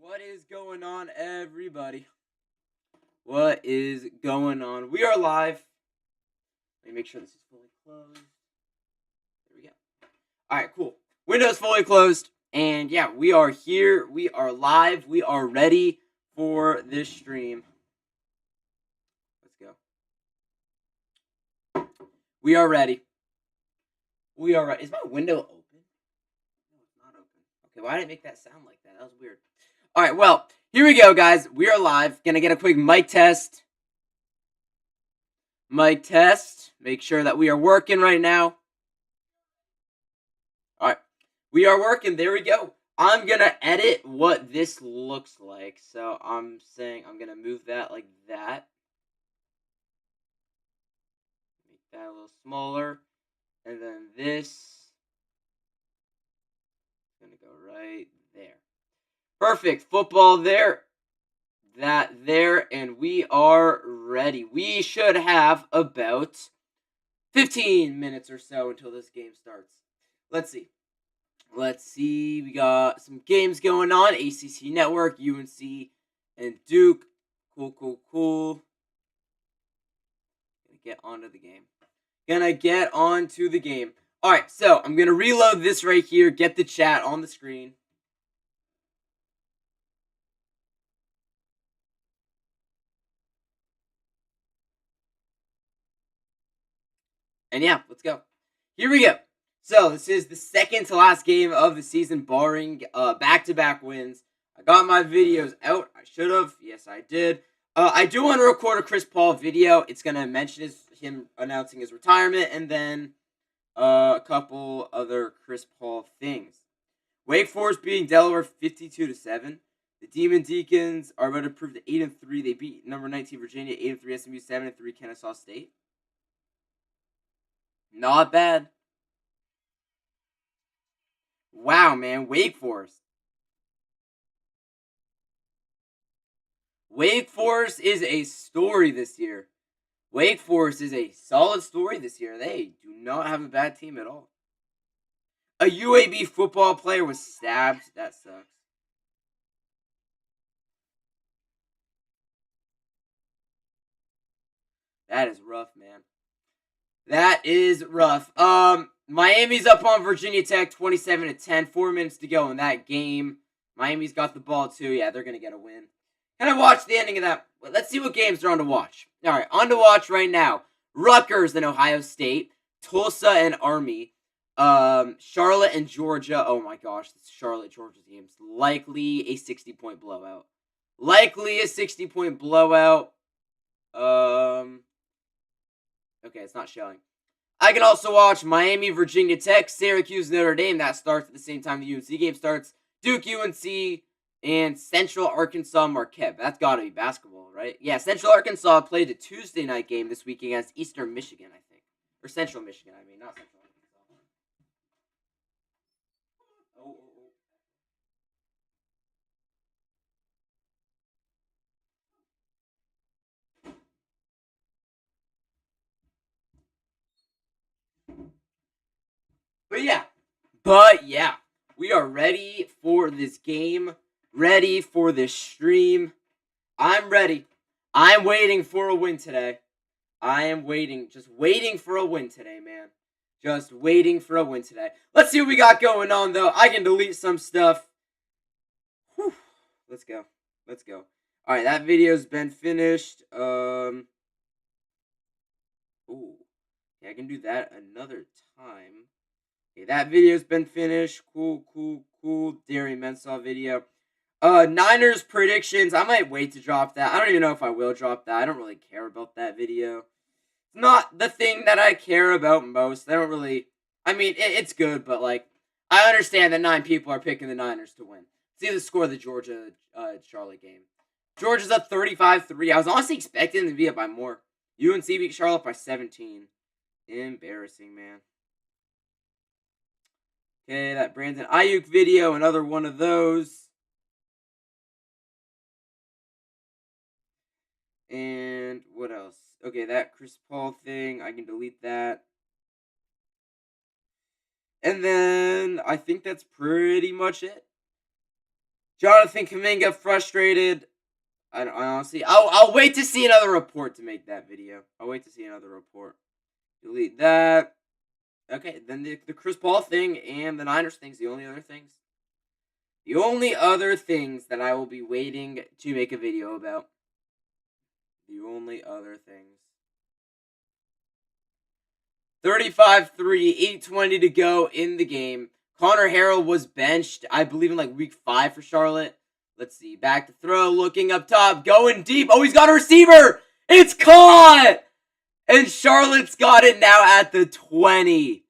What is going on, everybody? What is going on? We are live. Let me make sure this is fully closed. There we go. All right, cool. Windows fully closed. And yeah, we are here. We are live. We are ready for this stream. Let's go. We are ready. We are ready. Is my window open? No, it's not open. Okay, why did it make that sound like that? That was weird. All right, well, here we go, guys. We are live. Gonna get a quick mic test. Mic test. Make sure that we are working right now. All right. We are working. There we go. I'm going to edit what this looks like. So I'm saying I'm going to move that like that. Make that a little smaller. And then this is going to go right there. Perfect. Football there. That there. And we are ready. We should have about 15 minutes or so until this game starts. Let's see. We got some games going on. ACC Network, UNC, and Duke. Cool. Gonna get onto the game. All right, so I'm going to reload this right here. Get the chat on the screen. And yeah, let's go. Here we go. So this is the second to last game of the season, barring back-to-back wins. I got my videos out. I should have. Yes, I did. I do want to record a Chris Paul video. It's going to mention him announcing his retirement and then a couple other Chris Paul things. Wake Forest beating Delaware 52-7. The Demon Deacons are about to prove to 8-3. They beat number 19 Virginia 8-3, SMU 7-3, Kennesaw State. Not bad. Wow, man. Wake Forest. Wake Forest is a story this year. Wake Forest is a solid story this year. They do not have a bad team at all. A UAB football player was stabbed. That sucks. That is rough, man. That is rough. Miami's up on Virginia Tech 27-10. 4 minutes to go in that game. Miami's got the ball too. Yeah, they're going to get a win. Can I watch the ending of that? Let's see what games are on to watch. All right, on to watch right now. Rutgers and Ohio State. Tulsa and Army. Charlotte and Georgia. Oh my gosh, this Charlotte-Georgia game is likely a 60-point blowout. Okay, it's not showing. I can also watch Miami, Virginia Tech, Syracuse, Notre Dame. That starts at the same time the UNC game starts. Duke, UNC, and Central Arkansas, Marquette. That's got to be basketball, right? Yeah, Central Arkansas played a Tuesday night game this week against Eastern Michigan, I think. Or Central Michigan, I mean, not Central Arkansas. Oh. But yeah, we are ready for this game, ready for this stream. I'm ready. I'm waiting for a win today. Just waiting for a win today, man. Just waiting for a win today. Let's see what we got going on, though. I can delete some stuff. Whew. Let's go. All right, that video's been finished. Ooh. Yeah, I can do that another time. Okay, that video's been finished. Cool. Dairy Mensah video. Niners predictions. I might wait to drop that. I don't even know if I will drop that. I don't really care about that video. It's not the thing that I care about most. I don't really... I mean, it's good, but, like, I understand that 9 people are picking the Niners to win. See the score of the Georgia-Charlotte game. Georgia's up 35-3. I was honestly expecting them to be up by more. UNC beat Charlotte by 17. Embarrassing, man. Okay, that Brandon Ayuk video, another one of those. And what else? Okay, that Chris Paul thing, I can delete that. And then I think that's pretty much it. Jonathan Kuminga frustrated. I honestly, I'll wait to see another report to make that video. I'll wait to see another report. Delete that. Okay, then the Chris Paul thing and the Niners thing's the only other things. The only other things that I will be waiting to make a video about. The only other things. 35-3, 8:20 to go in the game. Connor Harrell was benched, I believe, in like week 5 for Charlotte. Let's see. Back to throw, looking up top, going deep. Oh, he's got a receiver. It's caught! And Charlotte's got it now at the 20.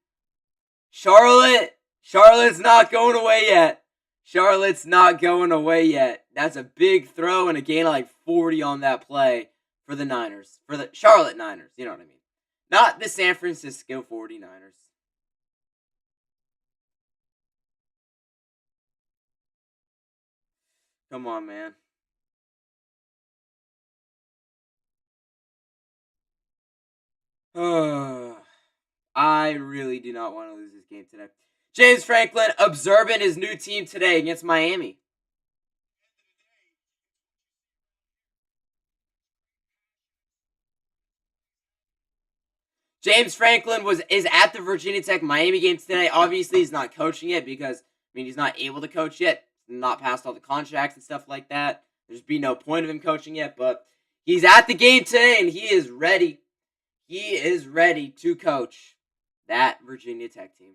Charlotte's not going away yet. Charlotte's not going away yet. That's a big throw and a gain of like 40 on that play for the Niners. For the Charlotte Niners. You know what I mean. Not the San Francisco 49ers. Come on, man. I really do not want to lose this game today. James Franklin observing his new team today against Miami. James Franklin is at the Virginia Tech Miami game today. Obviously, he's not coaching it because, he's not able to coach yet. Not passed all the contracts and stuff like that. There's be no point of him coaching yet, but he's at the game today and he is ready. He is ready to coach that Virginia Tech team.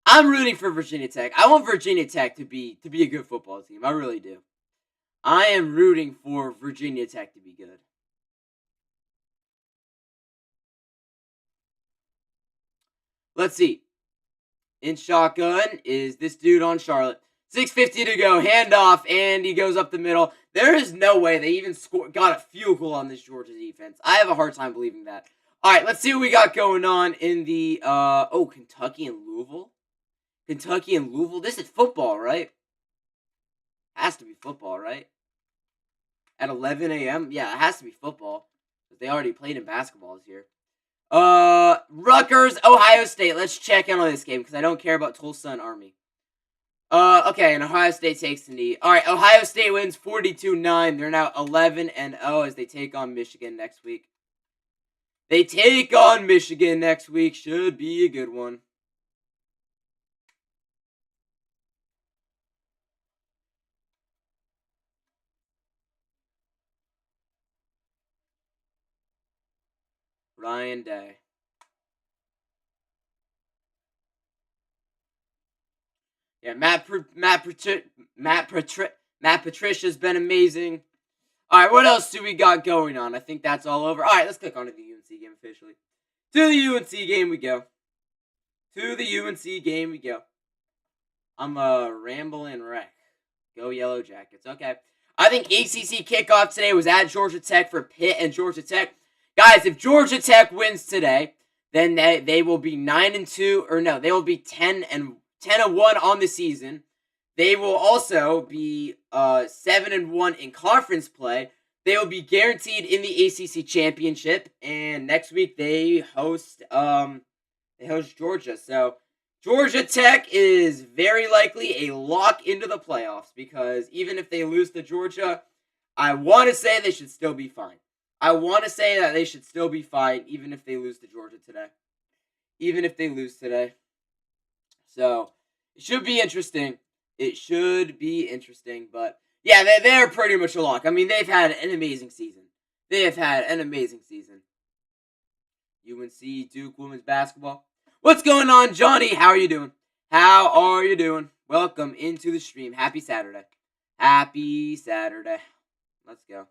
I'm rooting for Virginia Tech. I want Virginia Tech to be a good football team. I really do. I am rooting for Virginia Tech to be good. Let's see. In shotgun is this dude on Charlotte. 6:50 to go. Handoff, and he goes up the middle. There is no way they even got a field goal on this Georgia defense. I have a hard time believing that. All right, let's see what we got going on in the Kentucky and Louisville. Kentucky and Louisville. This is football, right? Has to be football, right? At 11 a.m. Yeah, it has to be football. They already played in basketball this year. Rutgers, Ohio State. Let's check in on this game because I don't care about Tulsa and Army. Okay, and Ohio State takes the knee. All right, Ohio State wins 42-9. They're now 11-0 as they take on Michigan next week. They take on Michigan next week. Should be a good one. Ryan Day. Yeah, Matt Patricia's been amazing. All right, what else do we got going on? I think that's all over. All right, let's click on to the UNC game officially. To the UNC game we go. To the UNC game we go. I'm a rambling wreck. Go Yellow Jackets. Okay. I think ACC kickoff today was at Georgia Tech for Pitt and Georgia Tech. Guys, if Georgia Tech wins today, then they will be 9-2, or no, they will be 10-1 on the season. They will also be 7-1 in conference play. They will be guaranteed in the ACC championship, and next week they host Georgia. So Georgia Tech is very likely a lock into the playoffs because even if they lose to Georgia, I want to say they should still be fine. I want to say that they should still be fine even if they lose to Georgia today. Even if they lose today. So, it should be interesting. It should be interesting, but yeah, they're pretty much a lock. They've had an amazing season. They have had an amazing season. UNC Duke women's basketball. What's going on, Johnny? How are you doing? How are you doing? Welcome into the stream. Happy Saturday. Happy Saturday. Let's go.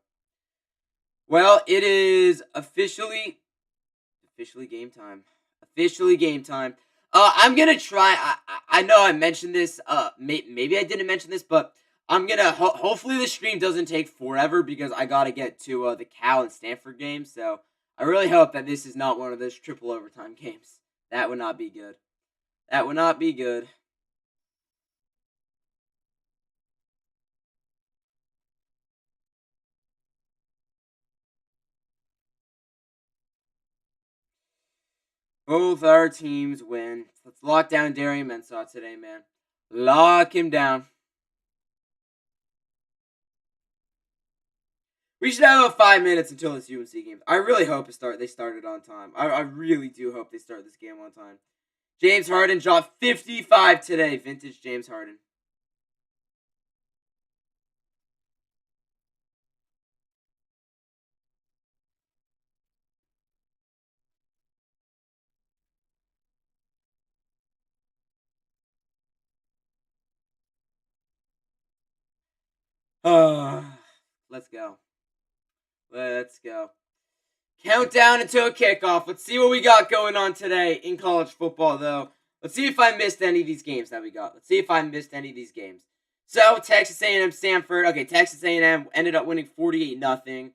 Well, it is officially game time. Officially game time. I'm gonna try. I know I mentioned this. Maybe I didn't mention this, but I'm gonna. Hopefully, the stream doesn't take forever because I gotta get to the Cal and Stanford game. So I really hope that this is not one of those triple overtime games. That would not be good. That would not be good. Both our teams win. Let's lock down Darian Mensah today, man. Lock him down. We should have about 5 minutes until this UNC game. I really hope they started on time. I really do hope they start this game on time. James Harden dropped 55 today. Vintage James Harden. Let's go. Let's go. Countdown until kickoff. Let's see what we got going on today in college football, though. Let's see if I missed any of these games that we got. Let's see if I missed any of these games. So, Texas A&M, Stanford. Okay, Texas A&M ended up winning 48-0.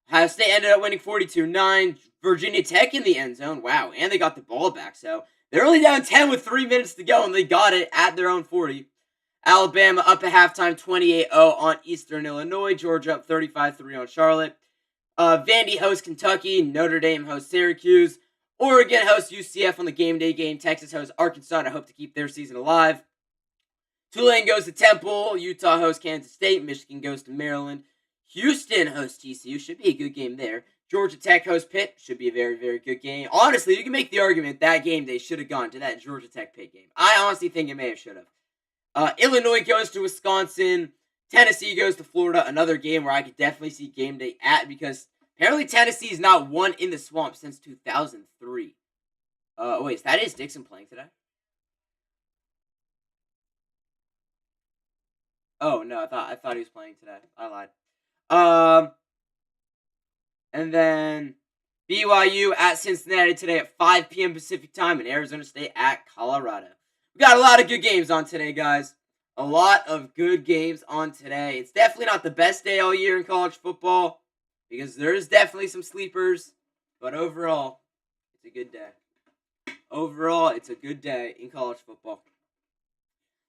Ohio State ended up winning 42-9. Virginia Tech in the end zone. Wow, and they got the ball back. So, they're only down 10 with 3 minutes to go, and they got it at their own 40. Alabama up at halftime, 28-0 on Eastern Illinois. Georgia up 35-3 on Charlotte. Vandy hosts Kentucky. Notre Dame hosts Syracuse. Oregon hosts UCF on the game day game. Texas hosts Arkansas to hope to keep their season alive. Tulane goes to Temple. Utah hosts Kansas State. Michigan goes to Maryland. Houston hosts TCU. Should be a good game there. Georgia Tech hosts Pitt. Should be a very, very good game. Honestly, you can make the argument that game they should have gone to that Georgia Tech Pitt game. I honestly think it may have should have. Illinois goes to Wisconsin. Tennessee goes to Florida. Another game where I could definitely see game day at, because apparently Tennessee's not won in the swamp since 2003. Wait, that is Dixon playing today? Oh no, I thought he was playing today. I lied. Um, and then BYU at Cincinnati today at 5 p.m. Pacific time, and Arizona State at Colorado. We got a lot of good games on today, guys. A lot of good games on today. It's definitely not the best day all year in college football, because there's definitely some sleepers, but overall, it's a good day. Overall, it's a good day in college football.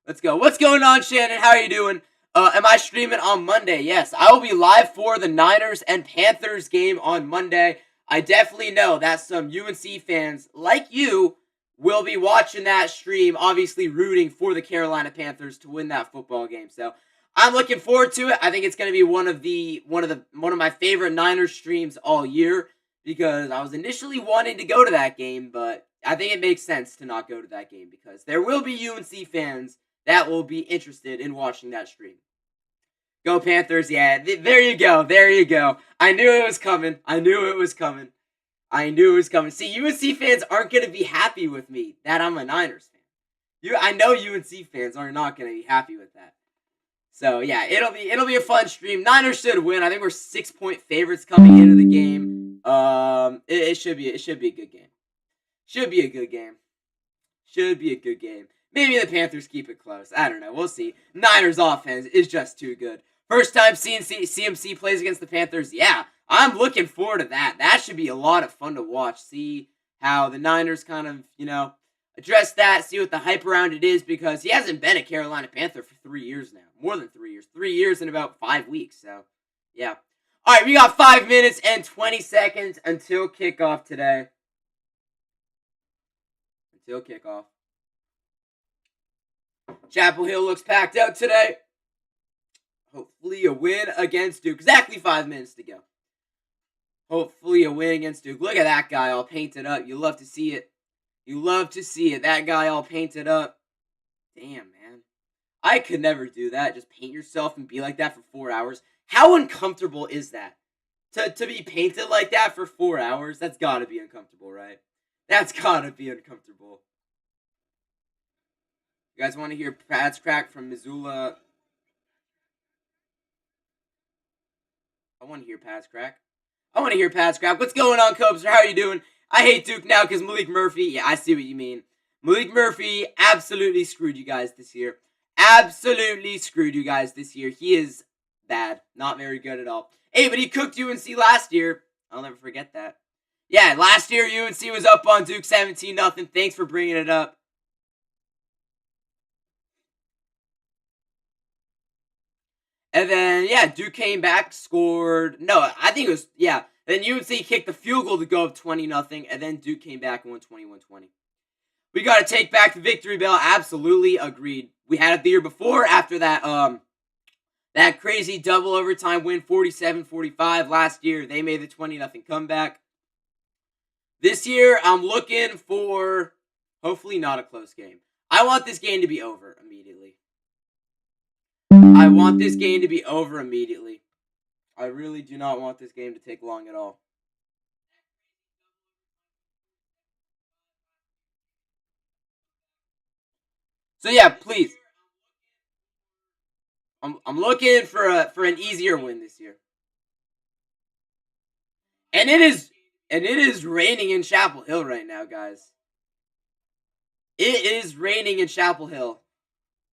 Let's go. What's going on, Shannon? How are you doing? Am I streaming on Monday? Yes, I will be live for the Niners and Panthers game on Monday. I definitely know that some UNC fans like you will be watching that stream, obviously rooting for the Carolina Panthers to win that football game. So I'm looking forward to it. I think it's going to be one of my favorite Niners streams all year, because I was initially wanting to go to that game, but I think it makes sense to not go to that game because there will be UNC fans that will be interested in watching that stream. Go Panthers, yeah, there you go, there you go. I knew it was coming. I knew it was coming. See, UNC fans aren't going to be happy with me that I'm a Niners fan. I know UNC fans are not going to be happy with that. So, yeah, it'll be a fun stream. Niners should win. I think we're 6-point favorites coming into the game. It should be a good game. Should be a good game. Maybe the Panthers keep it close. I don't know. We'll see. Niners offense is just too good. First time CMC plays against the Panthers. Yeah, I'm looking forward to that. That should be a lot of fun to watch. See how the Niners kind of, address that. See what the hype around it is, because he hasn't been a Carolina Panther for 3 years now. More than 3 years. 3 years in about 5 weeks. So, yeah. All right, we got 5 minutes and 20 seconds until kickoff today. Until kickoff. Chapel Hill looks packed out today. Hopefully a win against Duke. Exactly 5 minutes to go. Hopefully a win against Duke. Look at that guy all painted up. You love to see it. You love to see it. That guy all painted up. Damn, man. I could never do that. Just paint yourself and be like that for 4 hours. How uncomfortable is that? To be painted like that for 4 hours? That's gotta be uncomfortable, right? That's gotta be uncomfortable. You guys want to hear Pads Crack from Missoula? I want to hear Pads Crack. What's going on, Cobes? How are you doing? I hate Duke now because Malik Murphy. Yeah, I see what you mean. Malik Murphy absolutely screwed you guys this year. He is bad. Not very good at all. Hey, but he cooked UNC last year. I'll never forget that. Yeah, last year UNC was up on Duke 17-0. Thanks for bringing it up. And then, yeah, Duke came back, scored. No, I think it was, yeah. Then UNC kicked the field goal to go up 20-0, and then Duke came back and won 21-20. We got to take back the victory bell. Absolutely agreed. We had it the year before after that That crazy double overtime win, 47-45 last year. They made the 20-0 comeback. This year, I'm looking for hopefully not a close game. I want this game to be over immediately. I want this game to be over immediately. I really do not want this game to take long at all. So yeah, please. I'm looking for an easier win this year. And it is raining in Chapel Hill right now, guys. It is raining in Chapel Hill.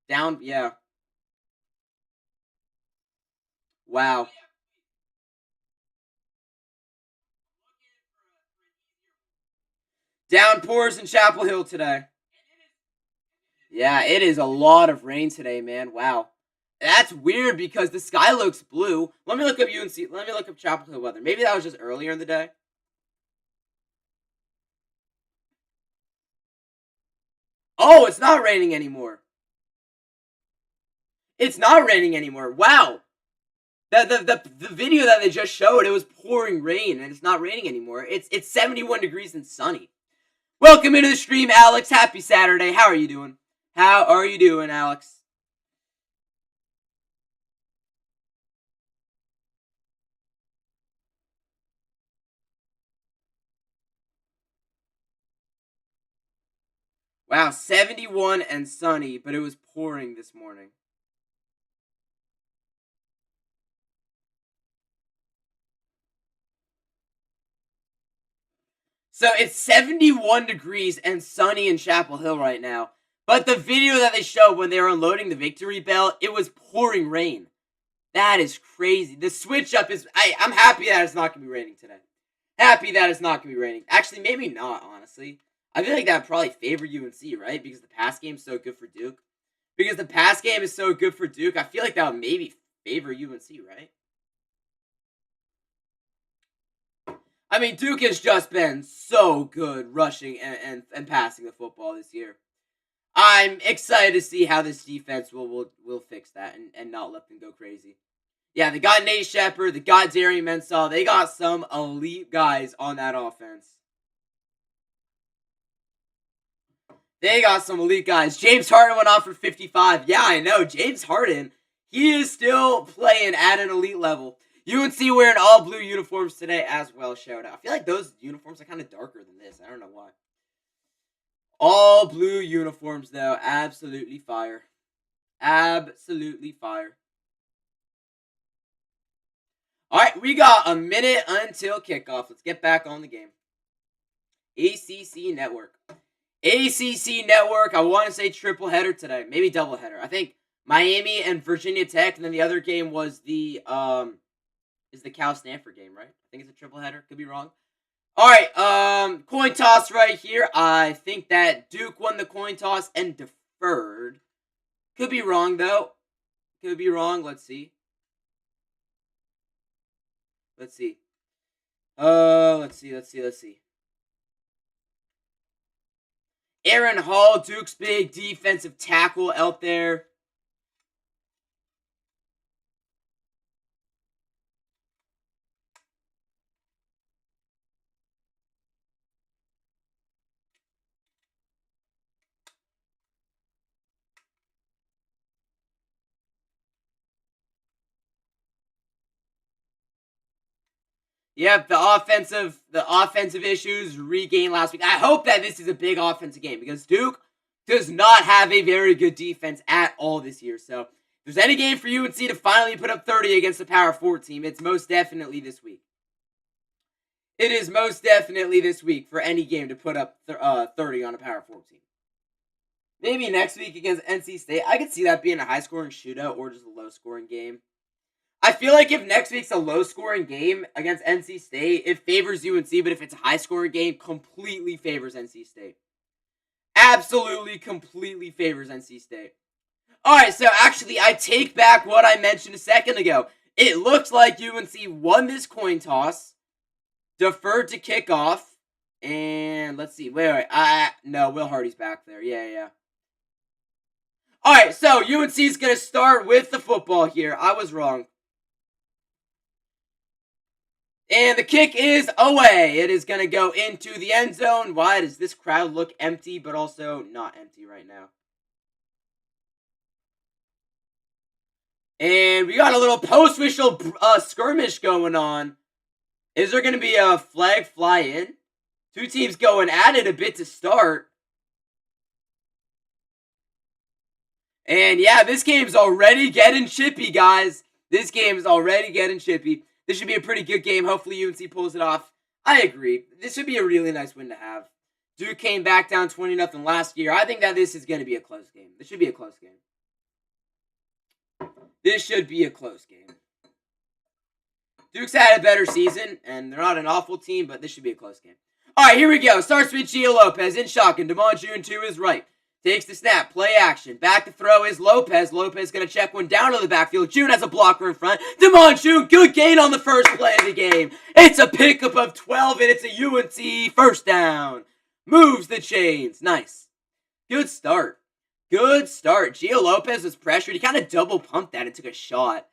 Yeah. Wow. Downpours in Chapel Hill today. Yeah, it is a lot of rain today, man. Wow. That's weird because the sky looks blue. Let me look up UNC. Let me look up Chapel Hill weather. Maybe that was just earlier in the day. Oh, it's not raining anymore. It's not raining anymore. Wow. The video that they just showed, it was pouring rain, and it's not raining anymore. It's 71 degrees and sunny. Welcome into the stream, Alex. Happy Saturday. How are you doing? How are you doing, Alex? Wow, 71 and sunny, but it was pouring this morning. So it's 71 degrees and sunny in Chapel Hill right now. But the video that they showed when they were unloading the victory bell, it was pouring rain. That is crazy. The switch up is... I'm happy that it's not going to be raining today. Happy that it's not going to be raining. Actually, maybe not, honestly. I feel like that would probably favor UNC, right? Because the pass game is so good for Duke. Because the pass game is so good for Duke, I feel like that would maybe favor UNC, right? I mean, Duke has just been so good rushing and passing the football this year. I'm excited to see how this defense will fix that and not let them go crazy. Yeah, they got Nate Shepard, they got Darian Mensah, they got some elite guys on that offense. They got some elite guys. James Harden went off for 55. Yeah, I know. James Harden, he is still playing at an elite level. UNC wearing all blue uniforms today as well. Shout out. I feel like those uniforms are kind of darker than this. I don't know why. All blue uniforms, though. Absolutely fire. Absolutely fire. All right, we got a minute until kickoff. Let's get back on the game. ACC Network. ACC Network, I want to say triple header today. Maybe double header. I think Miami and Virginia Tech, and then the other game was the Cal Stanford game, right? I think it's a triple header. Could be wrong. All right, coin toss right here. I think that Duke won the coin toss and deferred. Could be wrong, though. Could be wrong. Let's see. Let's see. Let's see. Aaron Hall, Duke's big defensive tackle out there. Yep, the offensive issues regained last week. I hope that this is a big offensive game because Duke does not have a very good defense at all this year. So, if there's any game for UNC to finally put up 30 against the Power 4 team, it's most definitely this week. It is most definitely this week for any game to put up 30 on a Power 4 team. Maybe next week against NC State. I could see that being a high-scoring shootout or just a low-scoring game. I feel like if next week's a low-scoring game against NC State, it favors UNC, but if it's a high-scoring game, completely favors NC State. Absolutely, completely favors NC State. Alright, so actually, I take back what I mentioned a second ago. It looks like UNC won this coin toss, deferred to kickoff, and let's see. Wait. No, Will Hardy's back there. Yeah. All right, so UNC is going to start with the football here. I was wrong. And the kick is away. It is going to go into the end zone. Why does this crowd look empty, but also not empty right now? And we got a little post-whistle skirmish going on. Is there going to be a flag fly in? Two teams going at it a bit to start. And yeah, this game's already getting chippy, guys. This game is already getting chippy. This should be a pretty good game. Hopefully UNC pulls it off. I agree. This should be a really nice win to have. Duke came back down 20-0 last year. I think that this is going to be a close game. This should be a close game. This should be a close game. Duke's had a better season, and they're not an awful team, but this should be a close game. All right, here we go. Starts with Gio Lopez in shotgun. Damon June to his right. Takes the snap. Play action. Back to throw is Lopez. Lopez going to check one down to the backfield. June has a blocker in front. Damon June, good gain on the first play of the game. It's a pickup of 12, and it's a UNC first down. Moves the chains. Nice. Good start. Good start. Gio Lopez was pressured. He kind of double pumped that and took a shot.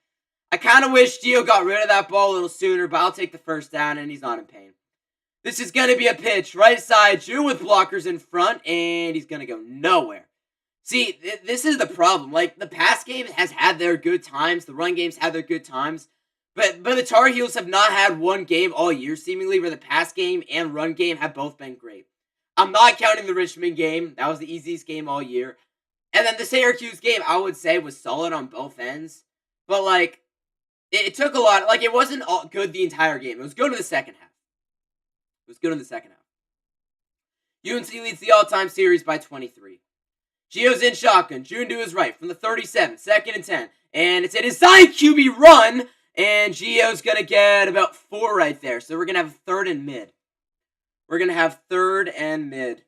I kind of wish Gio got rid of that ball a little sooner, but I'll take the first down, and he's not in pain. This is going to be a pitch. Right side, June with blockers in front, and he's going to go nowhere. See, this is the problem. Like, the pass game has had their good times. The run game's had their good times. But the Tar Heels have not had one game all year, seemingly, where the pass game and run game have both been great. I'm not counting the Richmond game. That was the easiest game all year. And then the Syracuse game, I would say, was solid on both ends. But, like, it took a lot. Like, it wasn't all good the entire game. It was good in the second half. It was good in the second half. UNC leads the all-time series by 23. Gio's in shotgun. June to his right from the 37. 2nd and 10. And it's a design QB run. And Gio's going to get about 4 right there. So we're going to have 3rd and mid. We're going to have 3rd and mid.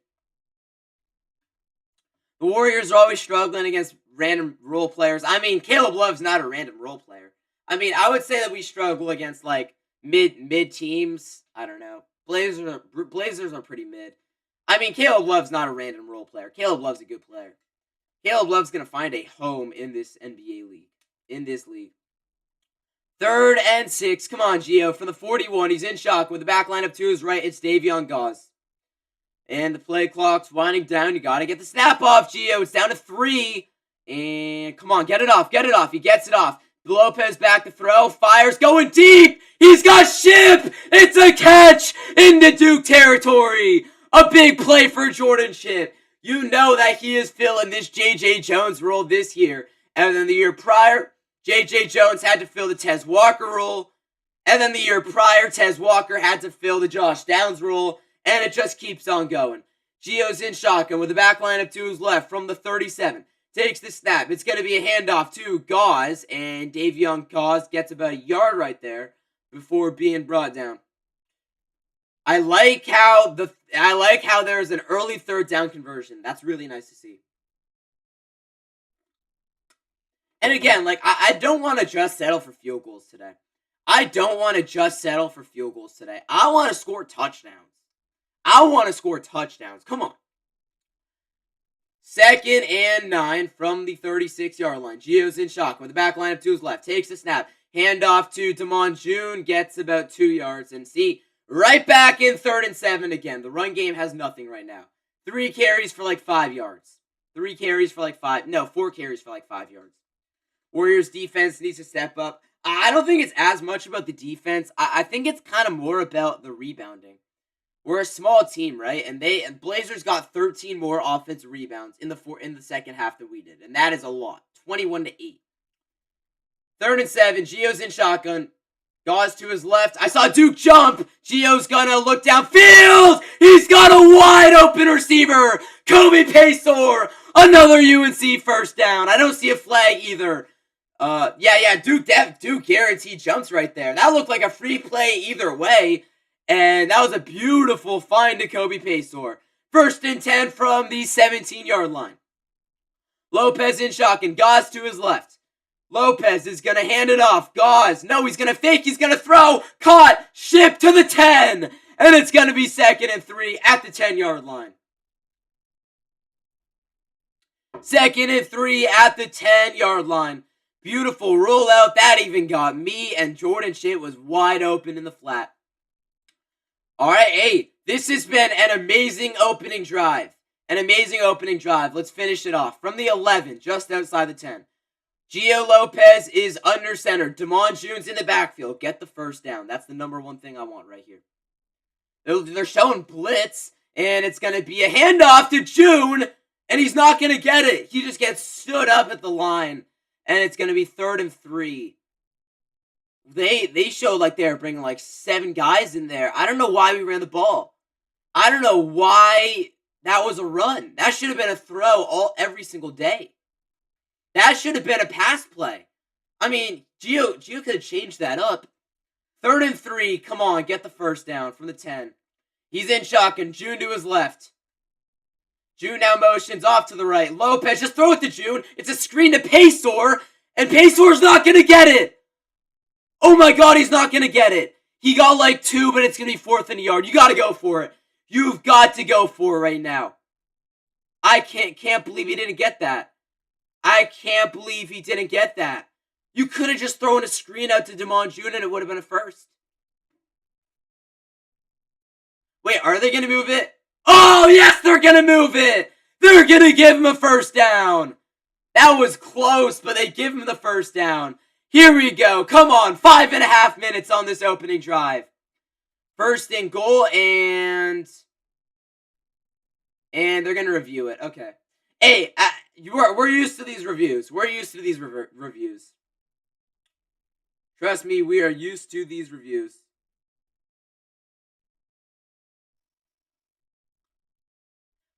The Warriors are always struggling against random role players. I mean, Caleb Love's not a random role player. I mean, I would say that we struggle against, like, mid teams. I don't know. Blazers are pretty mid. I mean, Caleb Love's not a random role player. Caleb Love's a good player. Caleb Love's going to find a home in this NBA league. In this league. 3rd and 6. Come on, Gio. From the 41, he's in shock with the back line up to his right. It's Davion Gauze. And the play clock's winding down. You got to get the snap off, Gio. It's down to 3. And come on, get it off. Get it off. He gets it off. Lopez back to throw. Fires going deep. He's got Ship. It's a catch in the Duke territory. A big play for Jordan Ship. You know that he is filling this J.J. Jones role this year. And then the year prior, J.J. Jones had to fill the Tez Walker role. And then the year prior, Tez Walker had to fill the Josh Downs role. And it just keeps on going. Gio's in shotgun with the back line up to his left from the 37. Takes the snap. It's going to be a handoff to Gauze. And Davion Gauze gets about a yard right there before being brought down. I like how there's an early 3rd down conversion. That's really nice to see. And again, like, I don't want to just settle for field goals today. I don't want to just settle for field goals today. I want to score touchdowns. I want to score touchdowns. Come on. 2nd and 9 from the 36-yard line. Gio's in shock with the back line up to his left. Takes the snap. Handoff to Damon June. Gets about 2 yards. And see, right back in 3rd and 7 again. The run game has nothing right now. 3 carries for like 5 yards. 4 carries for like 5 yards. Warriors defense needs to step up. I don't think it's as much about the defense. I think it's kind of more about the rebounding. We're a small team, right? And Blazers got 13 more offensive rebounds in the second half than we did. And that is a lot. 21-8. 3rd and 7. Gio's in shotgun. Gauze to his left. I saw Duke jump. Gio's gonna look downfield. He's got a wide open receiver. Kobe Paysour. Another UNC first down. I don't see a flag either. Duke guaranteed jumps right there. That looked like a free play either way. And that was a beautiful find to Kobe Paysour. 1st and 10 from the 17-yard line. Lopez in shotgun. Gauze to his left. Lopez is going to hand it off. Gauze. No, he's going to fake. He's going to throw. Caught. Ship to the 10. And it's going to be 2nd and 3 at the 10-yard line. 2nd and 3 at the 10-yard line. Beautiful rollout. That even got me, and Jordan Shit was wide open in the flat. All right, hey, this has been an amazing opening drive. An amazing opening drive. Let's finish it off. From the 11, just outside the 10. Gio Lopez is under center. Damon June's in the backfield. Get the first down. That's the number one thing I want right here. They're showing blitz, and it's going to be a handoff to June, and he's not going to get it. He just gets stood up at the line, and it's going to be 3rd and 3. They showed like they were bringing like 7 guys in there. I don't know why we ran the ball. I don't know why that was a run. That should have been a throw every single day. That should have been a pass play. I mean, Gio could have changed that up. 3rd and 3. Come on, get the first down from the 10. He's in shotgun. June to his left. June now motions off to the right. Lopez, just throw it to June. It's a screen to Paysor, and Paysor's not going to get it. Oh my God, he's not going to get it. He got like 2, but it's going to be 4th and a yard. You got to go for it. You've got to go for it right now. I can't believe he didn't get that. I can't believe he didn't get that. You could have just thrown a screen out to Damon June and it would have been a first. Wait, are they going to move it? Oh, yes, they're going to move it. They're going to give him a first down. That was close, but they give him the first down. Here we go. Come on, 5.5 minutes on this opening drive. 1st and goal, and they're going to review it. Okay. Hey, we're used to these reviews. We're used to these reviews. Trust me, we are used to these reviews.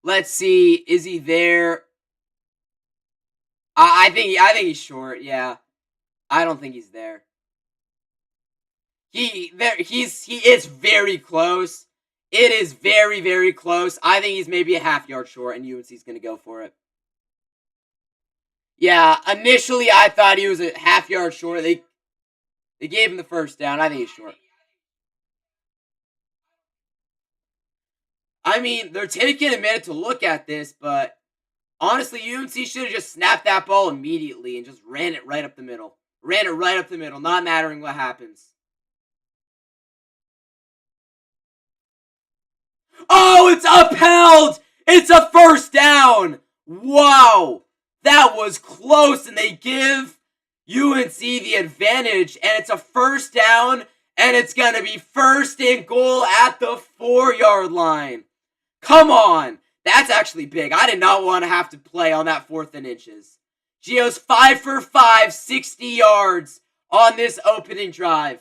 Let's see. Is he there? I think he's short. Yeah. I don't think he's there. He is very close. It is very, very close. I think he's maybe a half yard short, and UNC's going to go for it. Yeah, initially I thought he was a half yard short. They gave him the first down. I think he's short. I mean, they're taking a minute to look at this, but honestly, UNC should have just snapped that ball immediately and just ran it right up the middle. Ran it right up the middle, not mattering what happens. Oh, it's upheld! It's a first down! Wow! That was close, and they give UNC the advantage, and it's a first down, and it's going to be 1st and goal at the 4-yard line. Come on! That's actually big. I did not want to have to play on that 4th and inches. Gio's 5 for 5, 60 yards on this opening drive.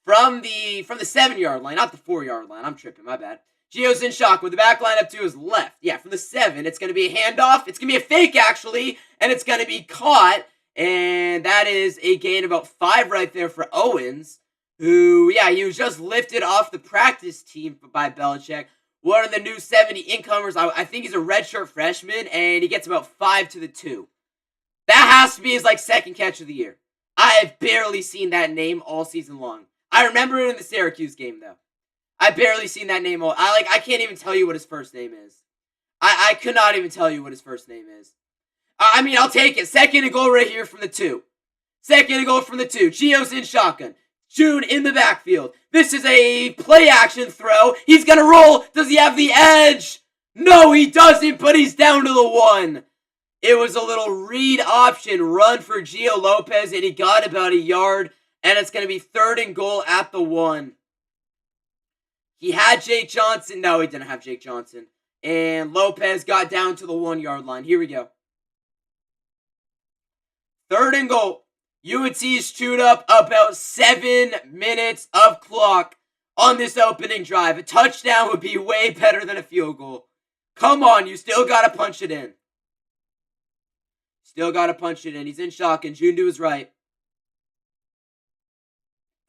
From the 7-yard line, not the 4-yard line. I'm tripping, my bad. Gio's in shock with the back line up to his left. Yeah, from the 7, it's going to be a handoff. It's going to be a fake, actually, and it's going to be caught. And that is a gain of about 5 right there for Owens, who, yeah, he was just lifted off the practice team by Belichick. One of the new 70 incomers. I think he's a redshirt freshman, and he gets about 5 to the 2. That has to be his, 2nd catch of the year. I have barely seen that name all season long. I remember it in the Syracuse game, though. I barely seen that name all. I can't even tell you what his first name is. I could not even tell you what his first name is. I mean, I'll take it. 2nd and goal right here from the 2. 2nd and goal from the 2. Gio's in shotgun. June in the backfield. This is a play-action throw. He's going to roll. Does he have the edge? No, he doesn't, but he's down to the 1. It was a little read option run for Gio Lopez, and he got about a yard, and it's going to be 3rd and goal at the 1. He had Jake Johnson. No, he didn't have Jake Johnson. And Lopez got down to the 1-yard line. Here we go. 3rd and goal. UNC's chewed up about 7 minutes of clock on this opening drive. A touchdown would be way better than a field goal. Come on, you still got to punch it in. Still got to punch it in. He's in shotgun. June to his right.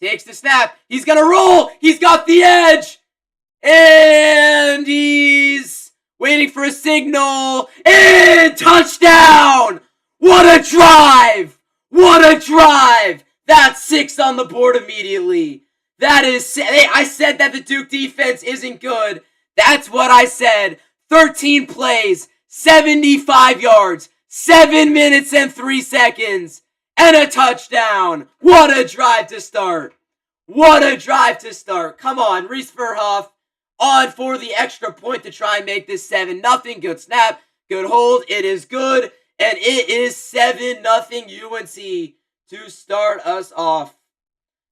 Takes the snap. He's going to roll. He's got the edge. And he's waiting for a signal. And touchdown. What a drive. What a drive. That's 6 on the board immediately. That is, hey, I said that the Duke defense isn't good. That's what I said. 13 plays, 75 yards, 7 minutes and 3 seconds, and a touchdown. What a drive to start. What a drive to start. Come on, Reese Verhoff on for the extra point to try and make this 7-0. Good snap, good hold. It is good, and it is 7-0 UNC to start us off.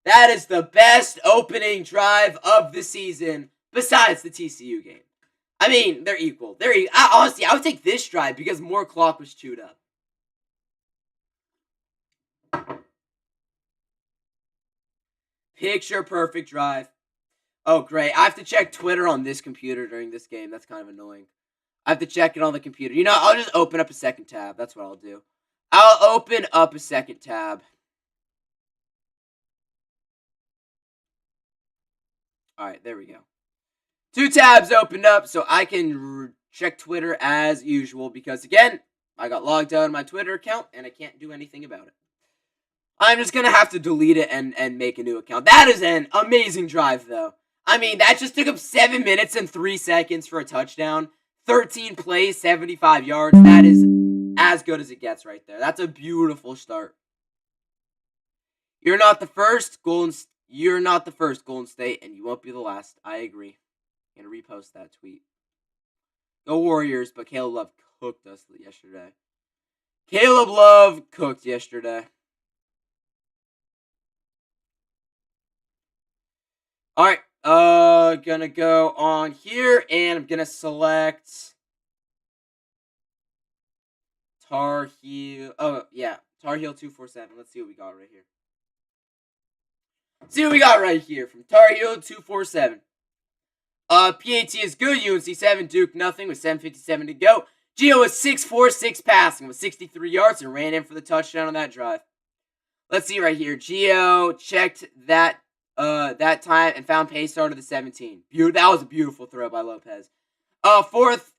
That is the best opening drive of the season, besides the TCU game. I mean, they're equal. Honestly, I would take this drive because more clock was chewed up. Picture perfect drive. Oh, great. I have to check Twitter on this computer during this game. That's kind of annoying. I have to check it on the computer. You know, I'll just open up a second tab. That's what I'll do. I'll open up a second tab. All right, there we go. 2 tabs opened up so I can check Twitter as usual because, again, I got logged out of my Twitter account and I can't do anything about it. I'm just going to have to delete it and make a new account. That is an amazing drive, though. I mean, that just took up 7 minutes and 3 seconds for a touchdown. 13 plays, 75 yards. That is as good as it gets right there. That's a beautiful start. You're not the first, Golden State, and you won't be the last. I agree. I'm going to repost that tweet. Go Warriors, but Caleb Love cooked us yesterday. Caleb Love cooked yesterday. Alright, gonna go on here, and I'm gonna select Tar Heel. Oh, yeah, Tar Heel 247. Let's see what we got right here. See what we got right here from Tar Heel 247. PAT is good. UNC 7, Duke nothing with 7:57 to go. Gio was 6'4", 6 passing with 63 yards and ran in for the touchdown on that drive. Let's see right here. Gio checked that time and found Paystar to the 17. That was a beautiful throw by Lopez. Fourth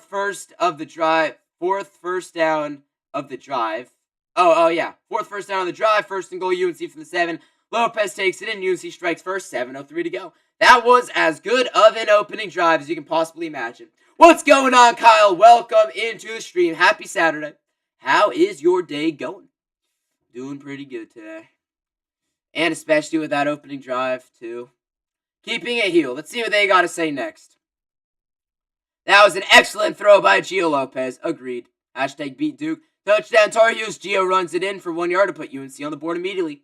first of the drive. Fourth first down of the drive. Yeah. Fourth first down on the drive. First and goal, UNC from the 7. Lopez takes it in. UNC strikes first. 7:03 to go. That was as good of an opening drive as you can possibly imagine. What's going on, Kyle? Welcome into the stream. Happy Saturday. How is your day going? Doing pretty good today. And especially with that opening drive, too. Keeping it heel. Let's see what they got to say next. That was an excellent throw by Gio Lopez. Agreed. Hashtag beat Duke. Touchdown Tar Heels. Gio runs it in for 1 yard to put UNC on the board immediately.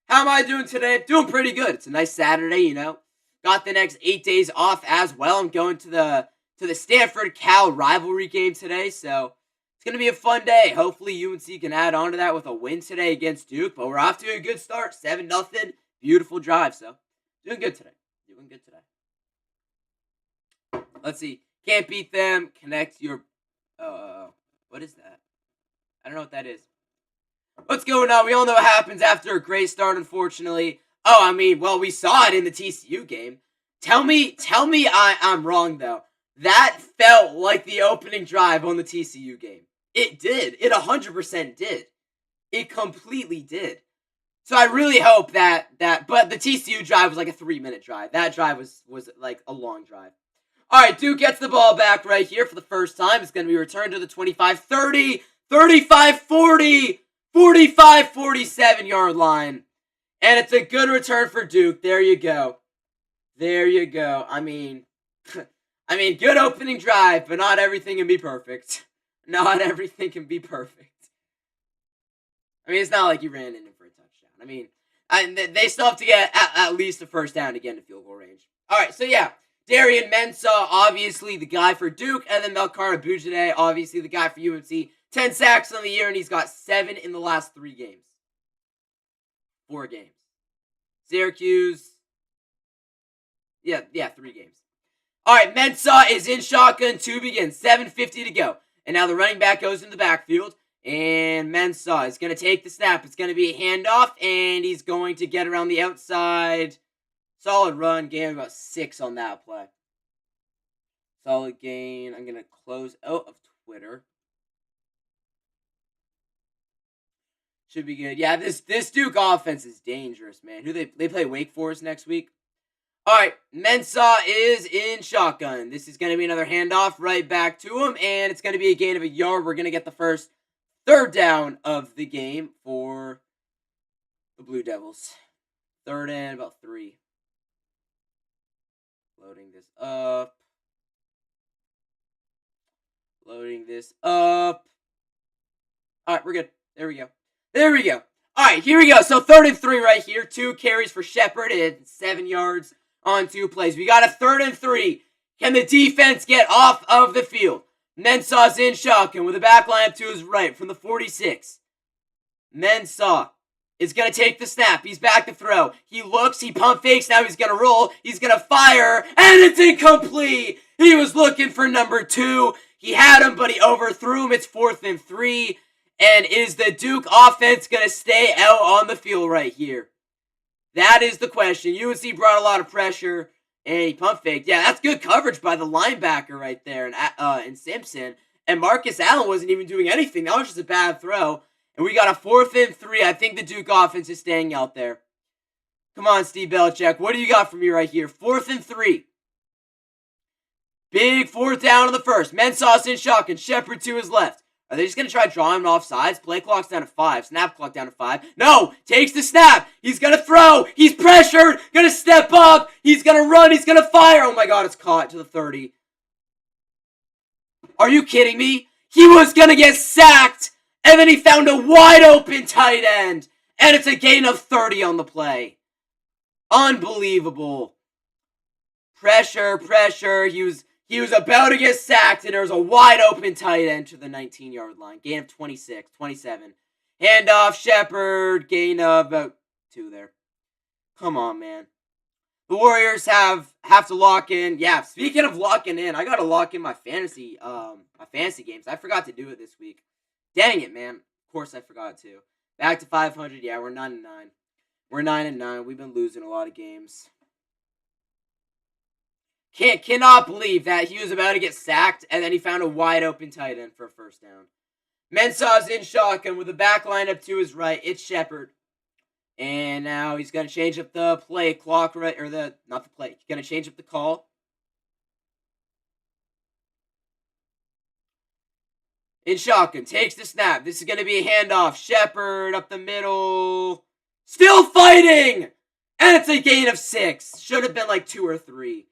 How am I doing today? Doing pretty good. It's a nice Saturday, you know. Got the next 8 days off as well. I'm going to the Stanford-Cal rivalry game today, so it's going to be a fun day. Hopefully UNC can add on to that with a win today against Duke, but we're off to a good start. 7-0. Beautiful drive, so doing good today. Doing good today. Let's see. Can't beat them. Connect your... what is that? I don't know what that is. What's going on? We all know what happens after a great start, unfortunately. We saw it in the TCU game. Tell me I'm wrong, though. That felt like the opening drive on the TCU game. It did. It 100% did. It completely did. So I really hope but the TCU drive was like a 3-minute drive. That drive was like a long drive. All right, Duke gets the ball back right here for the first time. It's going to be returned to the 25, 30, 35, 40, 45, 47 yard line. And it's a good return for Duke. There you go. There you go. I mean, good opening drive, but not everything can be perfect. Not everything can be perfect. I mean, it's not like you ran in for a touchdown. I mean, they still have to get at least a first down to get into field goal range. All right, so yeah. Darian Mensah, obviously the guy for Duke, and then Melkara Bujade, obviously the guy for UNC. 10 sacks on the year, and he's got 7 in the last 3 games. 4 games. Syracuse. Yeah, 3 games. All right, Mensah is in shotgun to begin. 7:50 to go. And now the running back goes in the backfield. And Mensah is going to take the snap. It's going to be a handoff, and he's going to get around the outside. Solid run. Gain about 6 on that play. Solid gain. I'm going to close out of Twitter. Should be good. Yeah, this Duke offense is dangerous, man. They play Wake Forest next week. All right, Mensah is in shotgun. This is going to be another handoff right back to him, and it's going to be a gain of a yard. We're going to get the first third down of the game for the Blue Devils. Third and about 3. Loading this up. Loading this up. All right, we're good. There we go. There we go. All right, here we go. So 3rd and 3 right here. 2 carries for Shepard and 7 yards on 2 plays. We got a 3rd and 3. Can the defense get off of the field? Mensah's in shotgun with a back line up to his right from the 46. Mensah is going to take the snap. He's back to throw. He looks, he pump fakes, now he's going to roll. He's going to fire, and it's incomplete. He was looking for number 2. He had him, but he overthrew him. It's 4th and 3. And is the Duke offense going to stay out on the field right here? That is the question. UNC brought a lot of pressure, and he pump faked. Yeah, that's good coverage by the linebacker right there, and Simpson. And Marcus Allen wasn't even doing anything. That was just a bad throw. And we got a 4th and 3. I think the Duke offense is staying out there. Come on, Steve Belichick. What do you got for me right here? 4th and 3. Big 4th down on the first. Mensah's in shotgun. Shepard to his left. Are they just going to try drawing him off sides? Play clock's down to 5. Snap clock down to 5. No! Takes the snap. He's going to throw. He's pressured. Going to step up. He's going to run. He's going to fire. Oh my god, it's caught to the 30. Are you kidding me? He was going to get sacked. And then he found a wide open tight end. And it's a gain of 30 on the play. Unbelievable. Pressure, pressure. He was about to get sacked, and there was a wide open tight end to the 19-yard line. Gain of 26, 27. Handoff, Shepard. Gain of about 2 there. Come on, man. The Warriors have to lock in. Yeah, speaking of locking in, I got to lock in my fantasy games. I forgot to do it this week. Dang it, man. Of course I forgot to. Back to 500. Yeah, we're 9-9. We're 9-9. We've been losing a lot of games. Cannot believe that he was about to get sacked, and then he found a wide open tight end for a first down. Mensah's in shotgun with the back line up to his right. It's Shepard. And now he's going to change up the play clock, right? Or not the play. He's going to change up the call. In shotgun. Takes the snap. This is going to be a handoff. Shepard up the middle. Still fighting! And it's a gain of 6. Should have been like 2 or 3.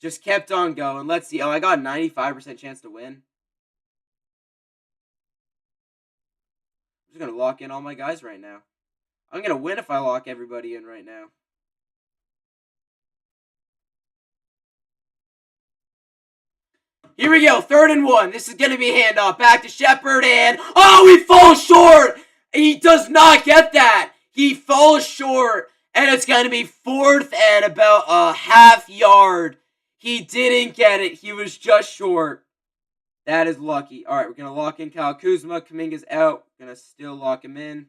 Just kept on going. Let's see. Oh, I got a 95% chance to win. I'm just going to lock in all my guys right now. I'm going to win if I lock everybody in right now. Here we go. 3rd and 1. This is going to be a handoff. Back to Shepard, and oh, he falls short. He does not get that. He falls short, and it's going to be 4th and about a half yard. He didn't get it. He was just short. That is lucky. All right, we're going to lock in Kyle Kuzma. Kuminga's out. Going to still lock him in.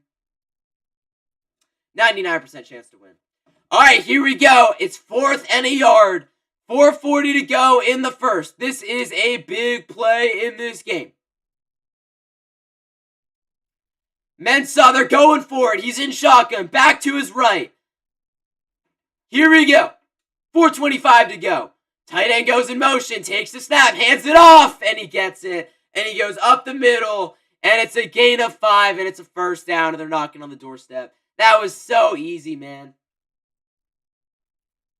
99% chance to win. All right, here we go. It's 4th and a yard. 4:40 to go in the first. This is a big play in this game. Mensah, they're going for it. He's in shotgun. Back to his right. Here we go. 4:25 to go. Tight end goes in motion, takes the snap, hands it off, and he gets it. And he goes up the middle, and it's a gain of 5, and it's a first down, and they're knocking on the doorstep. That was so easy, man.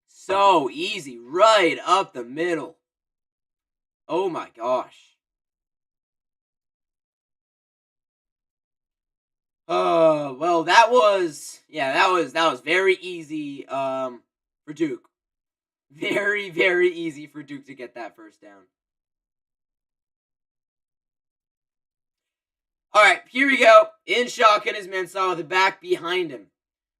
So easy. Right up the middle. Oh my gosh. Well, that was very easy, for Duke. Very, very easy for Duke to get that first down. All right, here we go. In shotgun is Mensah with the back behind him.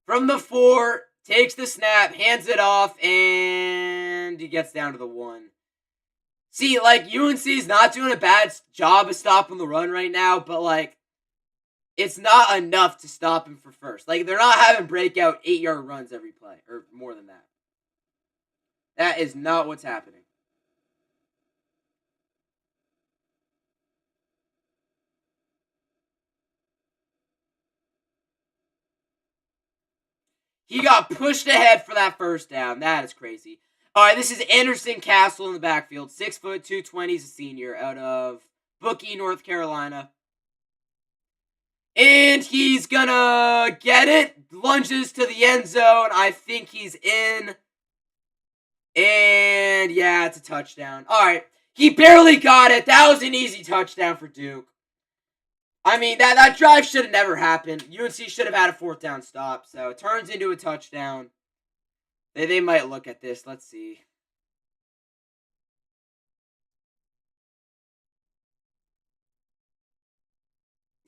From the 4, takes the snap, hands it off, and he gets down to the 1. See, like, UNC is not doing a bad job of stopping the run right now, but, like, it's not enough to stop him for first. Like, they're not having breakout 8-yard runs every play, or more than that. That is not what's happening. He got pushed ahead for that first down. That is crazy. All right, this is Anderson Castle in the backfield. 6 foot, 220. He's a senior out of Bookie, North Carolina. And he's gonna get it. Lunges to the end zone. I think he's in. And yeah, it's a touchdown. All right. He barely got it. That was an easy touchdown for Duke. I mean, that drive should have never happened. UNC should have had a 4th down stop. So it turns into a touchdown. They might look at this. Let's see.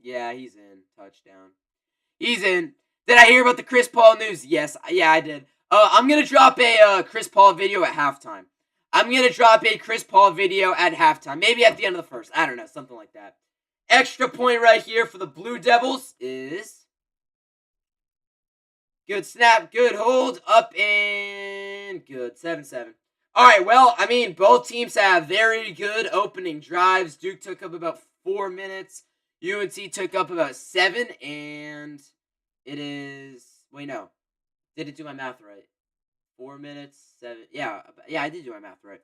Yeah, he's in. Touchdown. He's in. Did I hear about the Chris Paul news? Yes. Yeah, I did. I'm going to drop a Chris Paul video at halftime. Maybe at the end of the first. I don't know. Something like that. Extra point right here for the Blue Devils is... Good snap. Good hold. Up and good. 7-7. All right, well, I mean, both teams have very good opening drives. Duke took up about 4 minutes. UNC took up about 7, and it is... Wait, no. Didn't do my math right. 4 minutes, 7... Yeah, I did do my math right.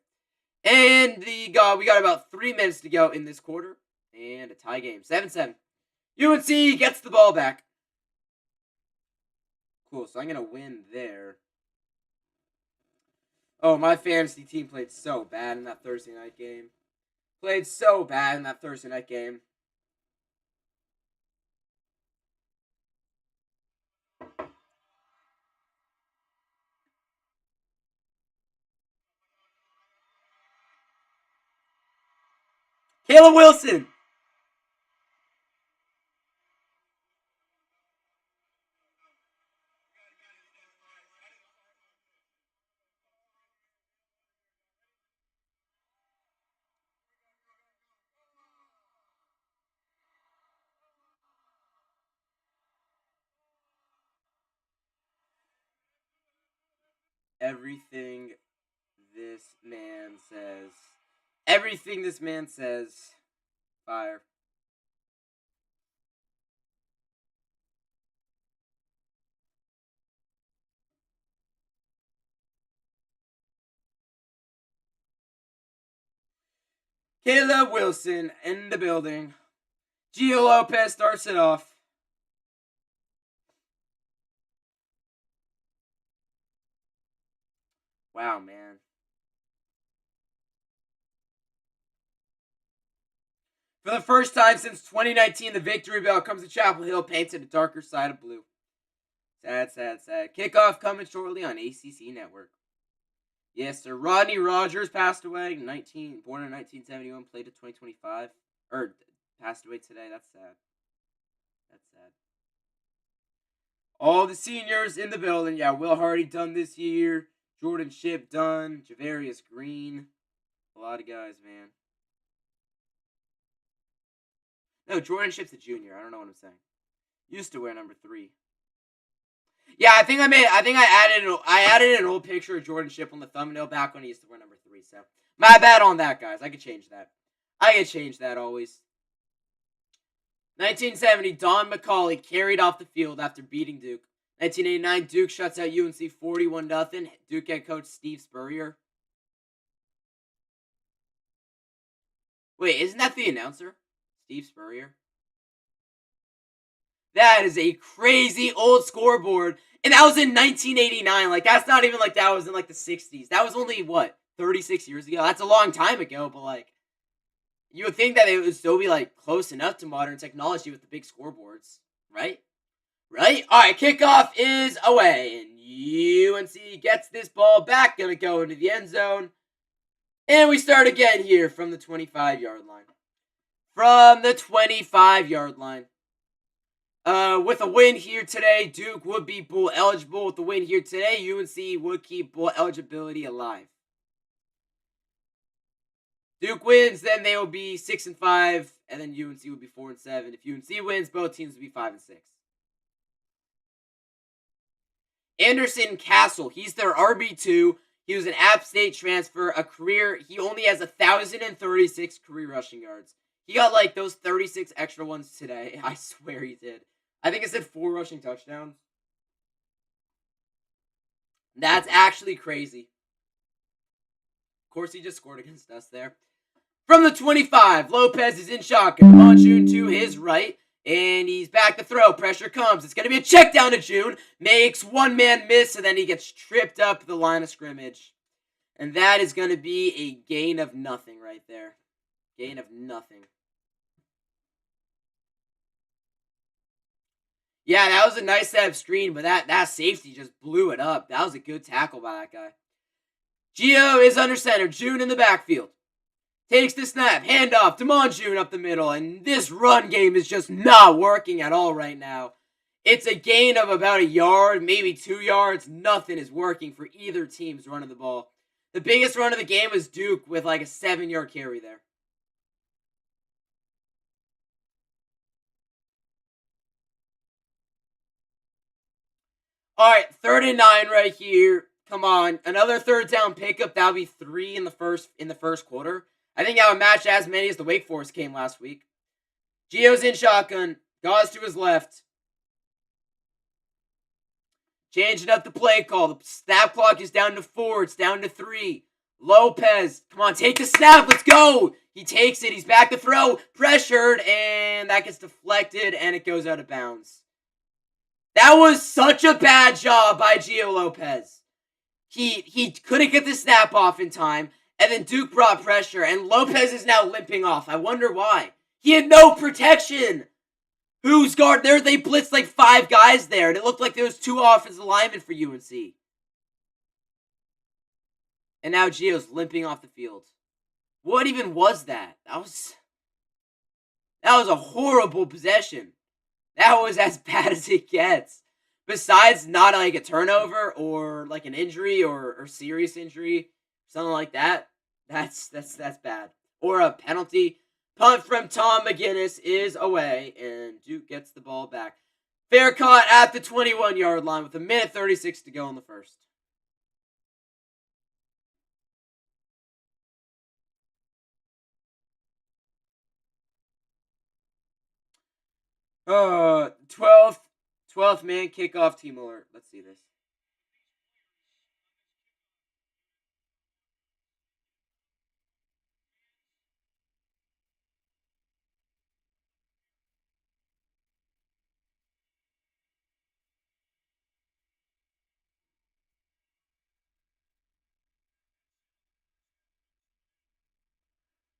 And we got about 3 minutes to go in this quarter, and a tie game. 7-7. UNC gets the ball back. Cool, so I'm going to win there. Oh, my fantasy team played so bad in that Thursday night game. Caleb Wilson. Everything this man says. Fire. Caleb Wilson in the building. Gio Lopez starts it off. Wow, man. For the first time since 2019, the victory bell comes to Chapel Hill, painted a darker side of blue. Sad. Kickoff coming shortly on ACC Network. Yes, sir. Rodney Rogers passed away. Born in 1971, played to 2025. Passed away today. That's sad. All the seniors in the building. Yeah, Will Hardy done this year. Jordan Shipp done. Javarius Green. A lot of guys, man. No, Jordan Shipp's a junior. I don't know what I'm saying. Used to wear number 3. Yeah, I think I added an old picture of Jordan Shipp on the thumbnail back when he used to wear number 3. So my bad on that, guys. I could change that always. 1970, Don McCauley carried off the field after beating Duke. 1989, Duke shuts out UNC 41-0. Duke head coach Steve Spurrier. Wait, isn't that the announcer? Steve Spurrier? That is a crazy old scoreboard. And that was in 1989. Like, that's not even like that was in like the 60s. That was only, 36 years ago? That's a long time ago, but like, you would think that it would still be like close enough to modern technology with the big scoreboards, right? Right? All right, kickoff is away, and UNC gets this ball back, gonna go into the end zone, and we start again here from the 25-yard line. With a win here today, Duke would be bowl eligible. With the win here today, UNC would keep bowl eligibility alive. Duke wins, then they will be 6-5, and then UNC would be 4-7. If UNC wins, both teams would be 5-6. Anderson Castle, he's their RB2. He was an App State transfer, he only has 1,036 career rushing yards. He got like those 36 extra ones today. I swear he did. I think it said 4 rushing touchdowns. That's actually crazy. Of course, he just scored against us there. From the 25, Lopez is in shotgun. Monjun to his right. And he's back to throw. Pressure comes. It's going to be a check down to June. Makes one man miss, and then he gets tripped up the line of scrimmage. And that is going to be a gain of nothing right there. Gain of nothing. Yeah, that was a nice setup screen, but that safety just blew it up. That was a good tackle by that guy. Gio is under center. June in the backfield. Takes the snap. Handoff to Monjun up the middle. And this run game is just not working at all right now. It's a gain of about a yard, maybe 2 yards. Nothing is working for either team's running the ball. The biggest run of the game was Duke with like a 7-yard carry there. All right, 3rd and 9 right here. Come on, another third down pickup. That'll be 3 in the first quarter. I think that would match as many as the Wake Forest game last week. Gio's in shotgun. Goes to his left. Changing up the play call. The snap clock is down to 4. It's down to 3. Lopez, come on, take the snap. Let's go. He takes it. He's back to throw. Pressured, and that gets deflected, and it goes out of bounds. That was such a bad job by Gio Lopez. He couldn't get the snap off in time, and then Duke brought pressure, and Lopez is now limping off. I wonder why. He had no protection. Who's guard there? They blitzed like 5 guys there, and it looked like there was 2 offensive linemen for UNC. And now Gio's limping off the field. What even was that? That was a horrible possession. That was as bad as it gets. Besides not like a turnover or like an injury or serious injury, something like that. That's bad. Or a penalty. Punt from Tom McGinnis is away, and Duke gets the ball back. Fair caught at the 21-yard line with 1:36 to go in the first. Oh, 12th man kickoff team alert. Let's see this.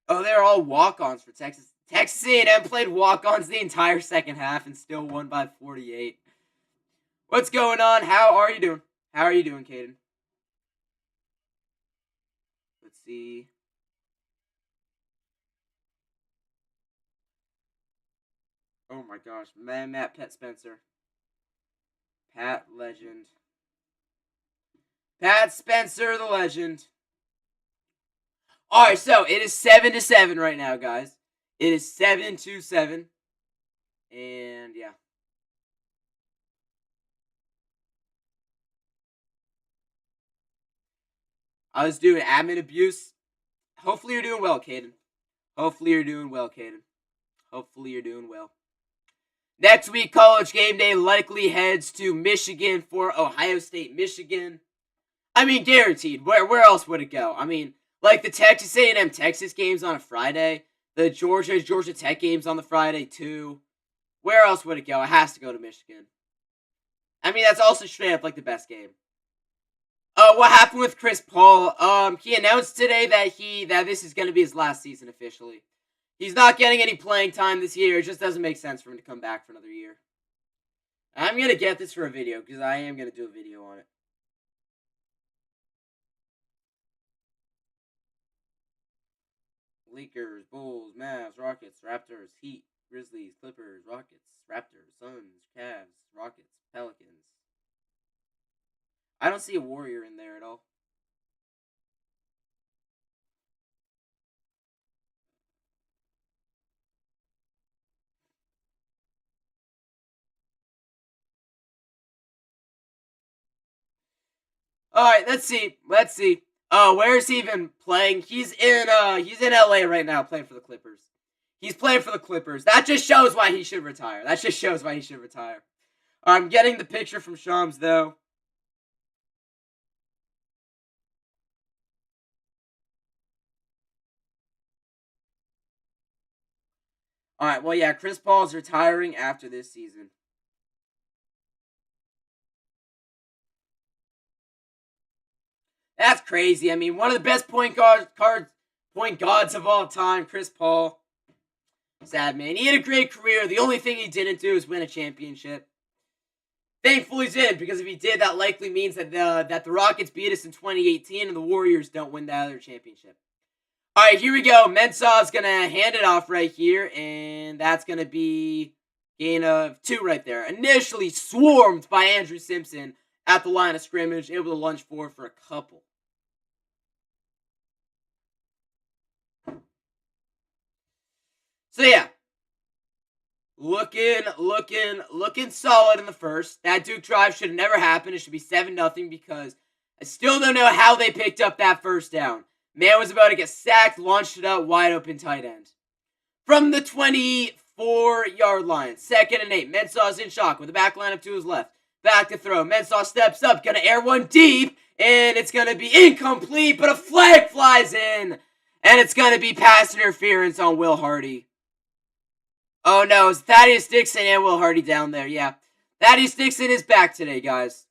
Oh, they're all walk-ons for Texas. Texas A&M played walk-ons the entire second half and still won by 48. What's going on? How are you doing? How are you doing, Caden? Let's see. Oh my gosh. Matt Pat Spencer. Pat Legend. Pat Spencer, the legend. Alright, so it is 7-7 right now, guys. It is 7-7. And yeah. I was doing admin abuse. Hopefully you're doing well, Caden. Hopefully you're doing well, Caden. Hopefully you're doing well. Next week, College Game Day likely heads to Michigan for Ohio State, Michigan. I mean, guaranteed. Where else would it go? I mean, like the Texas A&M Texas games on a Friday. The Georgia Tech games on the Friday, too. Where else would it go? It has to go to Michigan. I mean, that's also straight up like the best game. What happened with Chris Paul? He announced today that this is going to be his last season officially. He's not getting any playing time this year. It just doesn't make sense for him to come back for another year. I'm going to get this for a video because I am going to do a video on it. Lakers, Bulls, Mavs, Rockets, Raptors, Heat, Grizzlies, Clippers, Rockets, Raptors, Suns, Cavs, Rockets, Pelicans. I don't see a Warrior in there at all. Alright, let's see. Where's he even playing? He's in LA right now playing for the Clippers. He's playing for the Clippers. That just shows why he should retire. I'm getting the picture from Shams, though. All right, well, yeah, Chris Paul's retiring after this season. That's crazy. I mean, one of the best point guards of all time, Chris Paul. Sad man. He had a great career. The only thing he didn't do is win a championship. Thankfully, he did, because if he did, that likely means that the Rockets beat us in 2018 and the Warriors don't win that other championship. All right, here we go. Mensah's going to hand it off right here, and that's going to be gain of 2 right there. Initially swarmed by Andrew Simpson at the line of scrimmage, able to lunge forward for a couple. So, yeah. Looking solid in the first. That Duke drive should have never happened. It should be 7-0 because I still don't know how they picked up that first down. Man was about to get sacked, launched it out, wide open tight end. From the 24-yard line, 2nd and 8. Mensah's in shock with the back line up to his left. Back to throw. Mensah steps up, gonna air one deep, and it's gonna be incomplete, but a flag flies in. And it's gonna be pass interference on Will Hardy. Oh no, it's Thaddeus Dixon and Will Hardy down there, yeah. Thaddeus Dixon is back today, guys.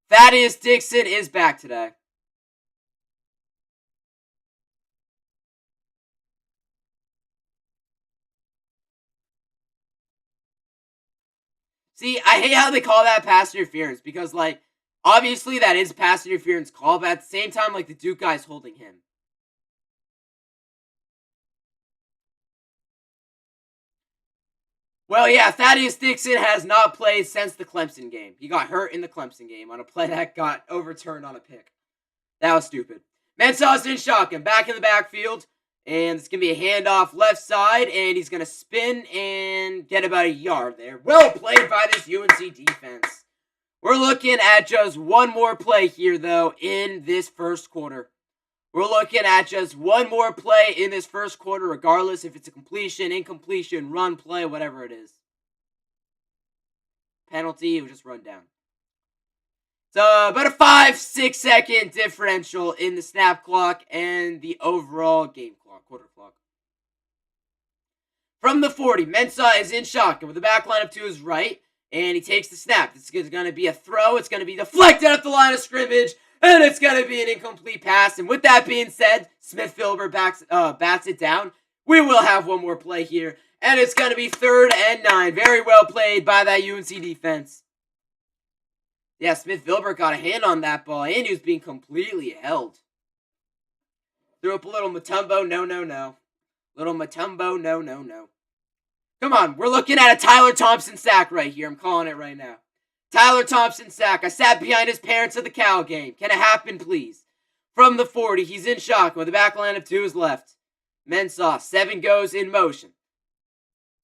Thaddeus Dixon is back today. See, I hate how they call that pass interference because, like, obviously that is pass interference call, but at the same time, like, the Duke guy's holding him. Well, yeah, Thaddeus Dixon has not played since the Clemson game. He got hurt in the Clemson game on a play that got overturned on a pick. That was stupid. Mensah's in shotgun, back in the backfield, and it's going to be a handoff left side, and he's going to spin and get about a yard there. Well played by this UNC defense. We're looking at just one more play here, though, in this first quarter. We're looking at just one more play in this first quarter, regardless if it's a completion, incompletion, run play, whatever it is. Penalty, it was just run down. So, about a 5-6 second differential in the snap clock and the overall game clock, quarter clock. From the 40, Mensah is in shotgun with the back line up to his right, and he takes the snap. This is going to be a throw. It's going to be deflected at the line of scrimmage, and it's going to be an incomplete pass. And with that being said, Smith-Philbert bats it down. We will have one more play here, and it's going to be 3rd and 9. Very well played by that UNC defense. Yeah, Smith-Philbert got a hand on that ball, and he was being completely held. Threw up a little Mutombo, no. Little Mutombo, no. Come on, we're looking at a Tyler Thompson sack right here. I'm calling it right now. Tyler Thompson sack. I sat behind his parents at the Cal game. Can it happen, please? From the 40, he's in shotgun with the back line up to his left. Mensah, 7 goes in motion.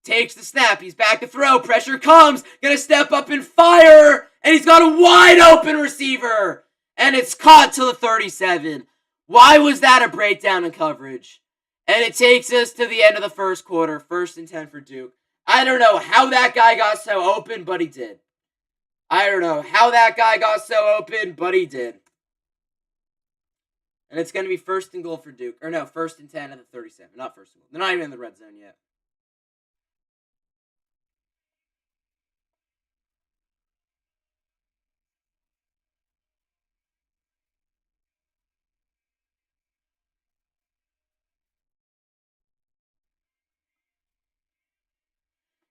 Takes the snap. He's back to throw. Pressure comes. Gonna step up and fire. And he's got a wide open receiver. And it's caught to the 37. Why was that a breakdown in coverage? And it takes us to the end of the first quarter. 1st and 10 for Duke. I don't know how that guy got so open, but he did. I don't know how that guy got so open, but he did. And it's going to be 1st and goal for Duke. Or no, 1st and 10 at the 37. Not 1st and goal. They're not even in the red zone yet.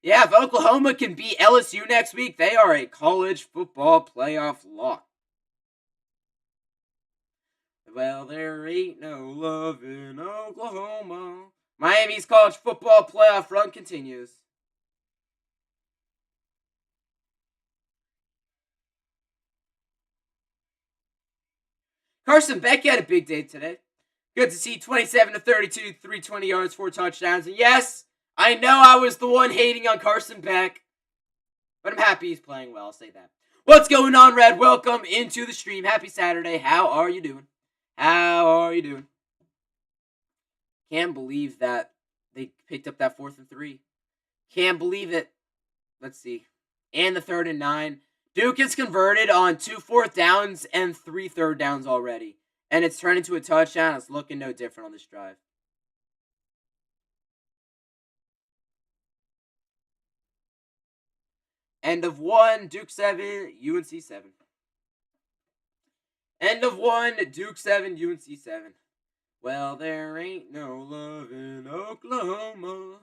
Yeah, if Oklahoma can beat LSU next week, they are a college football playoff lock. Well, there ain't no love in Oklahoma. Miami's college football playoff run continues. Carson Beck had a big day today. Good to see 27 to 32, 320 yards, 4 touchdowns. And yes, I know I was the one hating on Carson Beck, but I'm happy he's playing well, I'll say that. What's going on, Red? Welcome into the stream. Happy Saturday. How are you doing? Can't believe that they picked up that 4th and 3. Can't believe it. Let's see. And the 3rd and 9. Duke is converted on 2 4th downs and 3 3rd downs already. And it's turned into a touchdown. It's looking no different on this drive. End of 1, Duke 7, UNC 7. End of 1, Duke 7, UNC 7. Well, there ain't no love in Oklahoma.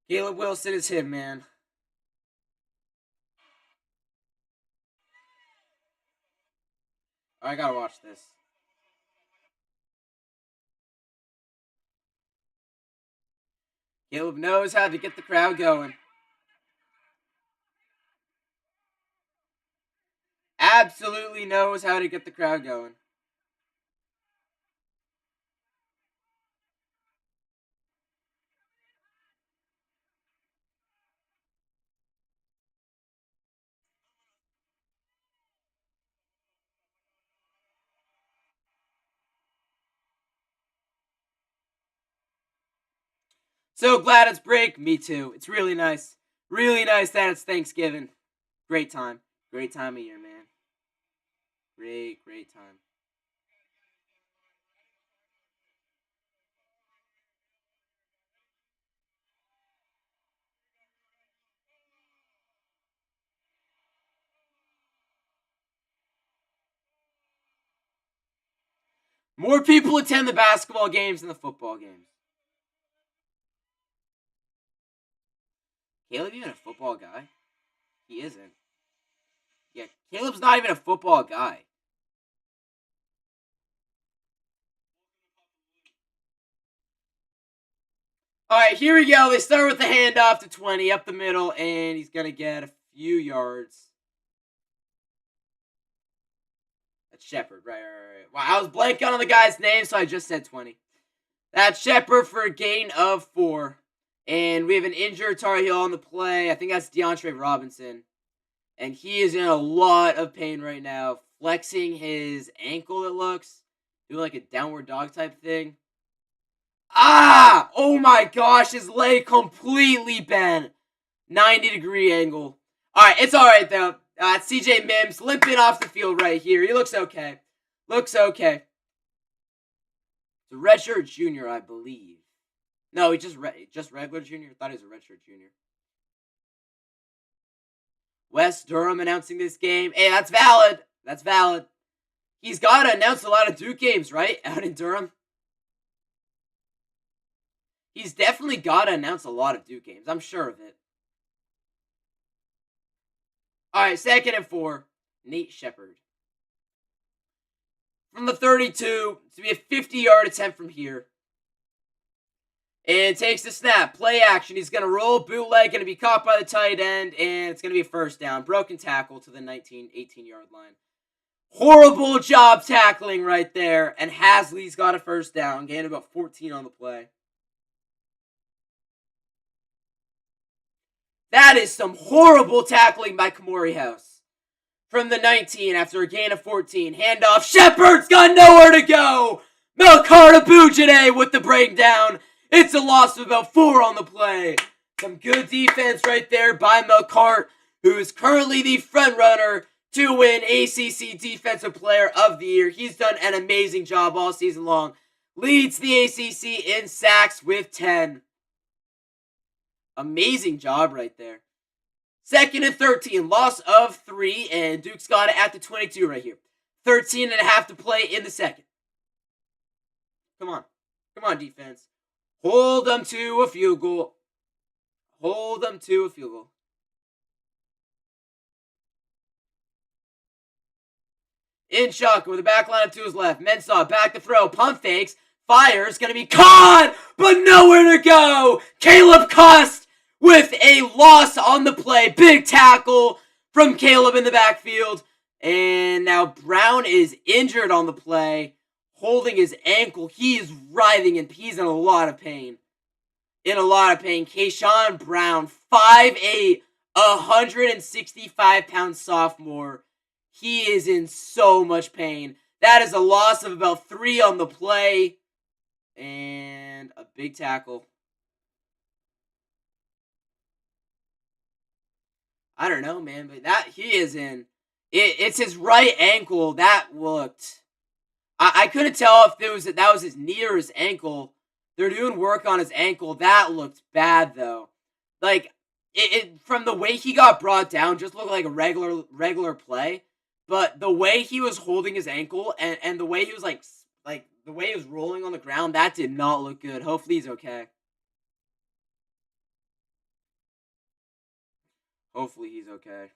Caleb Wilson is him, man. I gotta watch this. Caleb knows how to get the crowd going. Absolutely knows how to get the crowd going. So glad it's break. Me too. It's really nice. Really nice that it's Thanksgiving. Great time. Great time of year, man. Great, great time. More people attend the basketball games than the football games. Caleb even a football guy? He isn't. Yeah, Caleb's not even a football guy. All right, here we go. They start with the handoff to 20 up the middle, and he's going to get a few yards. That's Shepard, right. Wow, I was blanking on the guy's name, so I just said 20. That's Shepard for a gain of 4. And we have an injured Tar Heel on the play. I think that's DeAndre Robinson. And he is in a lot of pain right now. Flexing his ankle, it looks. Doing like a downward dog type thing. Ah! Oh my gosh, his leg completely bent. 90-degree angle. Alright, it's alright though. CJ Mims limping off the field right here. He looks okay. Looks okay. It's a redshirt junior, I believe. No, he just regular junior. I thought he was a redshirt junior. West Durham announcing this game. Hey, that's valid. That's valid. He's got to announce a lot of Duke games, right? Out in Durham. He's definitely got to announce a lot of Duke games. I'm sure of it. All right, 2nd and 4. Nate Shepard. From the 32, to be a 50-yard attempt from here. And takes the snap. Play action. He's going to roll, bootleg, going to be caught by the tight end, and it's going to be a first down. Broken tackle to the 18-yard line. Horrible job tackling right there, and Hasley's got a first down. Gained about 14 on the play. That is some horrible tackling by Kamori House. From the 19 after a gain of 14. Handoff. Shepard's got nowhere to go. Melcar Abujade with the breakdown. It's a loss of about 4 on the play. Some good defense right there by Melcar, who is currently the front runner to win ACC Defensive Player of the Year. He's done an amazing job all season long. Leads the ACC in sacks with 10. Amazing job right there. 2nd and 13. Loss of 3, and Duke's got it at the 22 right here. 13 and a half to play in the second. Come on. Come on, defense. Hold them to a field goal. Hold them to a field goal. In shotgun with the back line up to his left. Mensah back to throw. Pump fakes. Fires. Going to be caught, but nowhere to go. Caleb Cust with a loss on the play. Big tackle from Caleb in the backfield. And now Brown is injured on the play. Holding his ankle. He is writhing and he's in a lot of pain. in a lot of pain. Keyshawn Brown, 5'8", 165-pound sophomore. He is in so much pain. That is a loss of about 3 on the play. And a big tackle. I don't know, man, but that he is in. It's his right ankle. That looked. I couldn't tell if that was his knee or his ankle. They're doing work on his ankle. That looked bad though. Like it from the way he got brought down, just looked like a regular play. But the way he was holding his ankle and the way he was like the way he was rolling on the ground, that did not look good. Hopefully he's okay. Hopefully he's okay.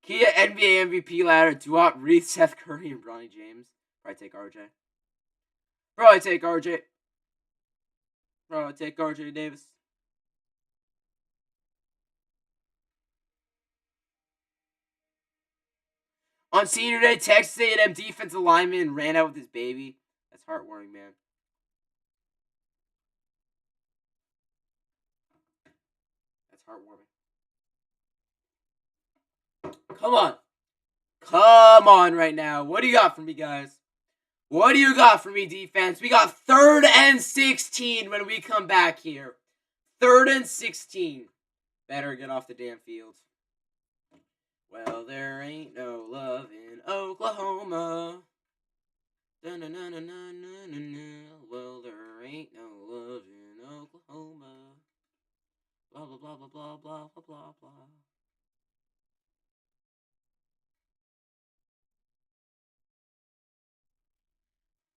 Kia NBA MVP ladder. Duop, Reed, Seth Curry, and Bronny James. Probably take RJ. Probably take RJ. Probably take RJ Davis. On senior day, Texas A&M defensive lineman ran out with his baby. That's heartwarming, man. That's heartwarming. Come on. Come on right now. What do you got for me, guys? What do you got for me, defense? We got 3rd and 16 when we come back here. 3rd and 16. Better get off the damn field. Well, there ain't no love in Oklahoma. Well, there ain't no love in Oklahoma. Blah, blah, blah, blah, blah, blah, blah, blah, blah.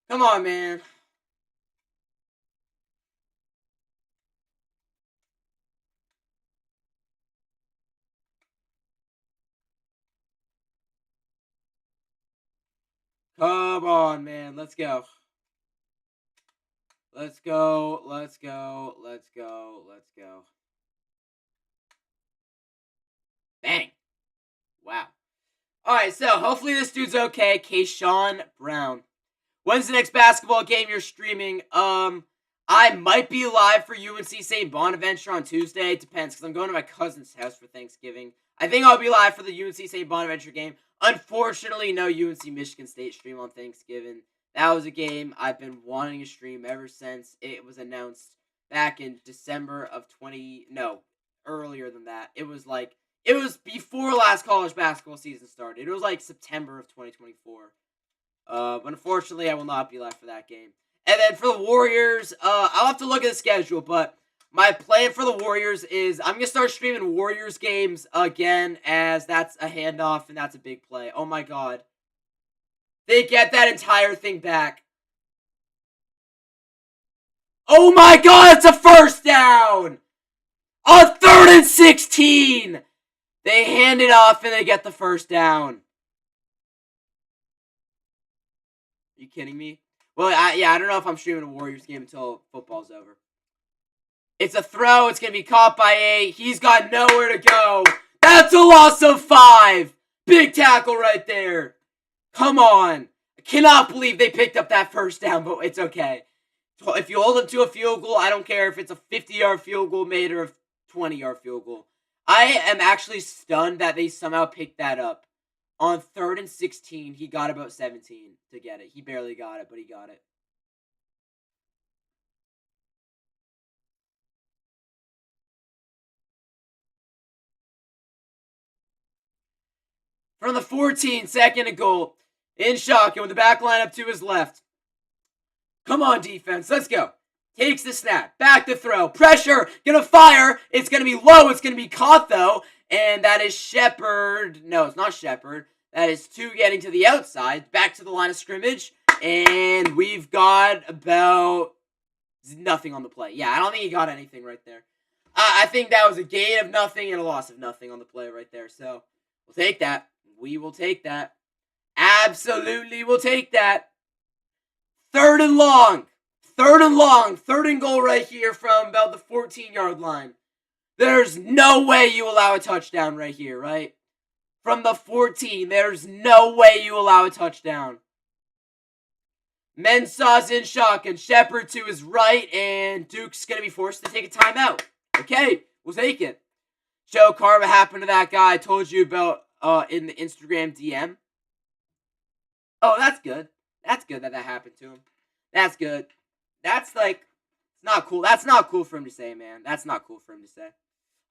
Come on, man. Come on, man. Let's go. Let's go. Let's go. Let's go. Let's go. Bang. Wow. Alright, so hopefully this dude's okay. Keyshawn Brown. When's the next basketball game you're streaming? I might be live for UNC St. Bonaventure on Tuesday. It depends, because I'm going to my cousin's house for Thanksgiving. I think I'll be live for the UNC St. Bonaventure game. Unfortunately, no UNC Michigan State stream on Thanksgiving. That was a game I've been wanting to stream ever since it was announced back in December of earlier than that. It was before last college basketball season started. It was like September of 2024. But unfortunately, I will not be live for that game. And then for the Warriors, I'll have to look at the schedule, but my plan for the Warriors is I'm going to start streaming Warriors games again, as that's a handoff and that's a big play. Oh my god. They get that entire thing back. Oh my god, it's a first down! On 3rd and 16! They hand it off and they get the first down. Are you kidding me? Well, I don't know if I'm streaming a Warriors game until football's over. It's a throw. It's going to be caught by 8. He's got nowhere to go. That's a loss of 5. Big tackle right there. Come on. I cannot believe they picked up that first down, but it's okay. If you hold them to a field goal, I don't care if it's a 50-yard field goal made or a 20-yard field goal. I am actually stunned that they somehow picked that up. On 3rd and 16, he got about 17 to get it. He barely got it, but he got it. From the 14, 2nd and goal. In shotgun with the back line up to his left. Come on, defense. Let's go. Takes the snap. Back to throw. Pressure. Gonna fire. It's gonna be low. It's gonna be caught, though. And that is Shepard. No, it's not Shepard. That is 2 getting to the outside. Back to the line of scrimmage. And we've got about nothing on the play. Yeah, I don't think he got anything right there. I think that was a gain of nothing and a loss of nothing on the play right there. So, we'll take that. We will take that. absolutely will take that. Third and long. Third and goal right here from about the 14-yard line. There's no way you allow a touchdown right here, right? From the 14, there's no way you allow a touchdown. Mensah's in shotgun. Shepard to his right, and Duke's going to be forced to take a timeout. Okay, we'll take it. Joe Carr, what happened to that guy I told you about in the Instagram DM? Oh, that's good. That's good that happened to him. That's good. That's like, it's not cool. That's not cool for him to say, man. That's not cool for him to say.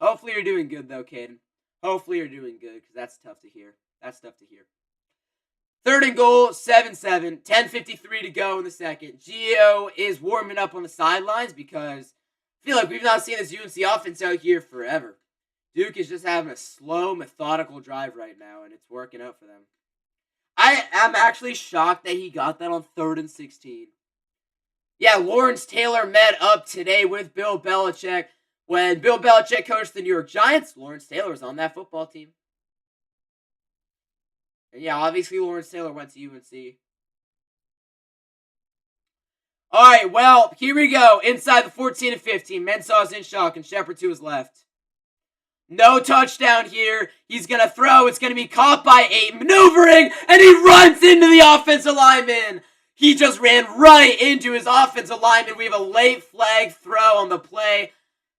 Hopefully you're doing good, though, Caden. Hopefully you're doing good, because that's tough to hear. That's tough to hear. Third and goal, 7-7. 10:53 to go in the second. Gio is warming up on the sidelines because I feel like we've not seen this UNC offense out here forever. Duke is just having a slow, methodical drive right now, and it's working out for them. I am actually shocked that he got that on 3rd and 16. Yeah, Lawrence Taylor met up today with Bill Belichick. When Bill Belichick coached the New York Giants, Lawrence Taylor was on that football team. And yeah, obviously Lawrence Taylor went to UNC. Alright, well, here we go. Inside the 14 and 15. Mensah's in shotgun. Shepard to his left. No touchdown here. He's going to throw. It's going to be caught by 8. Maneuvering, and he runs into the offensive lineman. He just ran right into his offensive lineman. We have a late flag throw on the play.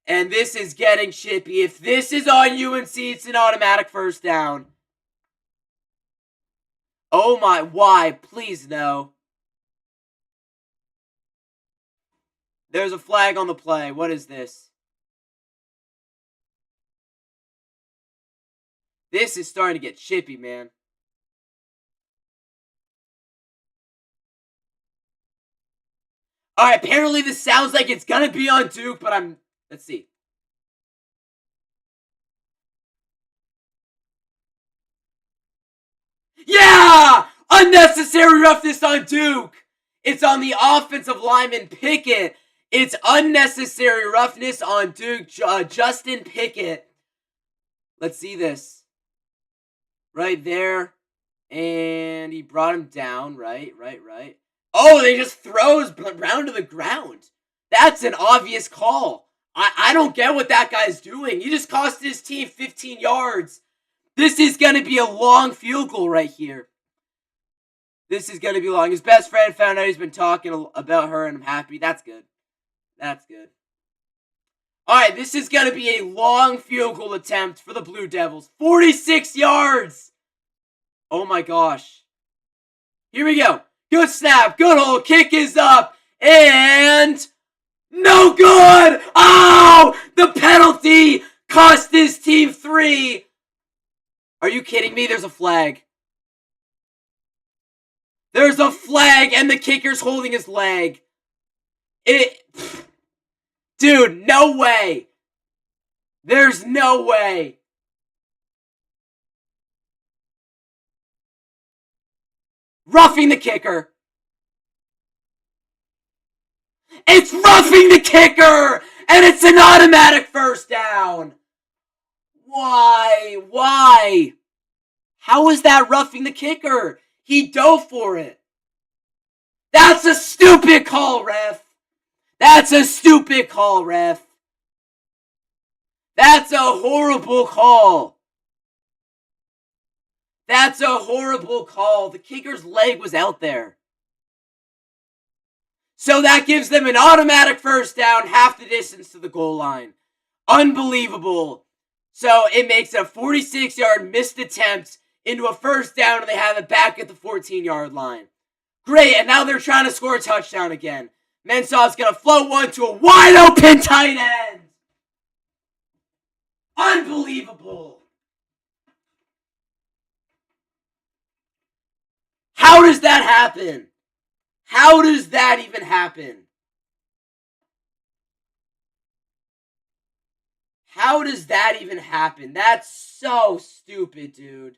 And this is getting chippy. If this is on UNC, it's an automatic first down. Oh my, why? Please no. There's a flag on the play. What is this? This is starting to get chippy, man. Alright, apparently this sounds like it's gonna be on Duke, but let's see. Yeah! Unnecessary roughness on Duke! It's on the offensive lineman Pickett. It's unnecessary roughness on Duke. Justin Pickett. Let's see this. Right there. And he brought him down. Right. Oh, they just throws Brown to the ground. That's an obvious call. I don't get what that guy's doing. He just cost his team 15 yards. This is going to be a long field goal right here. This is going to be long. His best friend found out he's been talking about her, and I'm happy. That's good. That's good. Alright, this is going to be a long field goal attempt for the Blue Devils. 46 yards! Oh my gosh. Here we go. Good snap. Good hole. Kick is up. And no good! Oh! The penalty cost his team 3. Are you kidding me? There's a flag. There's a flag and the kicker's holding his leg. Dude, no way. There's no way. Roughing the kicker. It's roughing the kicker! And it's an automatic first down. Why? How is that roughing the kicker? He dove for it. That's a stupid call, ref. That's a stupid call, ref. That's a horrible call. That's a horrible call. The kicker's leg was out there. So that gives them an automatic first down, half the distance to the goal line. Unbelievable. So it makes a 46-yard missed attempt into a first down, and they have it back at the 14-yard line. Great, and now they're trying to score a touchdown again. Mensah's going to float one to a wide-open tight end. Unbelievable. How does that happen? How does that even happen? How does that even happen? That's so stupid, dude.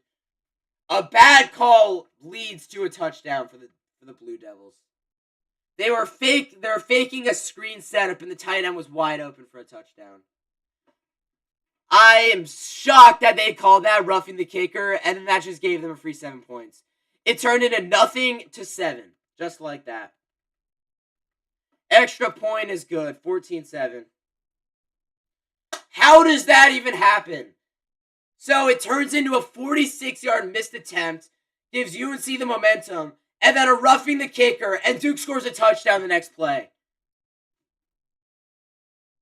A bad call leads to a touchdown for the Blue Devils. They're faking a screen setup, and the tight end was wide open for a touchdown. I am shocked that they called that roughing the kicker, and then that just gave them a free 7 points. It turned into nothing to 7. Just like that. Extra point is good. 14-7. How does that even happen? So it turns into a 46-yard missed attempt, gives UNC the momentum, and then a roughing the kicker, and Duke scores a touchdown the next play.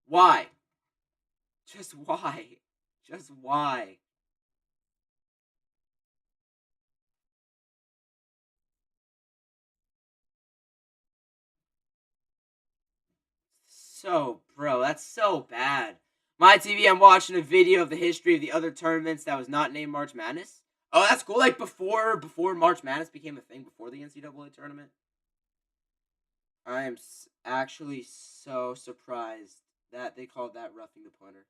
Why? Just why? Just why? So, bro, that's so bad. My TV, I'm watching a video of the history of the other tournaments that was not named March Madness. Oh, that's cool. Like before March Madness became a thing, before the NCAA tournament. I am actually so surprised that they called that roughing the punter.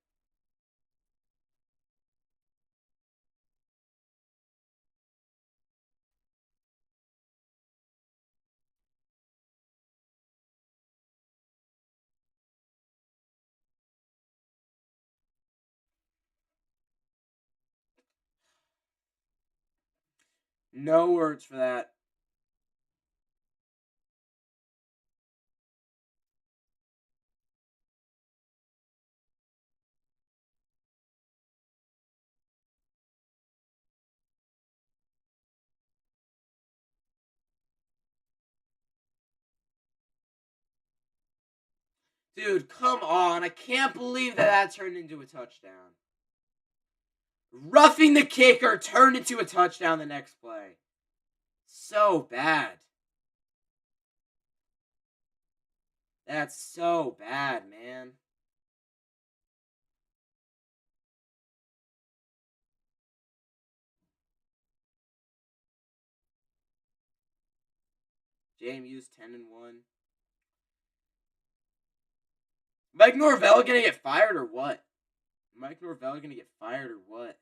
No words for that. Dude, come on. I can't believe that turned into a touchdown. Roughing the kicker turned into a touchdown the next play. So bad. That's so bad, man. JMU's 10-1. Mike Norvell gonna get fired or what? Mike Norvell gonna get fired or what?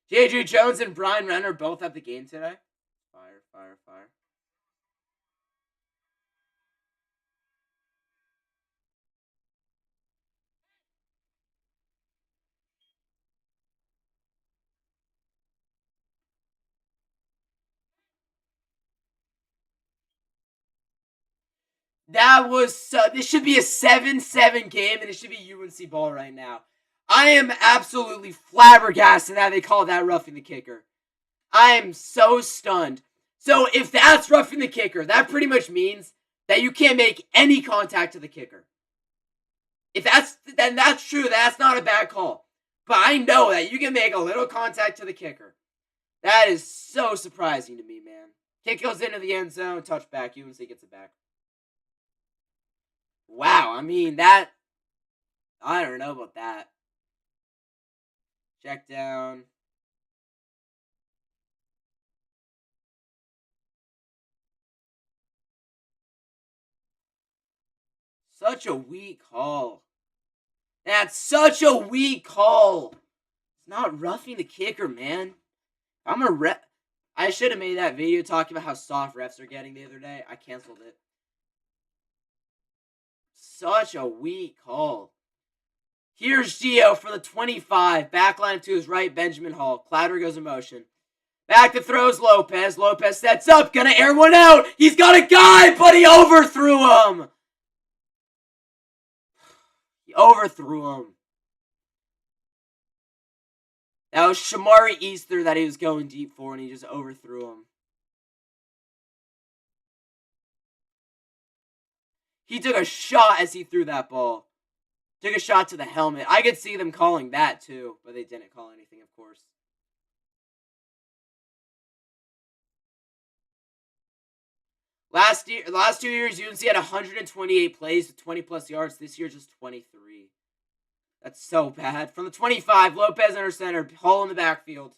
J.J. Jones and Brian Renner both at the game today. Fire, fire, fire. That was this should be a 7-7 game, and it should be UNC ball right now. I am absolutely flabbergasted that they call that roughing the kicker. I am so stunned. So if that's roughing the kicker, that pretty much means that you can't make any contact to the kicker. If that's true, that's not a bad call. But I know that you can make a little contact to the kicker. That is so surprising to me, man. Kick goes into the end zone, touchback, UNC gets it back. Wow, I mean, that... I don't know about that. Check down. Such a weak call. That's such a weak call. It's not roughing the kicker, man. I'm a ref. I should have made that video talking about how soft refs are getting the other day. I canceled it. Such a weak call. Here's Gio for the 25. Backline to his right, Benjamin Hall. Clouder goes in motion. Back to throws Lopez. Lopez sets up. Gonna air one out. He's got a guy, but he overthrew him. He overthrew him. That was Shamari Easter that he was going deep for, and he just overthrew him. He took a shot as he threw that ball. Took a shot to the helmet. I could see them calling that too, but they didn't call anything, of course. Last 2 years, UNC had 128 plays with 20-plus yards. This year, just 23. That's so bad. From the 25, Lopez under center. Hall in the backfield.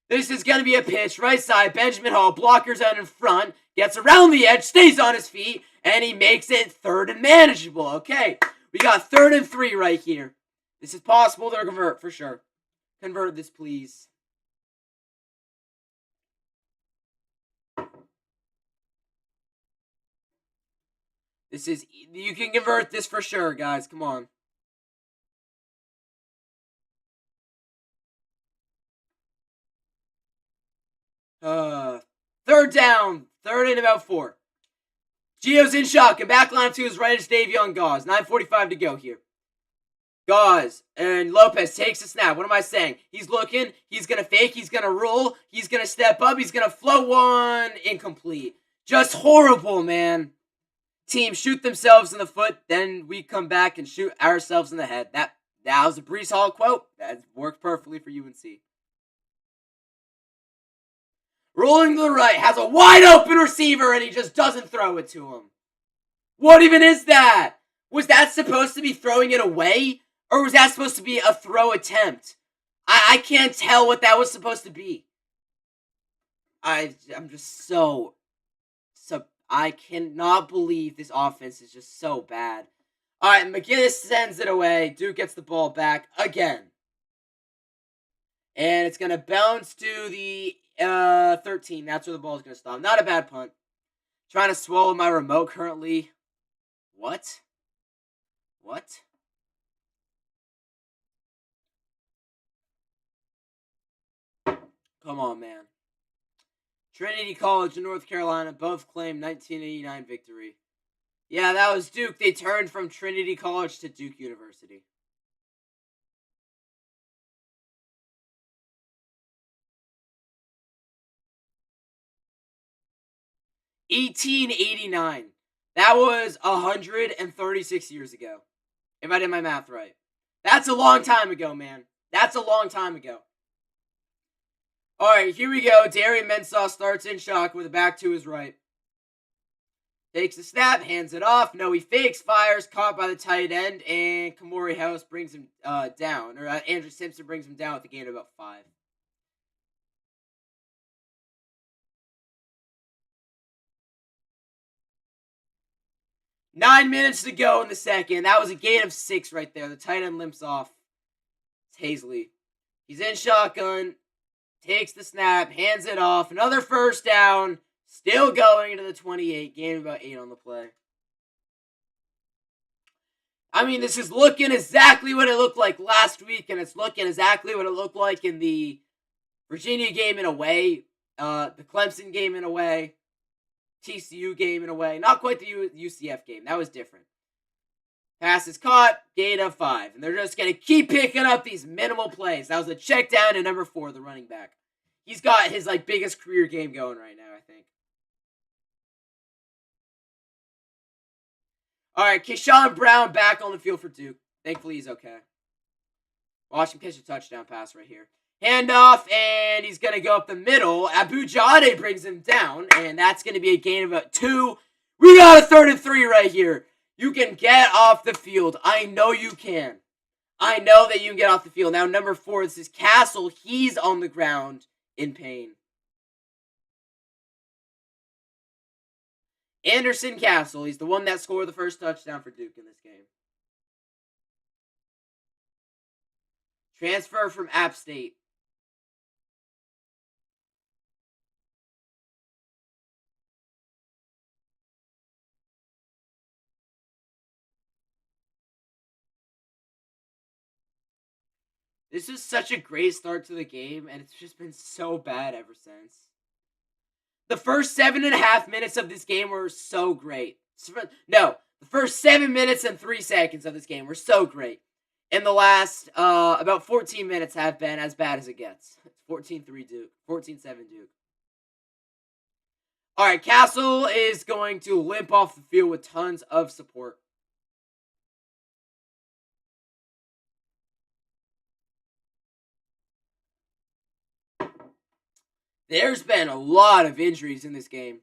This is going to be a pitch. Right side, Benjamin Hall. Blockers out in front. Gets around the edge. Stays on his feet. And he makes it third and manageable. Okay. We got 3rd and 3 right here. This is possible to convert for sure. Convert this, please. You can convert this for sure, guys. Come on. Third down. Third and about 4. Gio's in shotgun. Back line to his right is Davion Gauze. 9:45 to go here. Gauze and Lopez takes a snap. What am I saying? He's looking. He's going to fake. He's going to roll. He's going to step up. He's going to float one. Incomplete. Just horrible, man. Team shoot themselves in the foot. Then we come back and shoot ourselves in the head. That was a Breece Hall quote. That worked perfectly for UNC. Rolling to the right. Has a wide open receiver and he just doesn't throw it to him. What even is that? Was that supposed to be throwing it away? Or was that supposed to be a throw attempt? I can't tell what that was supposed to be. I'm just so I cannot believe this offense is just so bad. Alright, McGinnis sends it away. Duke gets the ball back again. And it's going to bounce to the 13. That's where the ball is going to stop. Not a bad punt. Trying to swallow my remote currently. What? Come on, man. Trinity College and North Carolina both claimed 1989 victory. Yeah, that was Duke. They turned from Trinity College to Duke University. $1889. That was 136 years ago. If I did my math right. That's a long time ago, man. That's a long time ago. Alright, here we go. Darian Mensah starts in shock with a back to his right. Takes the snap, hands it off. No, he fakes, fires, caught by the tight end, and Kamori House brings him down. Or Andrew Simpson brings him down with a gain of about 5. Nine minutes to go in the second. That was a gain of 6 right there. The tight end limps off. It's Hazley. He's in shotgun. Takes the snap. Hands it off. Another first down. Still going to the 28. Gain of about 8 on the play. I mean, this is looking exactly what it looked like last week. And it's looking exactly what it looked like in the Virginia game in a way. The Clemson game in a way. TCU game in a way. Not quite the UCF game. That was different. Pass is caught. Gain of 5. And they're just going to keep picking up these minimal plays. That was a check down to number 4, the running back. He's got his biggest career game going right now, I think. Alright, Keyshawn Brown back on the field for Duke. Thankfully, he's okay. Watch him catch a touchdown pass right here. Handoff, and he's going to go up the middle. Abu-Jade brings him down, and that's going to be a gain of about 2. We got a 3rd and 3 right here. You can get off the field. I know you can. I know that you can get off the field. Now, number 4, this is Castle. He's on the ground in pain. Anderson Castle. He's the one that scored the first touchdown for Duke in this game. Transfer from App State. This is such a great start to the game, and it's just been so bad ever since. The first 7.5 minutes of this game were so great. No, the first 7 minutes and 3 seconds of this game were so great. And the last about 14 minutes have been as bad as it gets. 14-3 Duke. 14-7 Duke. Alright, Castle is going to limp off the field with tons of support. There's been a lot of injuries in this game.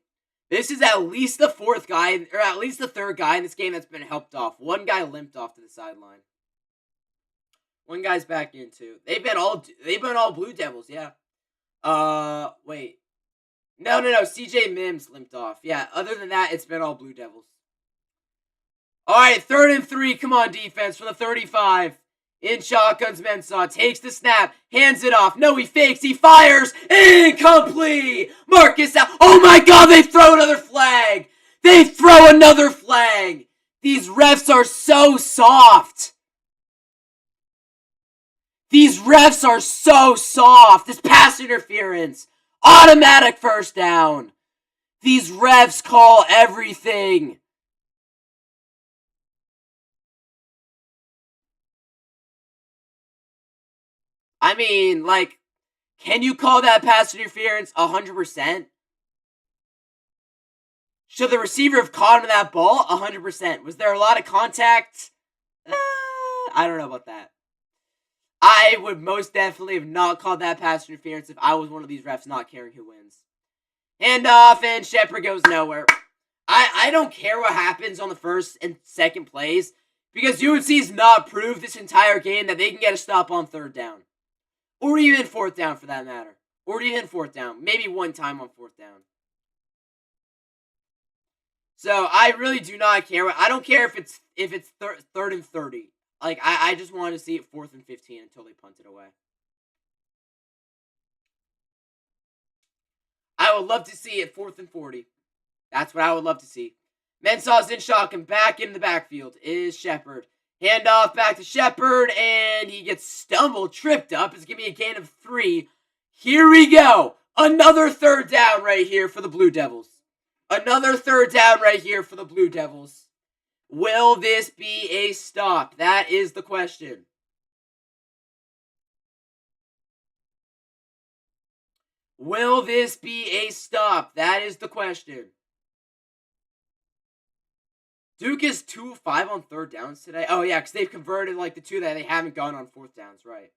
This is at least the 4th guy, or at least the 3rd guy in this game that's been helped off. One guy limped off to the sideline. One guy's back in too. They've been all Blue Devils, yeah. Wait. No. CJ Mims limped off. Yeah, other than that, it's been all Blue Devils. Alright, 3rd and 3. Come on, defense, for the 35. In shotguns, Mensah takes the snap, hands it off. No, he fakes, he fires. Incomplete! Marcus out. Oh my god, they throw another flag! They throw another flag! These refs are so soft. These refs are so soft. This pass interference. Automatic first down. These refs call everything. I mean, like, can you call that pass interference 100%? Should the receiver have caught him that ball? 100%. Was there a lot of contact? I don't know about that. I would most definitely have not called that pass interference if I was one of these refs not caring who wins. Hand off, and Shepard goes nowhere. I don't care what happens on the first and second plays, because UNC's not proved this entire game that they can get a stop on third down. Or even fourth down, for that matter. Or even fourth down. Maybe one time on fourth down. So I really do not care. I don't care if it's third and 30. Like, I just want to see it 4th and 15 until they punt it away. I would love to see it 4th and 40. That's what I would love to see. Mensah's in shotgun. Back in the backfield is Shepard. Handoff back to Shepard, and he gets stumbled, tripped up. It's going to be a gain of 3. Here we go. Another third down right here for the Blue Devils. Another third down right here for the Blue Devils. Will this be a stop? That is the question. Will this be a stop? That is the question. Duke is 2 of 5 on third downs today. Oh, yeah, because they've converted like the 2 that they haven't gone on fourth downs, right?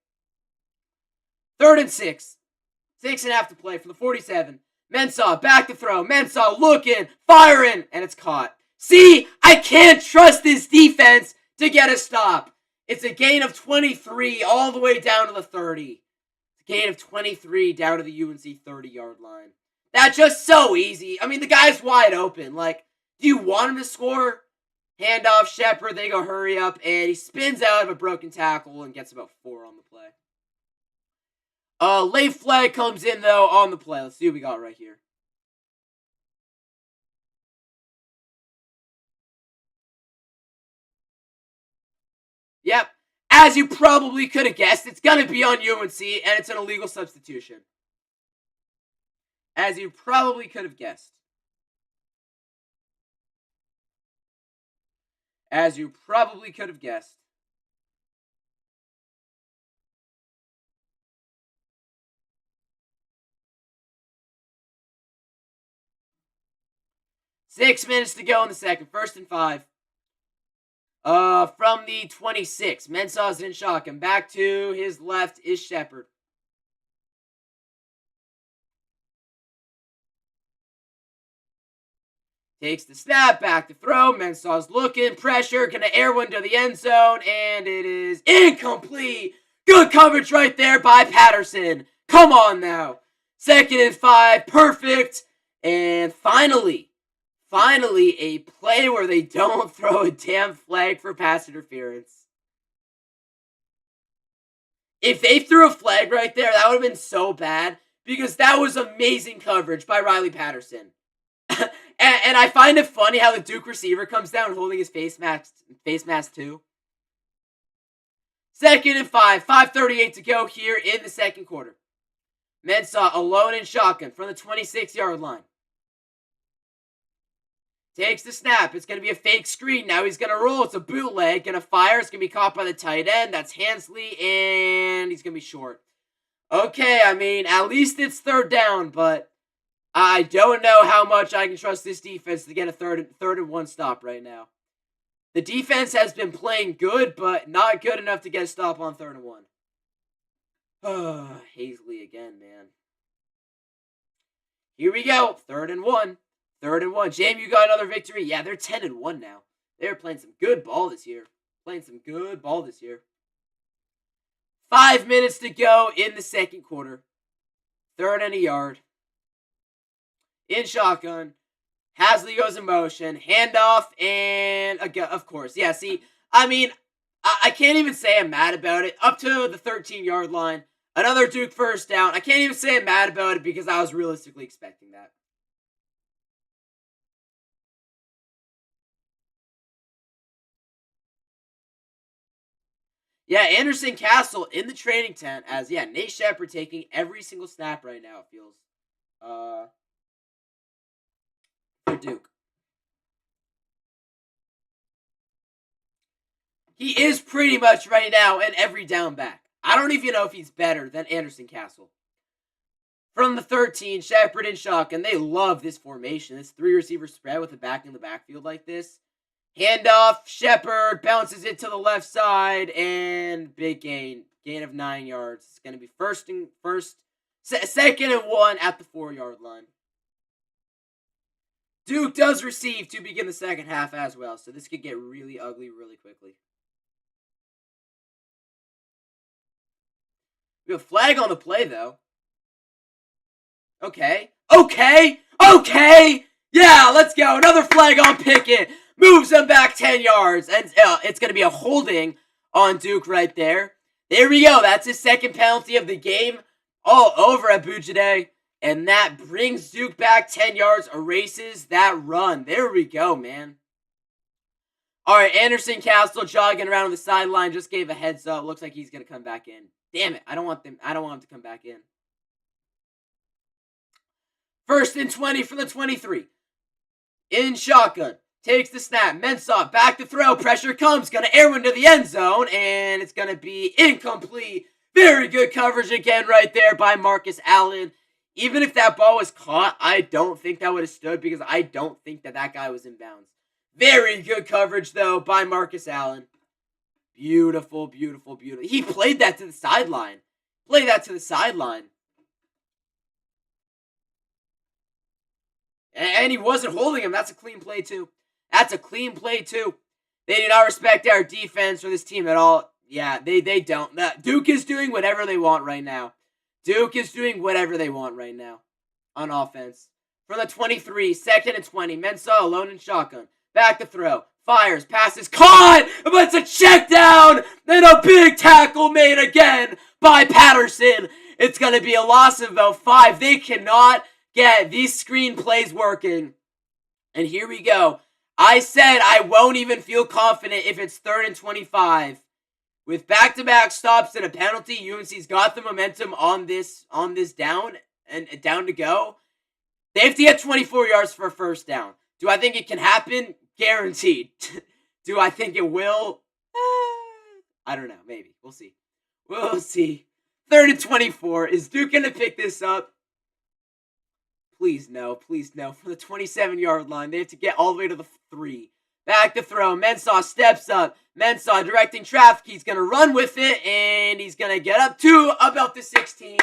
3rd and 6. 6.5 to play for the 47. Mensah back to throw. Mensah looking, firing, and it's caught. See, I can't trust this defense to get a stop. It's a gain of 23 all the way down to the 30. It's a gain of 23 down to the UNC 30-yard line. That's just so easy. I mean, the guy's wide open. Like, do you want him to score? Handoff Shepard, they go hurry up, and he spins out of a broken tackle and gets about 4 on the play. Late flag comes in, though, on the play. Let's see what we got right here. Yep. As you probably could have guessed, it's going to be on UNC, and it's an illegal substitution. As you probably could have guessed. As you probably could have guessed. Six minutes to go in the second. 1st and 5. From the 26. Mensah's in shotgun. Back to his left is Shepard. Takes the snap, back to throw. Mensah's looking, pressure, gonna air one to the end zone, and it is incomplete. Good coverage right there by Patterson. Come on now. 2nd and 5, perfect. And finally, a play where they don't throw a damn flag for pass interference. If they threw a flag right there, that would have been so bad, because that was amazing coverage by Riley Patterson. And I find it funny how the Duke receiver comes down holding his face mask too. 2nd and 5, 5:38 to go here in the second quarter. Mensah alone in shotgun from the 26-yard line. Takes the snap. It's going to be a fake screen. Now he's going to roll. It's a bootleg. Going to fire. It's going to be caught by the tight end. That's Hansley, and he's going to be short. Okay, I mean, at least it's third down, but I don't know how much I can trust this defense to get a third and 1 stop right now. The defense has been playing good, but not good enough to get a stop on 3rd and 1. Hazley again, man. Here we go. 3rd and 1. 3rd and 1. JMU got another victory. Yeah, they're 10 and 1 now. They're playing some good ball this year. 5 minutes to go in the second quarter. 3rd and a yard. In shotgun. Hasley goes in motion. Handoff, and of course. Yeah, see, I mean, I can't even say I'm mad about it. Up to the 13-yard line. Another Duke first down. I can't even say I'm mad about it because I was realistically expecting that. Yeah, Anderson Castle in the training tent as, Nate Shepard taking every single snap right now, it feels. for Duke. He is pretty much right now an every down back. I don't even know if he's better than Anderson Castle. From the 13, Shepard and Shotgun. They love this formation. This 3-receiver spread with a back in the backfield like this. Handoff, Shepard bounces it to the left side, and big gain. Gain of 9 yards. It's going to be second and 1 at the 4-yard line. Duke does receive to begin the second half as well, so this could get really ugly really quickly. We have a flag on the play, though. Okay. Yeah, let's go. Another flag on Pickett. Moves them back 10 yards. And it's going to be a holding on Duke right there. There we go. That's his second penalty of the game. All over at Bujade. And that brings Duke back 10 yards. Erases that run. There we go, man. All right, Anderson Castle jogging around on the sideline. Just gave a heads up. Looks like he's going to come back in. Damn it. I don't want him to come back in. First and 20 for the 23. In shotgun. Takes the snap. Mensah back to throw. Pressure comes. Going to air one to the end zone. And it's going to be incomplete. Very good coverage again right there by Marcus Allen. Even if that ball was caught, I don't think that would have stood because I don't think that guy was in bounds. Very good coverage, though, by Marcus Allen. Beautiful, beautiful, beautiful. He played that to the sideline. And he wasn't holding him. That's a clean play, too. They do not respect our defense or this team at all. Yeah, they don't. Duke is doing whatever they want right now. On offense. From the 23, second and 20. Mensah alone in shotgun. Back to throw. Fires. Passes. Caught! But it's a check down! And a big tackle made again by Patterson. It's going to be a loss of about 5. They cannot get these screen plays working. And here we go. I said I won't even feel confident if it's 3rd and 25. With back-to-back stops and a penalty, UNC's got the momentum on this down and down to go. They have to get 24 yards for a first down. Do I think it can happen? Guaranteed. Do I think it will? I don't know. Maybe. We'll see. 3rd and 24. Is Duke going to pick this up? Please no. From the 27-yard line, they have to get all the way to the 3. Back to throw. Mensah steps up. Mensah directing traffic. He's going to run with it, and he's going to get up to about the 16.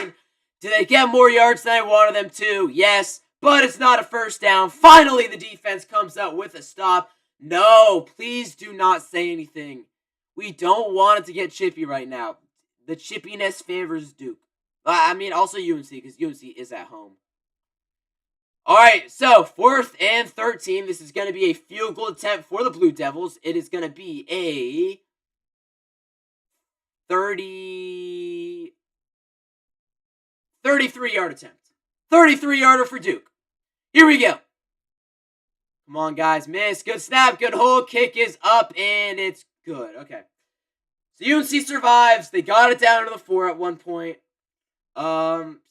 Do they get more yards than I wanted them to? Yes, but it's not a first down. Finally, the defense comes out with a stop. No, please do not say anything. We don't want it to get chippy right now. The chippiness favors Duke. I mean, also UNC, because UNC is at home. All right, so 4th and 13. This is going to be a field goal attempt for the Blue Devils. It is going to be a 33-yard attempt. 33-yarder for Duke. Here we go. Come on, guys. Miss. Good snap. Good hold. Kick is up, and it's good. Okay. So UNC survives. They got it down to the 4 at one point.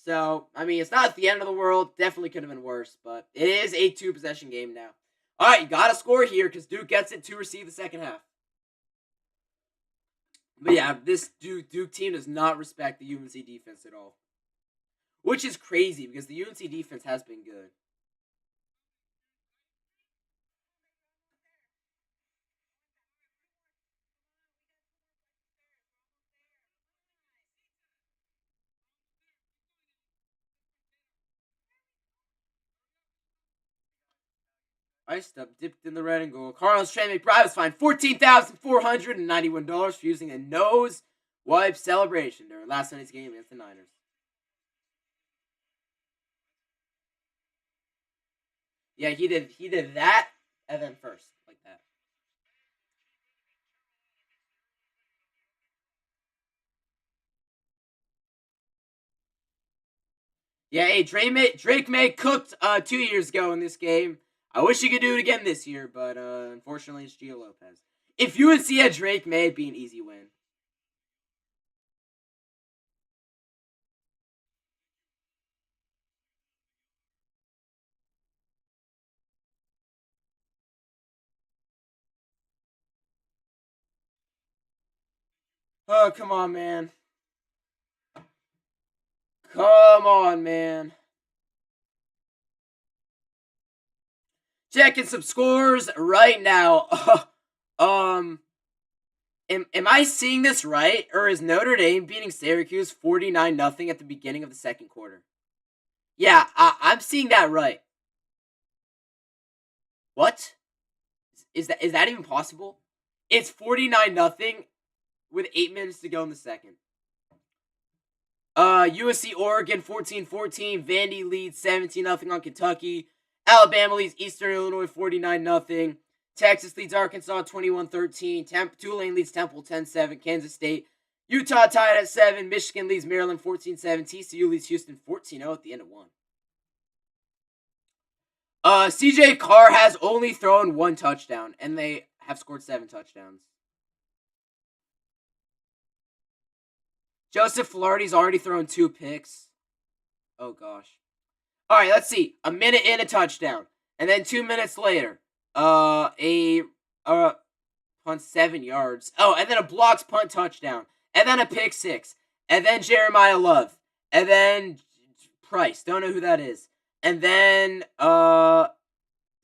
So, I mean, it's not the end of the world. Definitely could have been worse, but it is a 2-possession game now. All right, you got to score here because Duke gets it to receive the second half. But yeah, this Duke team does not respect the UNC defense at all. Which is crazy because the UNC defense has been good. Iced up, dipped in the red and gold. Carlos Trey McBride was fined $14,491 for using a nose wipe celebration during last night's game against the Niners. Yeah, he did that and then first like that. Yeah, hey, Drake May cooked 2 years ago in this game. I wish he could do it again this year, but unfortunately it's Gio Lopez. If UNC had Drake May, it'd be an easy win. Oh, come on, man. Come on, man. Checking some scores right now. um, am I seeing this right, or is Notre Dame beating Syracuse 49-0 at the beginning of the second quarter? Yeah, I'm seeing that right. What? Is that even possible? It's 49-0 with 8 minutes to go in the second. USC Oregon 14-14. Vandy leads 17-0 on Kentucky. Alabama leads Eastern Illinois 49-0. Texas leads Arkansas 21-13. Tulane leads Temple 10-7. Kansas State. Utah tied at 7. Michigan leads Maryland 14-7. TCU leads Houston 14-0 at the end of 1. CJ Carr has only thrown 1 touchdown, and they have scored 7 touchdowns. Joseph Flority's already thrown 2 picks. Oh, gosh. All right, let's see. A minute in, a touchdown. And then 2 minutes later, a punt 7 yards. Oh, and then a blocks punt touchdown. And then a pick 6. And then Jeremiah Love. And then Price. Don't know who that is. And then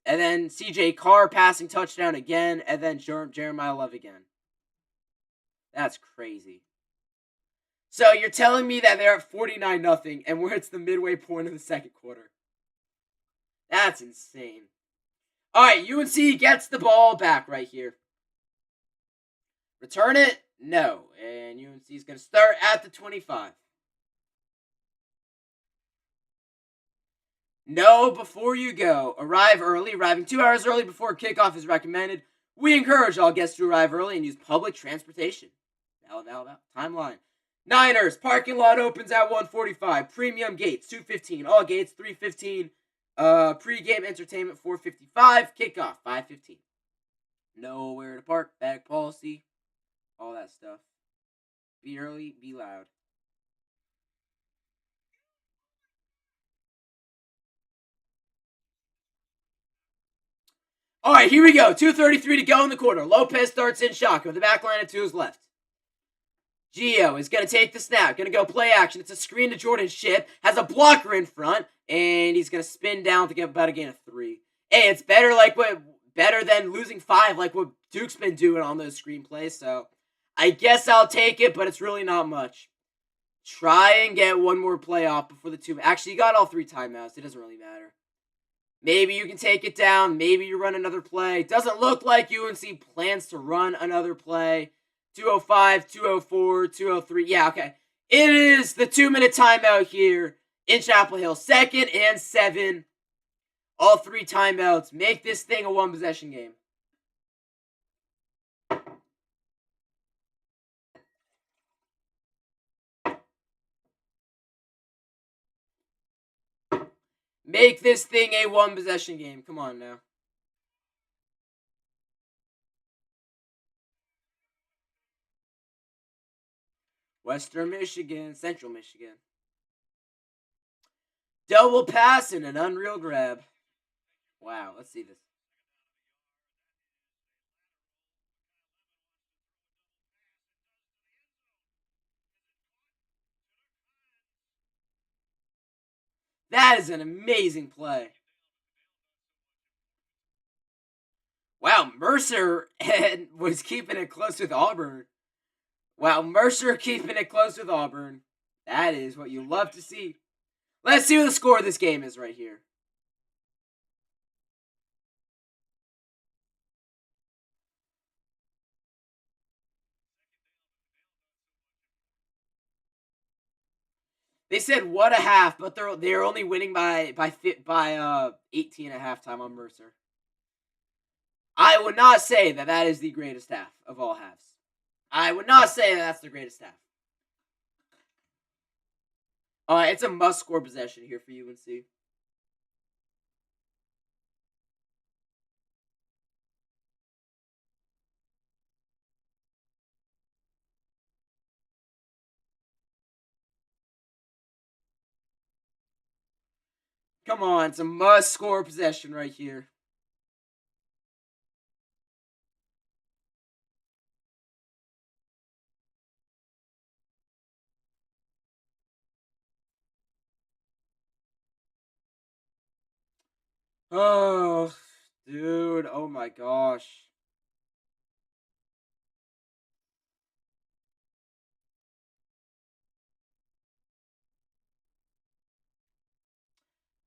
CJ Carr passing touchdown again. And then Jeremiah Love again. That's crazy. So you're telling me that they're at 49-0 and we're at the midway point of the second quarter. That's insane. All right, UNC gets the ball back right here. Return it? No. And UNC is going to start at the 25. No, before you go, arrive early. Arriving 2 hours early before kickoff is recommended. We encourage all guests to arrive early and use public transportation. Timeline. Niners, parking lot opens at 1:45. Premium gates, 2:15. All gates, 3:15. Pre-game entertainment, 4:55. Kickoff, 5:15. Nowhere to park, bag policy, all that stuff. Be early, be loud. All right, here we go. 2:33 to go in the quarter. Lopez starts in shotgun with the back line of 2 is left. Gio is going to take the snap. Going to go play action. It's a screen to Jordan Shipp. Has a blocker in front. And he's going to spin down to get about a gain of 3. Hey, it's better than losing 5 like what Duke's been doing on those screenplays. So I guess I'll take it, but it's really not much. Try and get one more play off before the 2. Actually, you got all 3 timeouts. It doesn't really matter. Maybe you can take it down. Maybe you run another play. Doesn't look like UNC plans to run another play. 2:05, 2:04, 2:03. Yeah, okay. It is the 2-minute timeout here in Chapel Hill. 2nd and 7. All 3 timeouts. Make this thing a 1-possession game. Make this thing a 1-possession game. Come on now. Western Michigan, Central Michigan. Double pass and an unreal grab. Wow, let's see this. That is an amazing play. Wow, Mercer was keeping it close with Auburn. Wow, Mercer keeping it close with Auburn. That is what you love to see. Let's see what the score of this game is right here. They said what a half, but they're only winning by 18 at halftime on Mercer. I would not say that is the greatest half of all halves. I would not say that's the greatest half. It's a must-score possession here for UNC. Come on, it's a must-score possession right here. Oh, dude. Oh my gosh.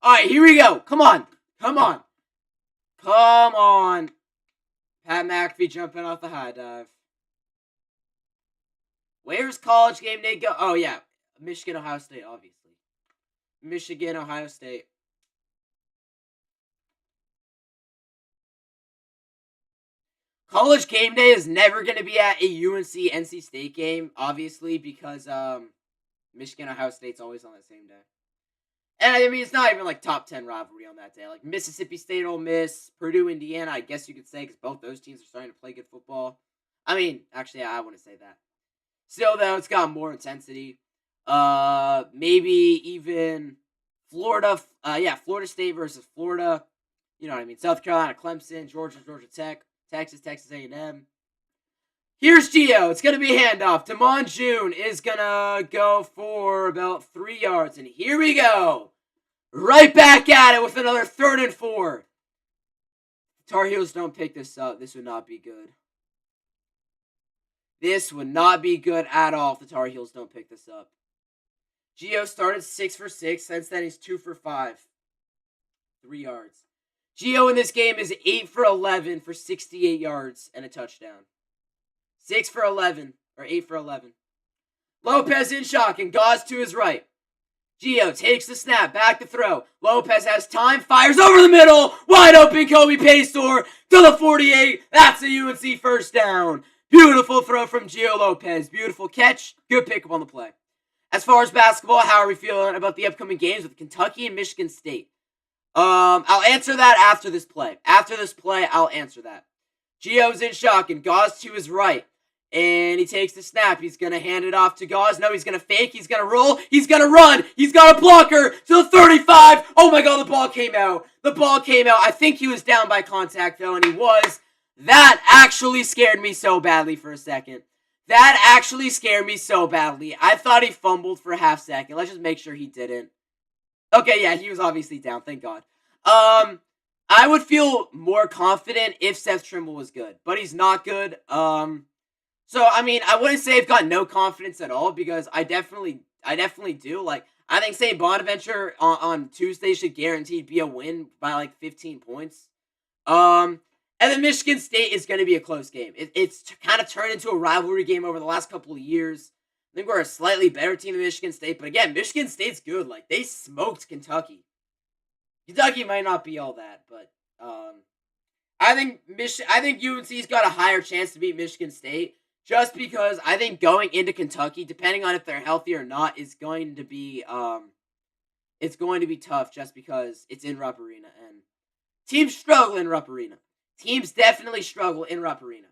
All right, here we go. Come on. Come on. Come on. Pat McAfee jumping off the high dive. Where's college game day go? Oh, yeah. Michigan, Ohio State, obviously. Michigan, Ohio State. College game day is never going to be at a UNC NC State game, obviously, because Michigan, Ohio State's always on the same day. And I mean, it's not even like top 10 rivalry on that day. Like Mississippi State, Ole Miss, Purdue, Indiana, I guess you could say, because both those teams are starting to play good football. I mean, actually, I wouldn't say that. Still, though, it's got more intensity. Maybe even Florida. Florida State versus Florida. You know what I mean? South Carolina, Clemson, Georgia Tech, Texas A&M. Here's Gio. It's going to be a handoff. Damon June is going to go for about 3 yards. And here we go. Right back at it with another 3rd and 4. Tar Heels don't pick this up. This would not be good. This would not be good at all if the Tar Heels don't pick this up. Gio started 6 for 6. Since then, he's 2 for 5. 3 yards. Gio in this game is 8 for 11 for 68 yards and a touchdown. 6 for 11, or 8 for 11. Lopez in shock, and Gauze to his right. Gio takes the snap, back to throw. Lopez has time, fires over the middle. Wide open Kobe Paystor to the 48. That's a UNC first down. Beautiful throw from Gio Lopez. Beautiful catch. Good pickup on the play. As far as basketball, how are we feeling about the upcoming games with Kentucky and Michigan State? I'll answer that after this play. After this play, I'll answer that. Gio's in shock, and Gauze to his right. And he takes the snap. He's going to hand it off to Gauze. No, he's going to fake. He's going to roll. He's going to run. He's got a blocker to the 35. Oh my God, the ball came out. The ball came out. I think he was down by contact, though, and he was. That actually scared me so badly for a second. That actually scared me so badly. I thought he fumbled for a half second. Let's just make sure he didn't. Okay, yeah, he was obviously down. Thank God. I would feel more confident if Seth Trimble was good, but he's not good. So, I mean, I wouldn't say I've got no confidence at all because I definitely do. Like, I think St. Bonaventure on Tuesday should guaranteed be a win by like 15 points. And then Michigan State is going to be a close game. It's kind of turned into a rivalry game over the last couple of years. I think we're a slightly better team than Michigan State, but again, Michigan State's good. Like, they smoked Kentucky. Kentucky might not be all that, but I think UNC's got a higher chance to beat Michigan State. Just because I think going into Kentucky, depending on if they're healthy or not, is going to be it's going to be tough just because it's in Rupp Arena and teams struggle in Rupp Arena. Teams definitely struggle in Rupp Arena.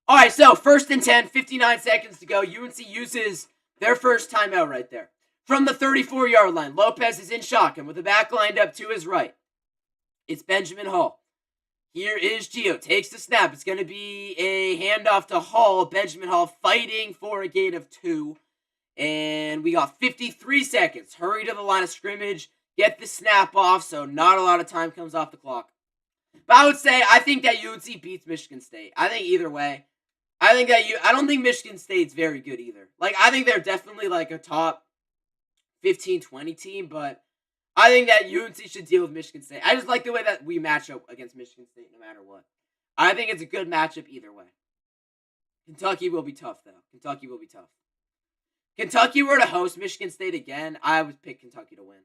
All right, so 1st and 10, 59 seconds to go. UNC uses their first timeout right there. From the 34-yard line, Lopez is in shotgun with the back lined up to his right. It's Benjamin Hall. Here is Gio. Takes the snap. It's going to be a handoff to Hall. Benjamin Hall fighting for a gain of 2. And we got 53 seconds. Hurry to the line of scrimmage. Get the snap off so not a lot of time comes off the clock. But I would say I think that UNC beats Michigan State. I think either way. I don't think Michigan State's very good either. Like, I think they're definitely like a top 15-20 team, but I think that UNC should deal with Michigan State. I just like the way that we match up against Michigan State no matter what. I think it's a good matchup either way. Kentucky will be tough, though. Kentucky will be tough. Kentucky were to host Michigan State again, I would pick Kentucky to win.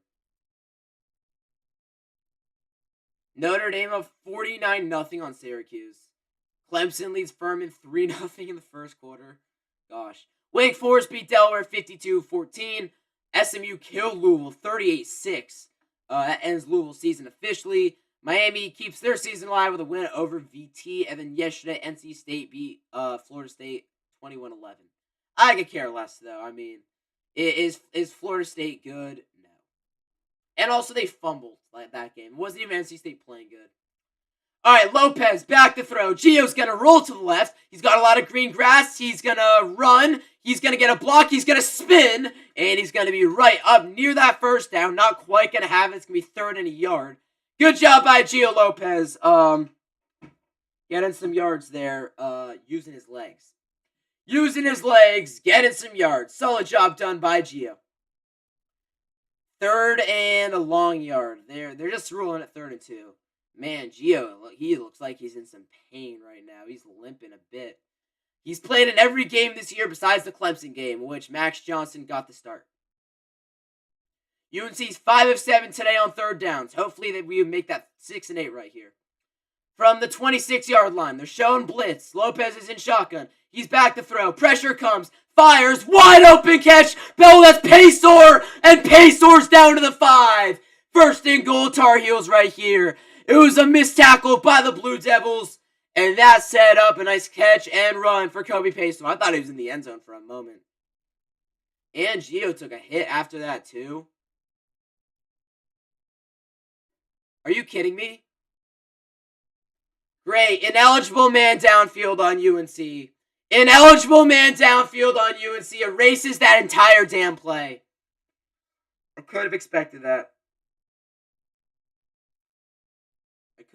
Notre Dame up 49-0 on Syracuse. Clemson leads Furman 3-0 in the first quarter. Gosh. Wake Forest beat Delaware 52-14. SMU killed Louisville 38-6. That ends Louisville's season officially. Miami keeps their season alive with a win over VT. And then yesterday, NC State beat Florida State 21-11. I could care less, though. I mean, is Florida State good? No. And also, they fumbled like that game. It wasn't even NC State playing good. All right, Lopez, back to throw. Gio's going to roll to the left. He's got a lot of green grass. He's going to run. He's going to get a block. He's going to spin. And he's going to be right up near that first down. Not quite going to have it. It's going to be 3rd and a yard. Good job by Gio Lopez. Getting some yards there. Using his legs. Getting some yards. Solid job done by Gio. Third and a long yard. They're just rolling at 3rd and 2. Man, Gio, he looks like he's in some pain right now. He's limping a bit. He's played in every game this year besides the Clemson game, in which Max Johnson got the start. UNC's 5 of 7 today on 3rd downs. Hopefully that we make that 6 and 8 right here. From the 26-yard line, they're showing blitz. Lopez is in shotgun. He's back to throw. Pressure comes. Fires. Wide open catch. Bell, that's Paysour. And Paysour's down to the 5. 1st and goal, Tar Heels right here. It was a missed tackle by the Blue Devils. And that set up a nice catch and run for Kobe Paysour. I thought he was in the end zone for a moment. And Gio took a hit after that, too. Are you kidding me? Great. Ineligible man downfield on UNC. Ineligible man downfield on UNC. Erases that entire damn play. I could have expected that.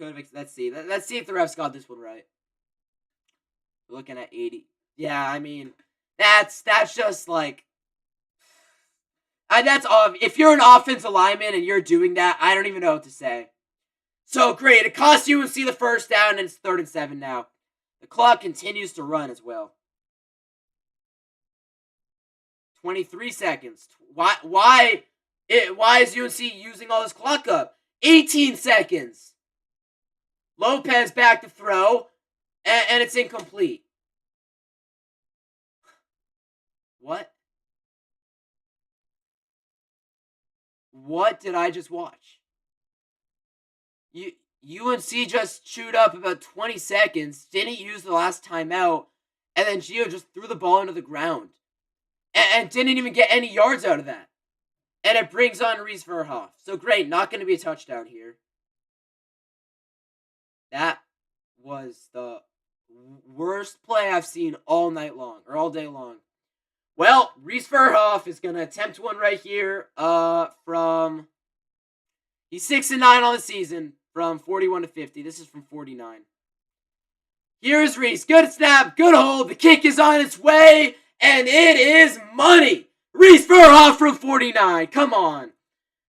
Let's see. Let's see if the refs got this one right. We're looking at 80. Yeah, I mean, that's just like... that's obvious. If you're an offensive lineman and you're doing that, I don't even know what to say. So great. It cost UNC the 1st down, and it's 3rd and 7 now. The clock continues to run as well. 23 seconds. Why is UNC using all this clock up? 18 seconds. Lopez back to throw, and it's incomplete. What? What did I just watch? UNC just chewed up about 20 seconds, didn't use the last timeout, and then Gio just threw the ball into the ground. And didn't even get any yards out of that. And it brings on Reese Verhoff. So great, not going to be a touchdown here. That was the worst play I've seen all night long, or all day long. Well, Reese Verhoff is going to attempt one right here from... He's 6 and 9 on the season from 41 to 50. This is from 49. Here's Reese. Good snap, good hold. The kick is on its way, and it is money. Reese Verhoff from 49. Come on.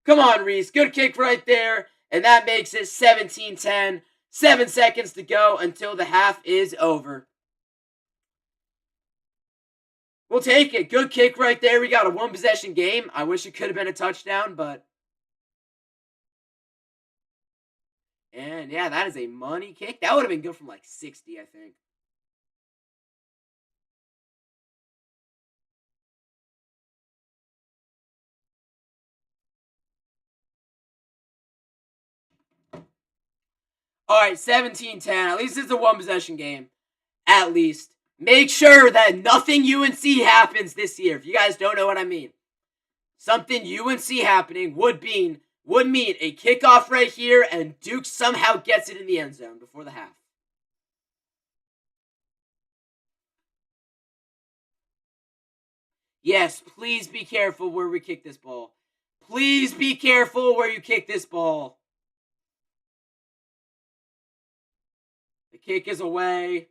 Come on, Reese. Good kick right there, and that makes it 17-10. 7 seconds to go until the half is over. We'll take it. Good kick right there. We got a 1-possession game. I wish it could have been a touchdown, but... And yeah, that is a money kick. That would have been good from like 60, I think. All right, 17-10. At least it's a 1-possession game. At least. Make sure that nothing UNC happens this year. If you guys don't know what I mean. Something UNC happening would mean a kickoff right here, and Duke somehow gets it in the end zone before the half. Yes, please be careful where we kick this ball. Please be careful where you kick this ball. The kick is away,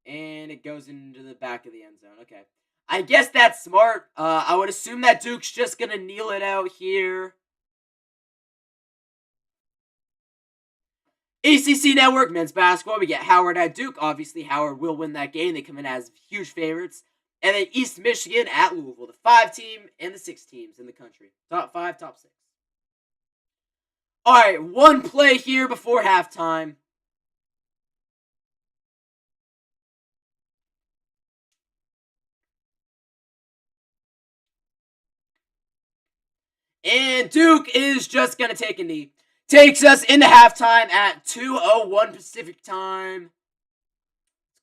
and it goes into the back of the end zone. Okay. I guess that's smart. I would assume that Duke's just going to kneel it out here. ACC Network, men's basketball. We get Howard at Duke. Obviously, Howard will win that game. They come in as huge favorites. And then East Michigan at Louisville. The 5 team and the 6 teams in the country. Top 5, top 6. All right, one play here before halftime. And Duke is just going to take a knee. Takes us into halftime at 2:01 Pacific time.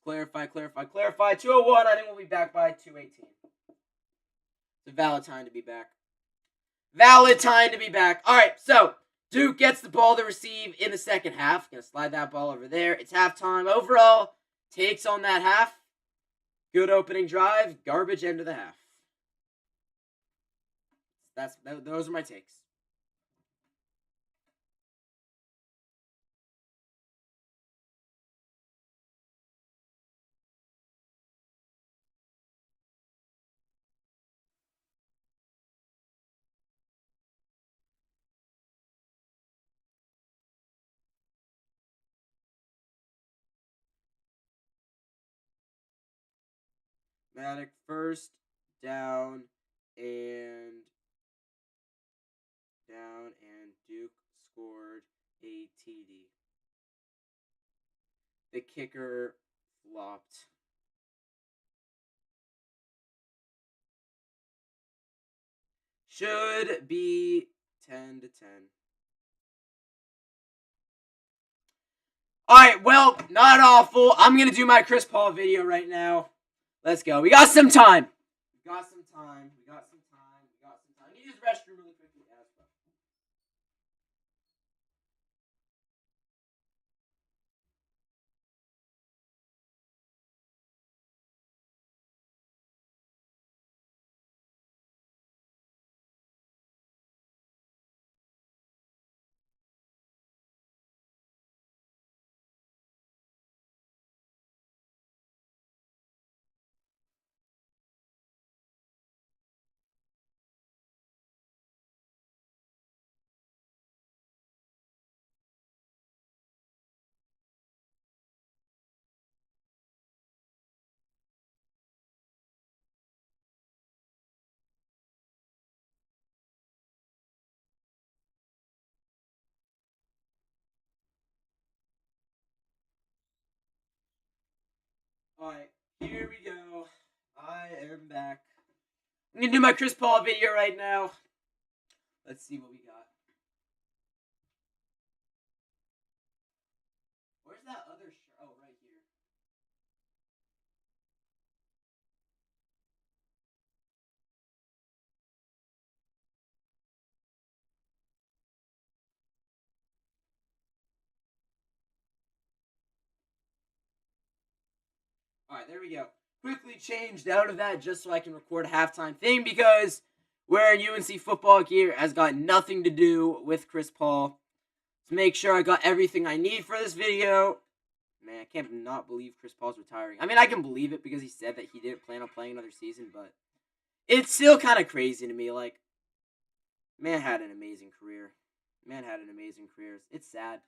Let's clarify. 2:01. I think we'll be back by 2:18. It's a valid time to be back. All right, so Duke gets the ball to receive in the second half. Gonna slide that ball over there. It's halftime. Overall, takes on that half. Good opening drive. Garbage end of the half. Those are my takes. dramatic first down and Duke scored a TD. The kicker flopped. Should be 10 to 10. Alright, well, not awful. I'm going to do my Chris Paul video right now. Let's go. We got some time. We got some time. I need to use the restroom really quickly as well. Alright, here we go. I am back. I'm going to do my Chris Paul video right now. Let's see what we got. Where's that other shirt? Oh, right here. Alright, there we go. Quickly changed out of that just so I can record a halftime thing because wearing UNC football gear has got nothing to do with Chris Paul. To make sure I got everything I need for this video. Man, I can't not believe Chris Paul's retiring. I mean, I can believe it because he said that he didn't plan on playing another season, but it's still kind of crazy to me. Like, man had an amazing career. It's sad.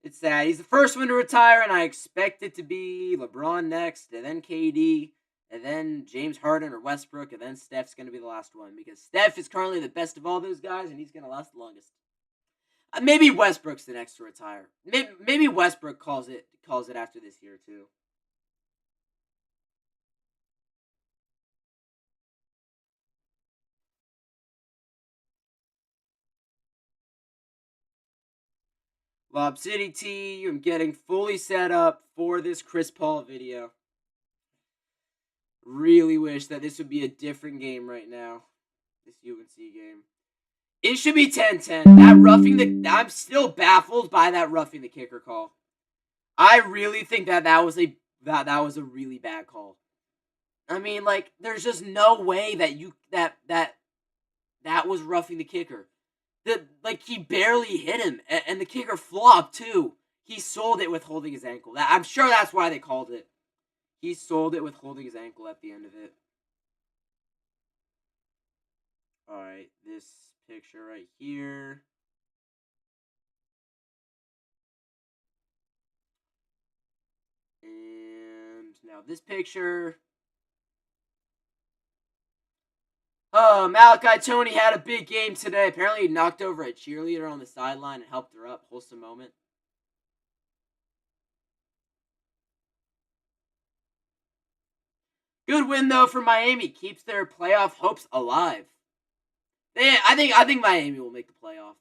It's sad. He's the first one to retire, and I expect it to be LeBron next, and then KD, and then James Harden or Westbrook, and then Steph's going to be the last one because Steph is currently the best of all those guys, and he's going to last the longest. Maybe Westbrook's the next to retire. Maybe Westbrook calls it after this year too. Lob City T, I'm getting fully set up for this Chris Paul video. Really wish that this would be a different game right now. This UNC game. It should be 10-10. I'm still baffled by that roughing the kicker call. I really think that was a really bad call. I mean, like, there's just no way that was roughing the kicker. He barely hit him, and the kicker flopped too. He sold it with holding his ankle. I'm sure that's why they called it. He sold it with holding his ankle at the end of it. Alright, this picture right here. And now this picture. Oh, Malachi Tony had a big game today. Apparently he knocked over a cheerleader on the sideline and helped her up. Wholesome moment. Good win, though, for Miami. Keeps their playoff hopes alive. I think Miami will make the playoff.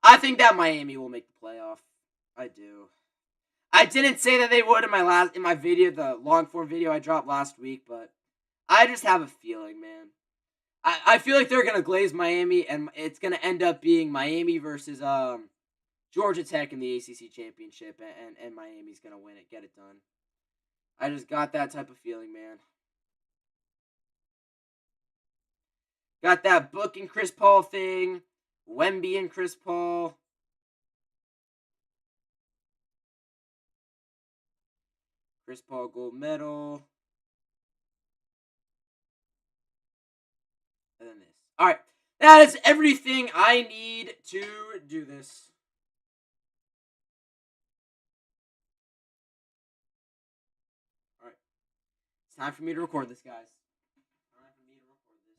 I think that Miami will make the playoff. I do. I didn't say that they would in my video, the long form video I dropped last week, but I just have a feeling, man. I feel like they're gonna glaze Miami, and it's gonna end up being Miami versus Georgia Tech in the ACC championship, and Miami's gonna win it, get it done. I just got that type of feeling, man. Got that Book and Chris Paul thing, Wemby and Chris Paul. Chris Paul gold medal. And then this. Alright. That is everything I need to do this. Alright. time for me to record this, guys. Time for me to record this.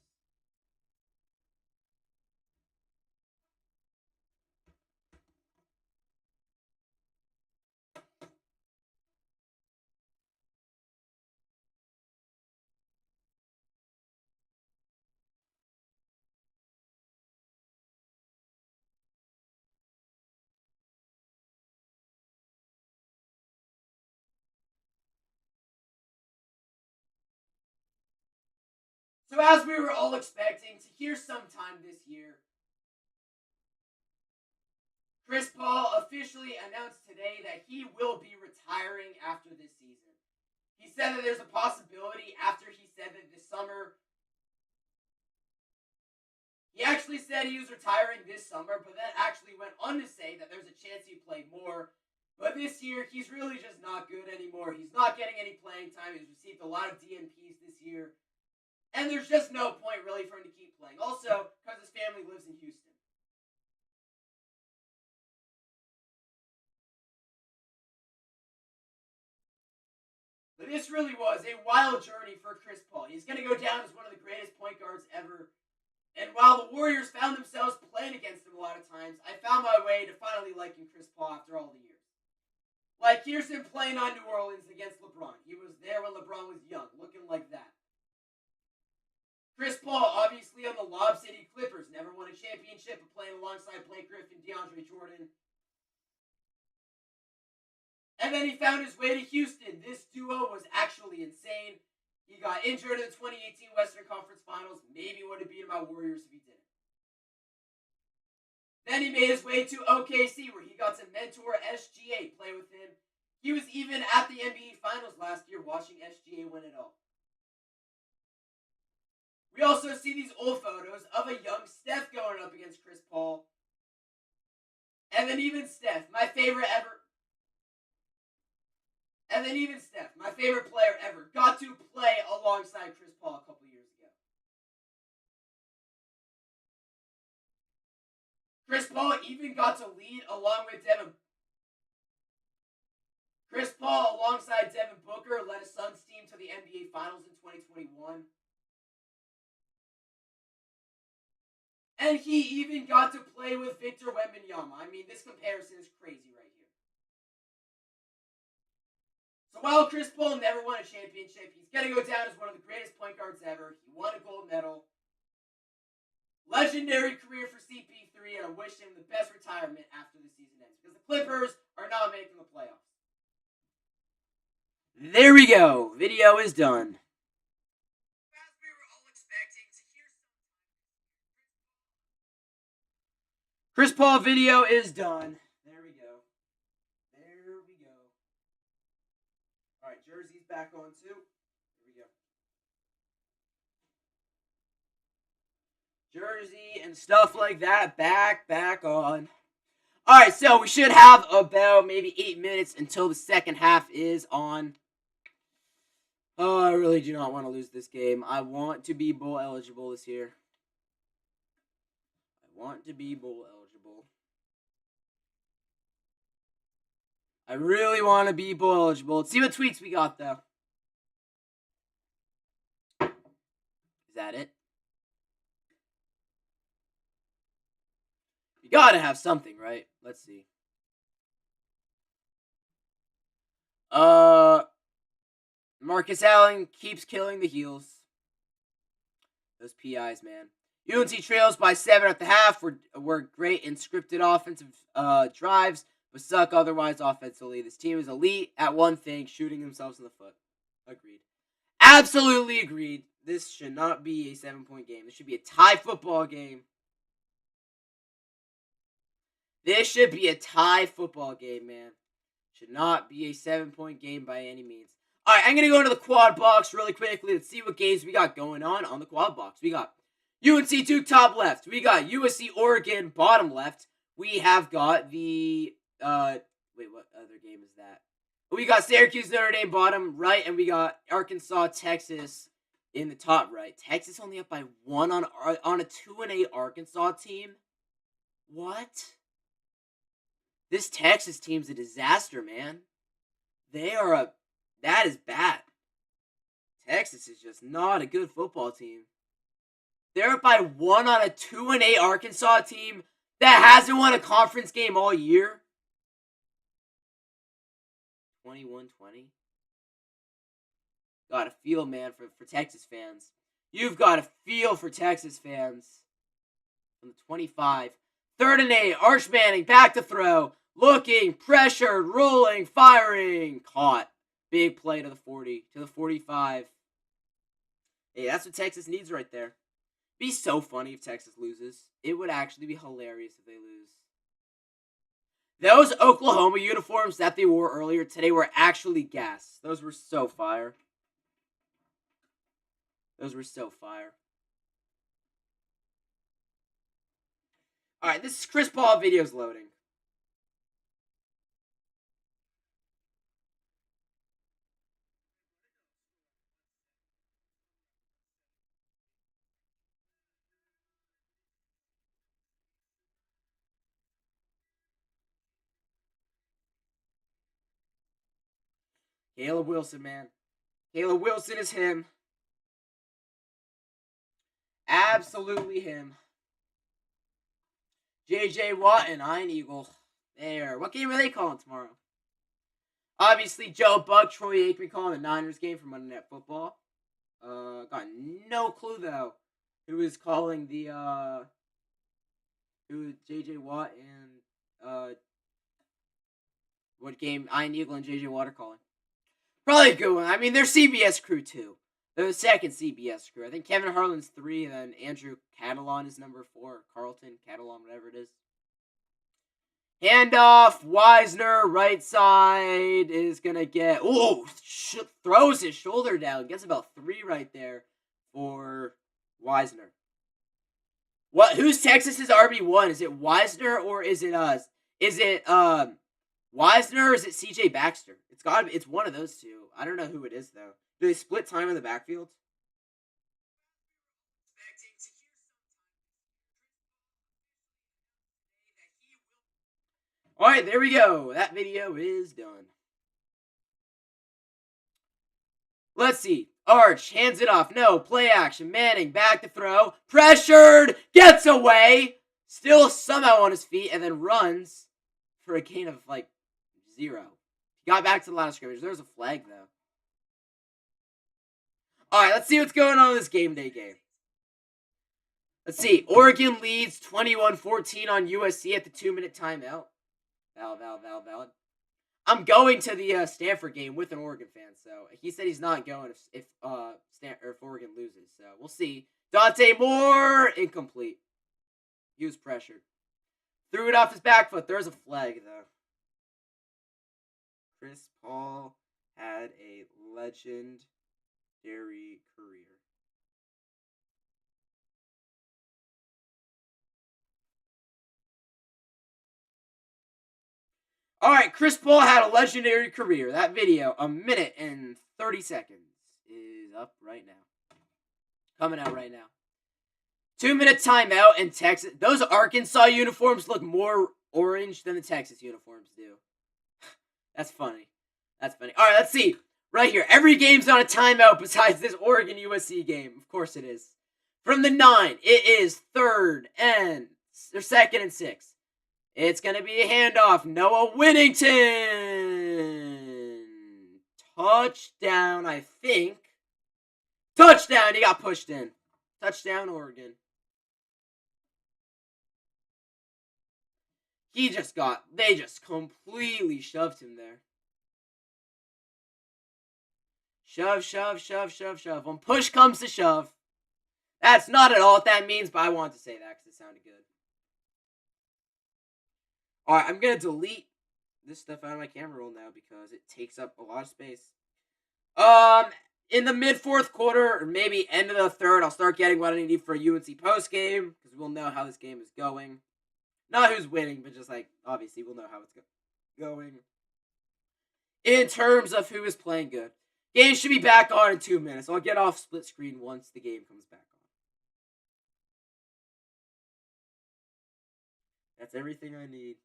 So as we were all expecting to hear sometime this year, Chris Paul officially announced today that he will be retiring after this season. He said that there's a possibility after he said that this summer. He actually said he was retiring this summer, but then actually went on to say that there's a chance he'd play more. But this year, he's really just not good anymore. He's not getting any playing time. He's received a lot of DNPs this year. And there's just no point really for him to keep playing. Also, because his family lives in Houston. But this really was a wild journey for Chris Paul. He's going to go down as one of the greatest point guards ever. And while the Warriors found themselves playing against him a lot of times, I found my way to finally liking Chris Paul after all the years. Like, here's him playing on New Orleans against LeBron. He was there when LeBron was young, looking like that. Chris Paul, obviously on the Lob City Clippers, never won a championship, but playing alongside Blake Griffin, DeAndre Jordan. And then he found his way to Houston. This duo was actually insane. He got injured in the 2018 Western Conference Finals. Maybe would have beaten my Warriors if he didn't. Then he made his way to OKC, where he got to mentor SGA, play with him. He was even at the NBA Finals last year watching SGA win it all. We also see these old photos of a young Steph going up against Chris Paul. And then even Steph, my favorite player ever, got to play alongside Chris Paul a couple years ago. Chris Paul even got to lead along with Devin. Chris Paul, alongside Devin Booker, led his Suns team to the NBA Finals in 2021. And he even got to play with Victor Wembanyama. I mean, this comparison is crazy right here. So while Chris Paul never won a championship, he's going to go down as one of the greatest point guards ever. He won a gold medal. Legendary career for CP3, and I wish him the best retirement after the season ends, because the Clippers are not making the playoffs. There we go. Video is done. As we were all expecting to hear Chris Paul video is done. There we go. All right, jersey's back on too. Here we go. Jersey and stuff like that back on. All right, so we should have about maybe 8 minutes until the second half is on. Oh, I really do not want to lose this game. I want to be bowl eligible this year. I really want to be bowl eligible. Let's see what tweets we got, though. Is that it? You gotta have something, right? Let's see. Marcus Allen keeps killing the heels. Those PIs, man. UNC trails by 7 at the half. Were great in scripted offensive drives, but suck otherwise offensively. This team is elite at one thing, shooting themselves in the foot. Agreed. Absolutely agreed. This should not be a 7-point game. This should be a tie football game. This should be a tie football game, man. Should not be a 7-point game by any means. All right, I'm going to go into the quad box really quickly. Let's see what games we got going on the quad box. We got UNC Duke top left. We got USC Oregon bottom left. We have got the wait, what other game is that? We got Syracuse Notre Dame bottom right, and we got Arkansas Texas in the top right. Texas only up by 1 on a 2-8 Arkansas team. What? This Texas team's a disaster, man. That is bad. Texas is just not a good football team. They're up by 1 on a 2-8 Arkansas team that hasn't won a conference game all year. 21-20. Got a feel, man, for Texas fans. You've got a feel for Texas fans. From the 25. 3rd and 8. Arch Manning back to throw. Looking, pressured, rolling, firing. Caught. Big play to the 40. To the 45. Hey, that's what Texas needs right there. Be so funny if Texas loses. It would actually be hilarious if they lose. Those Oklahoma uniforms that they wore earlier today were actually gas. Those were so fire. Those were so fire. Alright, this Chris Paul video's loading. Caleb Wilson, man. Caleb Wilson is him. Absolutely him. J.J. Watt and Iron Eagle. There. What game are they calling tomorrow? Obviously, Joe Buck, Troy Aikman calling the Niners game for Monday Night Football. Got no clue, though, who is calling the, who J.J. Watt and, what game Iron Eagle and J.J. Watt are calling. Probably a good one. I mean, they're CBS crew, too. They're the second CBS crew. I think Kevin Harlan's 3, and then Andrew Catalon is number 4. Carlton, Catalon, whatever it is. Handoff. Wisner, right side, is going to get... Oh, throws his shoulder down. Gets about 3 right there for Wisner. What? Who's Texas's RB1? Is it Wisner or is it us? Is it Wisner or is it CJ Baxter? It's got to be. It's one of those two. I don't know who it is though. Do they split time in the backfield? All right, there we go. That video is done. Let's see. Arch hands it off. No, play action. Manning back to throw. Pressured. Gets away. Still somehow on his feet and then runs for a gain of like 0. Got back to the line of scrimmage. There's a flag though. All right, let's see what's going on in this game day game. Let's see. Oregon leads 21-14 on USC at the 2-minute timeout. Valid. I'm going to the Stanford game with an Oregon fan, so he said he's not going if Oregon loses. So we'll see. Dante Moore, incomplete. He was pressured. Threw it off his back foot. There's a flag, though. Chris Paul had a legendary career. All right, Chris Paul had a legendary career. That video, 1 minute and 30 seconds, is up right now. Coming out right now. 2-minute timeout in Texas. Those Arkansas uniforms look more orange than the Texas uniforms do. That's funny. All right, let's see. Right here. Every game's on a timeout besides this Oregon USC game. Of course it is. From the 9, it is 2nd and 6. It's going to be a handoff. Noah Whittington. Touchdown, I think. Touchdown. He got pushed in. Touchdown, Oregon. They just completely shoved him there. Shove. When push comes to shove. That's not at all what that means, but I wanted to say that because it sounded good. Alright, I'm going to delete this stuff out of my camera roll now because it takes up a lot of space. In the mid-4th quarter, or maybe end of the 3rd, I'll start getting what I need for a UNC postgame because we'll know how this game is going. Not who's winning, but just like, obviously, we'll know how it's going. In terms of who is playing good. Game should be back on in 2 minutes. I'll get off split screen once the game comes back on. That's everything I need.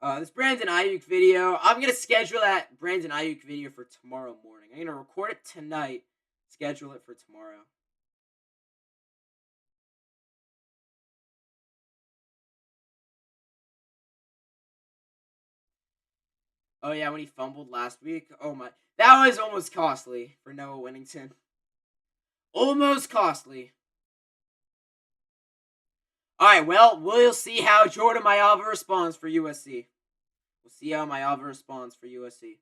This Brandon Ayuk video, I'm going to schedule that Brandon Ayuk video for tomorrow morning. I'm going to record it tonight, schedule it for tomorrow. Oh, yeah, when he fumbled last week. Oh, my. That was almost costly for Noah Winnington. Almost costly. All right, well, we'll see how Jordan Mailata responds for USC. We'll see how Mailata responds for USC.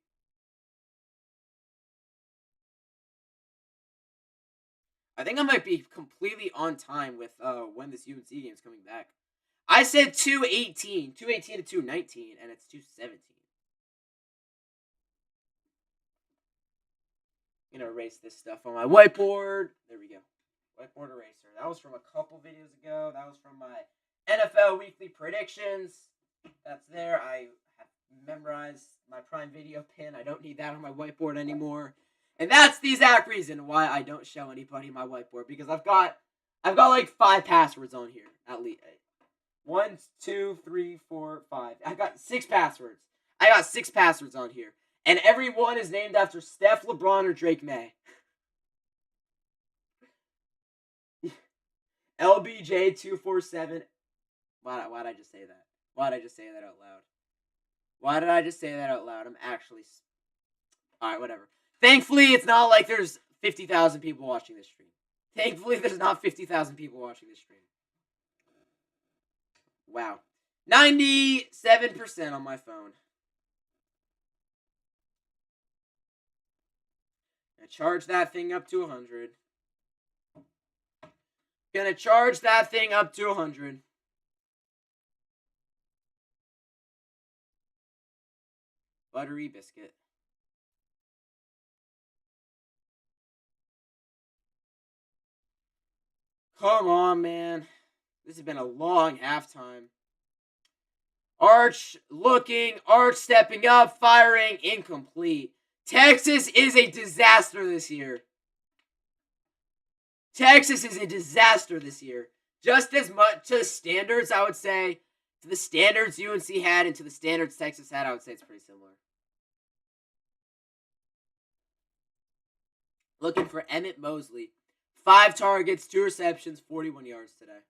I think I might be completely on time with when this UNC game is coming back. I said 2:18 to 2:19, and it's 2:17. I'm gonna erase this stuff on my whiteboard. There we go. Whiteboard eraser. That was from a couple videos ago. That was from my NFL weekly predictions. That's there. I have memorized my Prime Video pin. I don't need that on my whiteboard anymore. And that's the exact reason why I don't show anybody my whiteboard, because I've got like 5 passwords on here at least. 1, 2, 3, 4, 5. I got 6 passwords. I got 6 passwords on here, and every one is named after Steph, LeBron, or Drake May. LBJ247. Why'd I just say that? Why'd I just say that out loud? Why did I just say that out loud? I'm actually... Alright, whatever. Thankfully, it's not like there's 50,000 people watching this stream. Thankfully, there's not 50,000 people watching this stream. Wow. 97% on my phone. Gonna charge that thing up to 100. Gonna charge that thing up to 100. Buttery biscuit. Come on, man. This has been a long halftime. Arch looking, Arch stepping up, firing, incomplete. Texas is a disaster this year. Texas is a disaster this year. Just as much to the standards, I would say, to the standards UNC had and to the standards Texas had, I would say it's pretty similar. Looking for Emmett Mosley. 5 targets, 2 receptions, 41 yards today.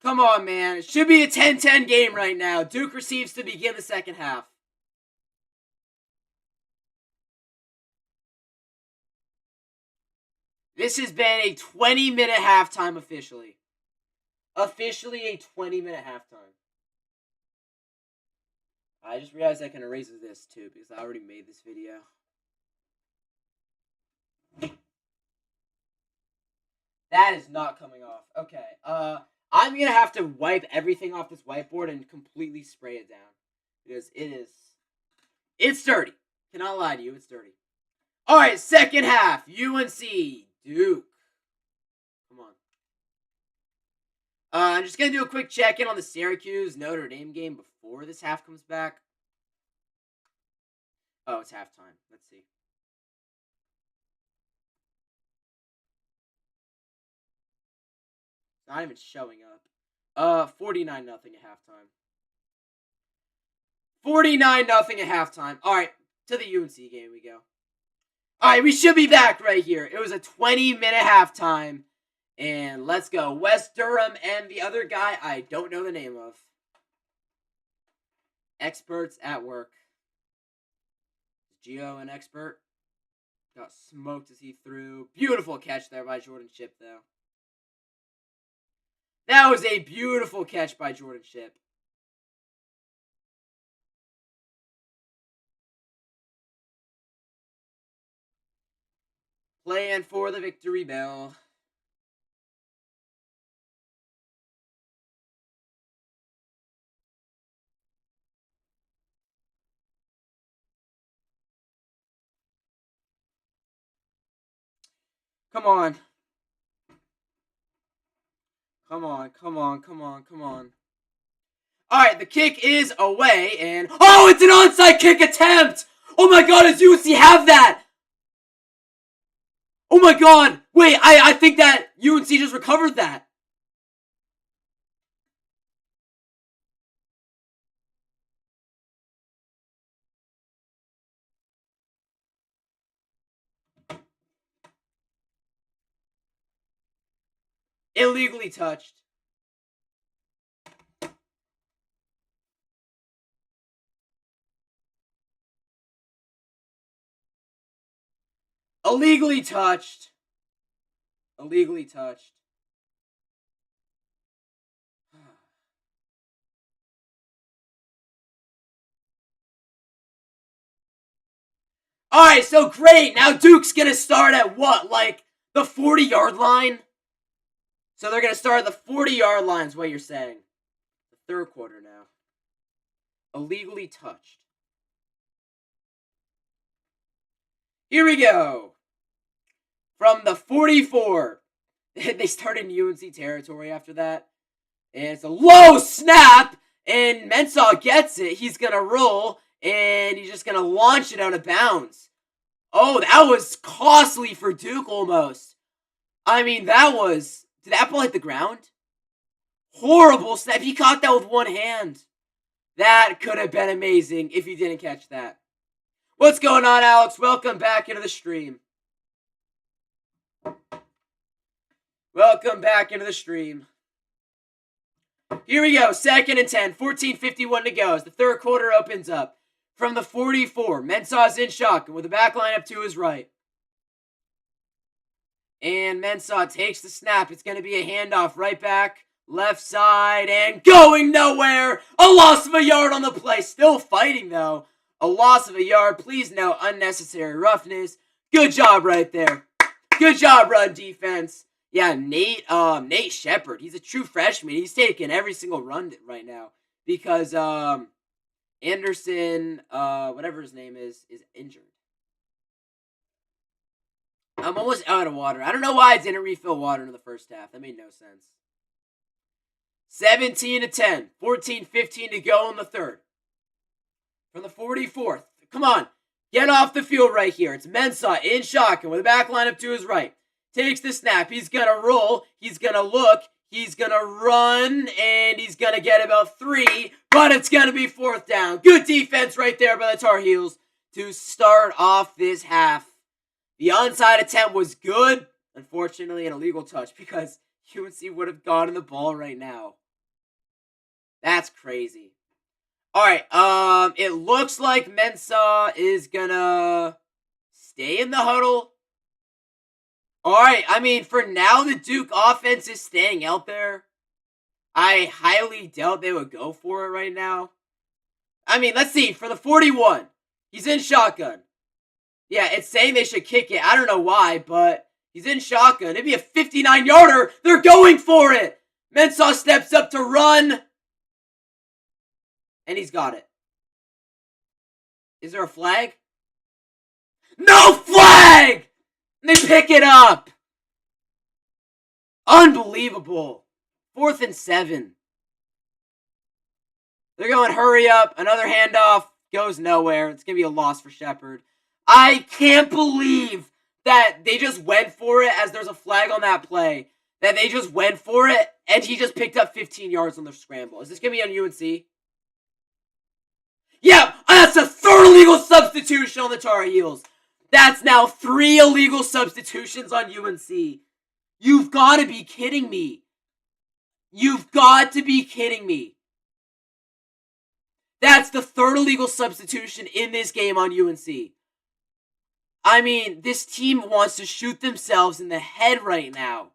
Come on, man. It should be a 10-10 game right now. Duke receives to begin the second half. This has been a 20-minute halftime officially. Officially a 20-minute halftime. I just realized I can erase this too because I already made this video. That is not coming off. Okay. I'm going to have to wipe everything off this whiteboard and completely spray it down. Because it's dirty. Cannot lie to you, it's dirty. Alright, second half. UNC. Duke. Come on. I'm just going to do a quick check-in on the Syracuse Notre Dame game before this half comes back. Oh, it's halftime. Let's see. It's not even showing up. 49-0 at halftime. 49-0 at halftime. Alright, to the UNC game we go. Alright, we should be back right here. It was a 20-minute halftime. And let's go. Wes Durham and the other guy I don't know the name of. Experts at work. Is Gio an expert? Got smoked as he threw. Beautiful catch there by Jordan Shipp, though. That was a beautiful catch by Jordan Shipp. Playing for the victory bell. Come on. Come on, come on, come on, come on. Alright, the kick is away, and... Oh, it's an onside kick attempt! Oh my god, does UNC have that? Oh my god! Wait, I think that UNC just recovered that. Illegally touched. Illegally touched. Illegally touched. Alright, so great. Now Duke's gonna start at what? Like, the 40-yard line? So they're gonna start at the 40-yard line is what you're saying. The third quarter now. Illegally touched. Here we go. From the 44. They start in UNC territory after that. And it's a low snap. And Mensah gets it. He's going to roll. And he's just going to launch it out of bounds. Oh, that was costly for Duke almost. I mean, that was... Did that ball hit the ground? Horrible snap. He caught that with one hand. That could have been amazing if he didn't catch that. What's going on, Alex? Welcome back into the stream. Welcome back into the stream. Here we go. 2nd and 10. 14:51 to go as the third quarter opens up. From the 44, Mensah's in shotgun with the back line up to his right. And Mensah takes the snap. It's going to be a handoff right back, left side, and going nowhere. A loss of a yard on the play. Still fighting, though. A loss of a yard. Please no unnecessary roughness. Good job right there. Good job, run defense. Yeah, Nate Shepard. He's a true freshman. He's taking every single run right now because Anderson, whatever his name is injured. I'm almost out of water. I don't know why I didn't refill water in the first half. That made no sense. 17-10. 14:15 to go in the third. From the 44th. Come on. Get off the field right here. It's Mensah in shotgun with the back line up to his right. Takes the snap. He's going to roll. He's going to look. He's going to run. And he's going to get about 3. But it's going to be 4th down. Good defense right there by the Tar Heels to start off this half. The onside attempt was good. Unfortunately, an illegal touch because UNC would have gotten the ball right now. That's crazy. Alright, it looks like Mensah is gonna stay in the huddle. Alright, I mean, for now, the Duke offense is staying out there. I highly doubt they would go for it right now. I mean, let's see, for the 41, he's in shotgun. Yeah, it's saying they should kick it. I don't know why, but he's in shotgun. It'd be a 59-yarder. They're going for it. Mensah steps up to run. And he's got it. Is there a flag? No flag! And they pick it up. Unbelievable. 4th and 7. They're going hurry up. Another handoff. Goes nowhere. It's going to be a loss for Shepard. I can't believe that they just went for it as there's a flag on that play. That they just went for it and he just picked up 15 yards on the scramble. Is this going to be on UNC? Yeah, that's a 3rd illegal substitution on the Tar Heels. That's now 3 illegal substitutions on UNC. You've got to be kidding me. You've got to be kidding me. That's the 3rd illegal substitution in this game on UNC. I mean, this team wants to shoot themselves in the head right now.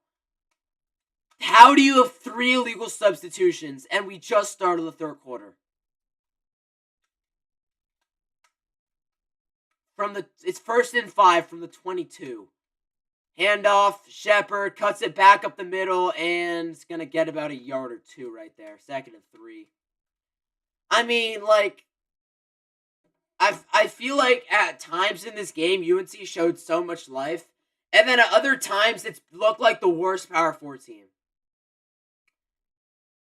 How do you have 3 illegal substitutions and we just started the third quarter? It's 1st and 5 from the 22. Handoff, Shepard cuts it back up the middle, and it's going to get about a yard or 2 right there. 2nd and 3. I mean, like, I feel like at times in this game, UNC showed so much life, And then at other times, it's looked like the worst Power 4 team.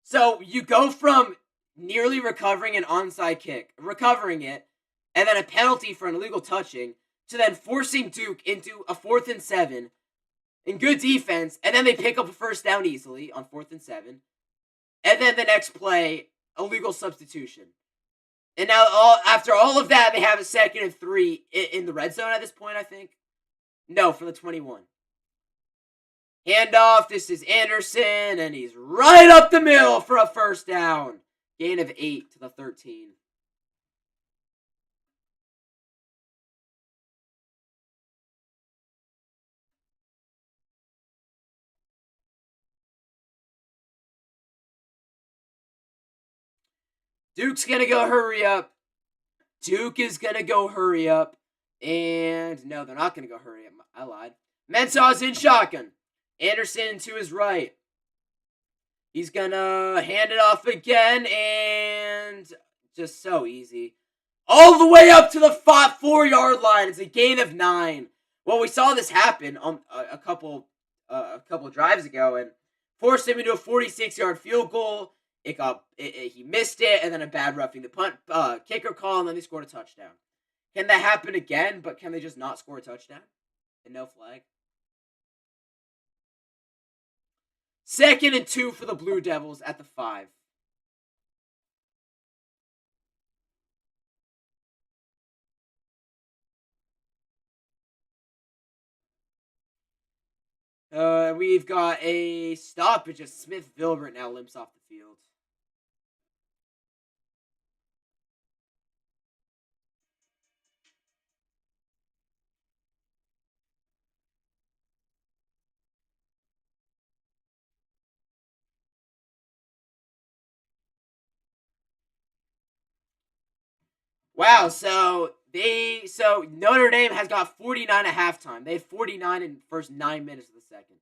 So you go from nearly recovering an onside kick, recovering it, and then a penalty for an illegal touching, to then forcing Duke into a 4th and 7 in good defense, and then they pick up a first down easily on 4th and 7, and then the next play, illegal substitution. And now, after all of that, they have a 2nd and 3 in the red zone at this point, I think. No, for the 21. Handoff, this is Anderson, and he's right up the middle for a first down. Gain of 8 to the 13. Duke's going to go hurry up. Duke is going to go hurry up. And no, they're not going to go hurry up. I lied. Mensah's in shotgun. Anderson to his right. He's going to hand it off again. And just so easy. All the way up to the 4-yard line. It's a gain of 9. Well, we saw this happen on a couple drives ago. And forced him into a 46-yard field goal. He missed it, and then a bad roughing the punt kicker call, and then they scored a touchdown. Can that happen again? But can they just not score a touchdown and no flag? 2nd and 2 for the Blue Devils at the 5. We've got a stoppage as Smith Vilbert now limps off the field. Wow, so Notre Dame has got 49 at halftime. They had 49 in the first 9 minutes of the second.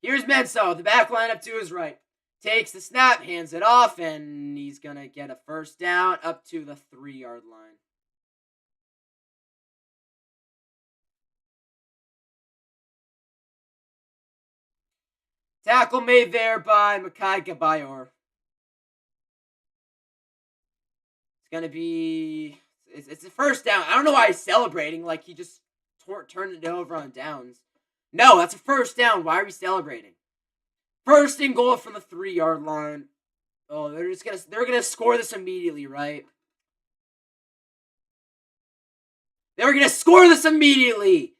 Here's Mensah, the back line up to his right. Takes the snap, hands it off, and he's going to get a first down up to the 3-yard line. Tackle made there by Makai Gabayor. Gonna be it's a first down. I don't know why he's celebrating like he just turned it over on downs. No, that's a first down. Why are we celebrating? 1st and goal from the 3-yard line. Oh, they're gonna score this immediately, right? They're gonna score this immediately.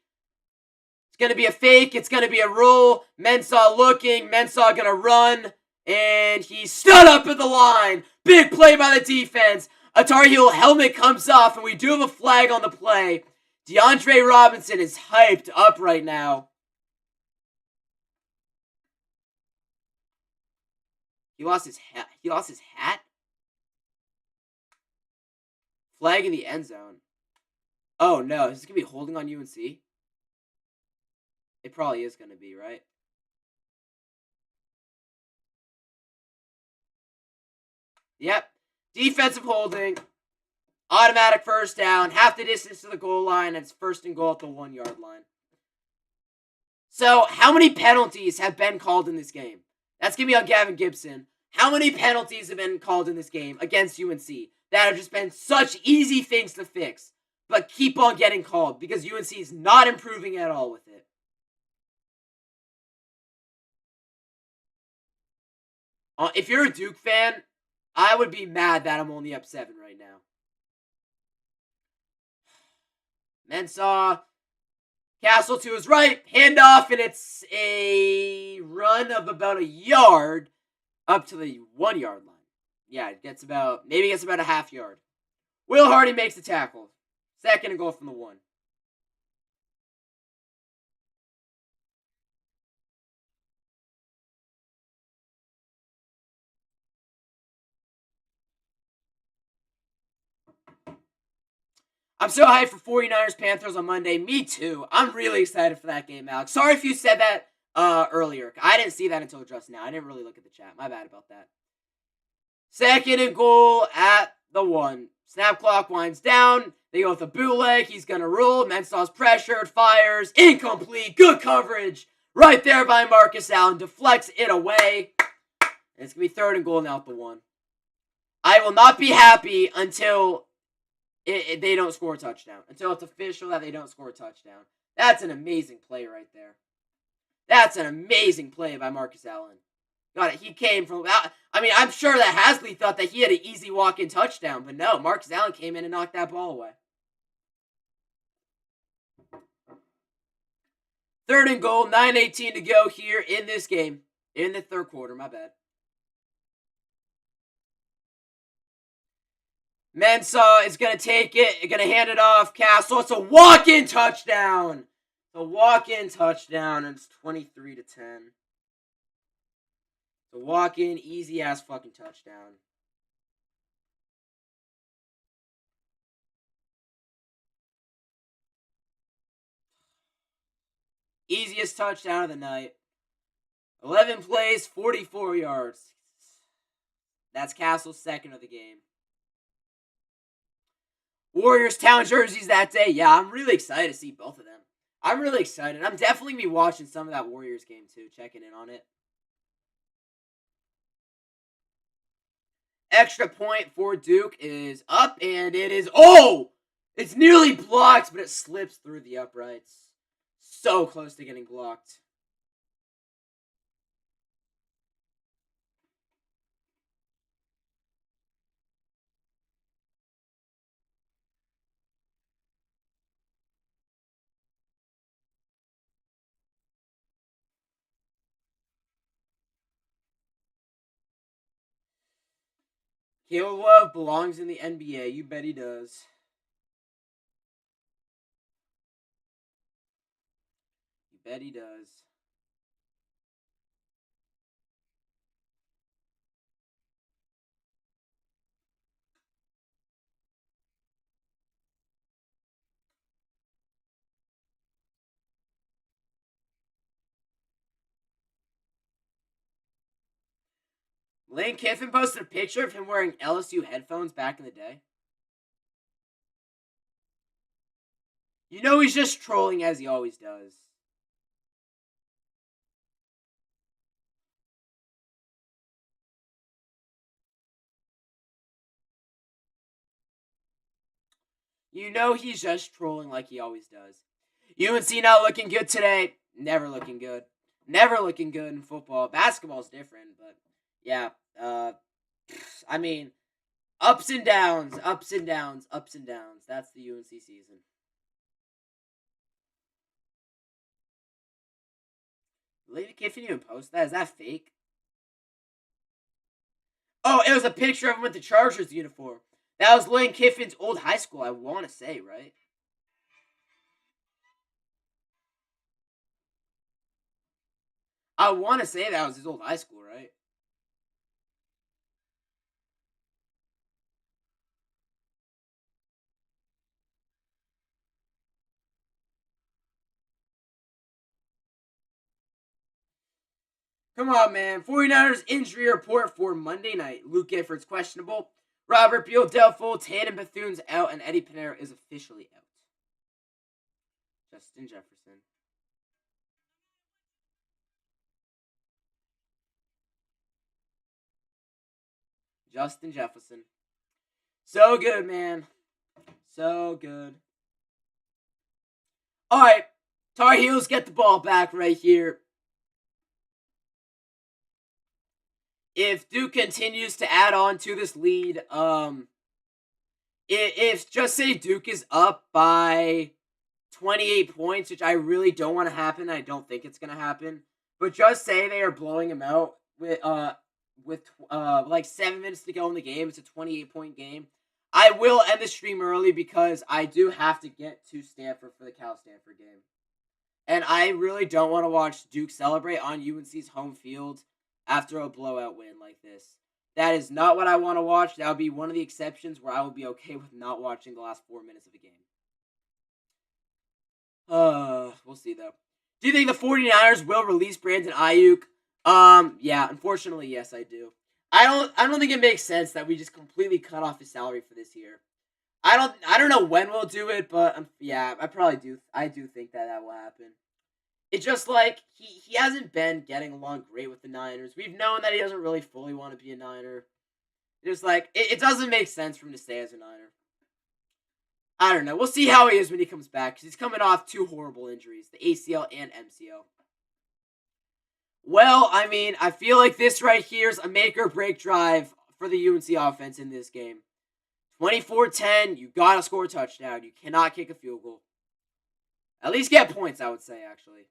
It's gonna be a fake. It's gonna be a roll. Mensah looking. Mensah gonna run, and he stood up at the line. Big play by the defense. A Tar Heel helmet comes off, and we do have a flag on the play. DeAndre Robinson is hyped up right now. He lost his hat. Flag in the end zone. Oh no, is this gonna be holding on UNC? It probably is gonna be, right? Yep. Defensive holding, automatic first down, half the distance to the goal line, and it's 1st and goal at the 1-yard line. So, how many penalties have been called in this game? That's going to be on Gavin Gibson. How many penalties have been called in this game against UNC that have just been such easy things to fix, but keep on getting called because UNC is not improving at all with it? If you're a Duke fan, I would be mad that I'm only up 7 right now. Mensah, Castle to his right, handoff, and it's a run of about a yard up to the 1-yard line. Yeah, it gets about a half yard. Will Hardy makes the tackle. 2nd and goal from the 1. I'm so hyped for 49ers Panthers on Monday. Me too. I'm really excited for that game, Alex. Sorry if you said that earlier. I didn't see that until just now. I didn't really look at the chat. My bad about that. 2nd and goal at the 1. Snap clock winds down. They go with a bootleg. He's going to rule. Mensah's pressured. Fires. Incomplete. Good coverage. Right there by Marcus Allen. Deflects it away. And it's going to be 3rd and goal now at the 1. I will not be happy until they don't score a touchdown. Until it's official that they don't score a touchdown. That's an amazing play right there. That's an amazing play by Marcus Allen. Got it. He came from... I mean, I'm sure that Hasley thought that he had an easy walk-in touchdown. But no, Marcus Allen came in and knocked that ball away. 3rd and goal. 9:18 to go here in this game. In the 3rd quarter. My bad. Mensah is going to take it. Going to hand it off. Castle. It's a walk-in touchdown. It's a walk-in touchdown. And it's 23-10. The walk-in, easy-ass fucking touchdown. Easiest touchdown of the night. 11 plays, 44 yards. That's Castle's 2nd of the game. Warriors town jerseys that day. Yeah, I'm really excited to see both of them. I'm really excited. I'm definitely going to be watching some of that Warriors game too, checking in on it. Extra point for Duke is up, and it is... Oh! It's nearly blocked, but it slips through the uprights. So close to getting blocked. Caleb Love belongs in the NBA. You bet he does. You bet he does. Lane Kiffin posted a picture of him wearing LSU headphones back in the day. You know he's just trolling as he always does. You know he's just trolling like he always does. UNC not looking good today. Never looking good. Never looking good in football. Basketball's different, but yeah. I mean, ups and downs, ups and downs, ups and downs. That's the UNC season. Lady Kiffin even post that? Is that fake? Oh, it was a picture of him with the Chargers uniform. That was Lane Kiffin's old high school, I want to say, right? I want to say that was his old high school, right? Come on, man. 49ers injury report for Monday night. Luke Gifford's questionable. Robert Beal doubtful. Tatum Bethune's out. And Eddie Pinero is officially out. Justin Jefferson. Justin Jefferson. So good, man. So good. All right. Tar Heels get the ball back right here. If Duke continues to add on to this lead, if just say Duke is up by 28 points, which I really don't want to happen, I don't think it's going to happen, but just say they are blowing them out with like 7 minutes to go in the game, it's a 28-point game, I will end the stream early because I do have to get to Stanford for the Cal-Stanford game. And I really don't want to watch Duke celebrate on UNC's home field after a blowout win like this. That is not what I want to watch. That would be one of the exceptions where I will be okay with not watching the last 4 minutes of a game. We'll see though. Do you think the 49ers will release Brandon Ayuk? Yeah, unfortunately, yes, I do. I don't think it makes sense that we just completely cut off his salary for this year. I don't know when we'll do it, but yeah, I do think that that will happen. It's just like he hasn't been getting along great with the Niners. We've known that he doesn't really fully want to be a Niner. Just like it doesn't make sense for him to stay as a Niner. I don't know. We'll see how he is when he comes back because he's coming off two horrible injuries, the ACL and MCL. Well, I mean, I feel like this right here is a make or break drive for the UNC offense in this game. 24-10, you gotta score a touchdown. You cannot kick a field goal. At least get points, I would say, actually.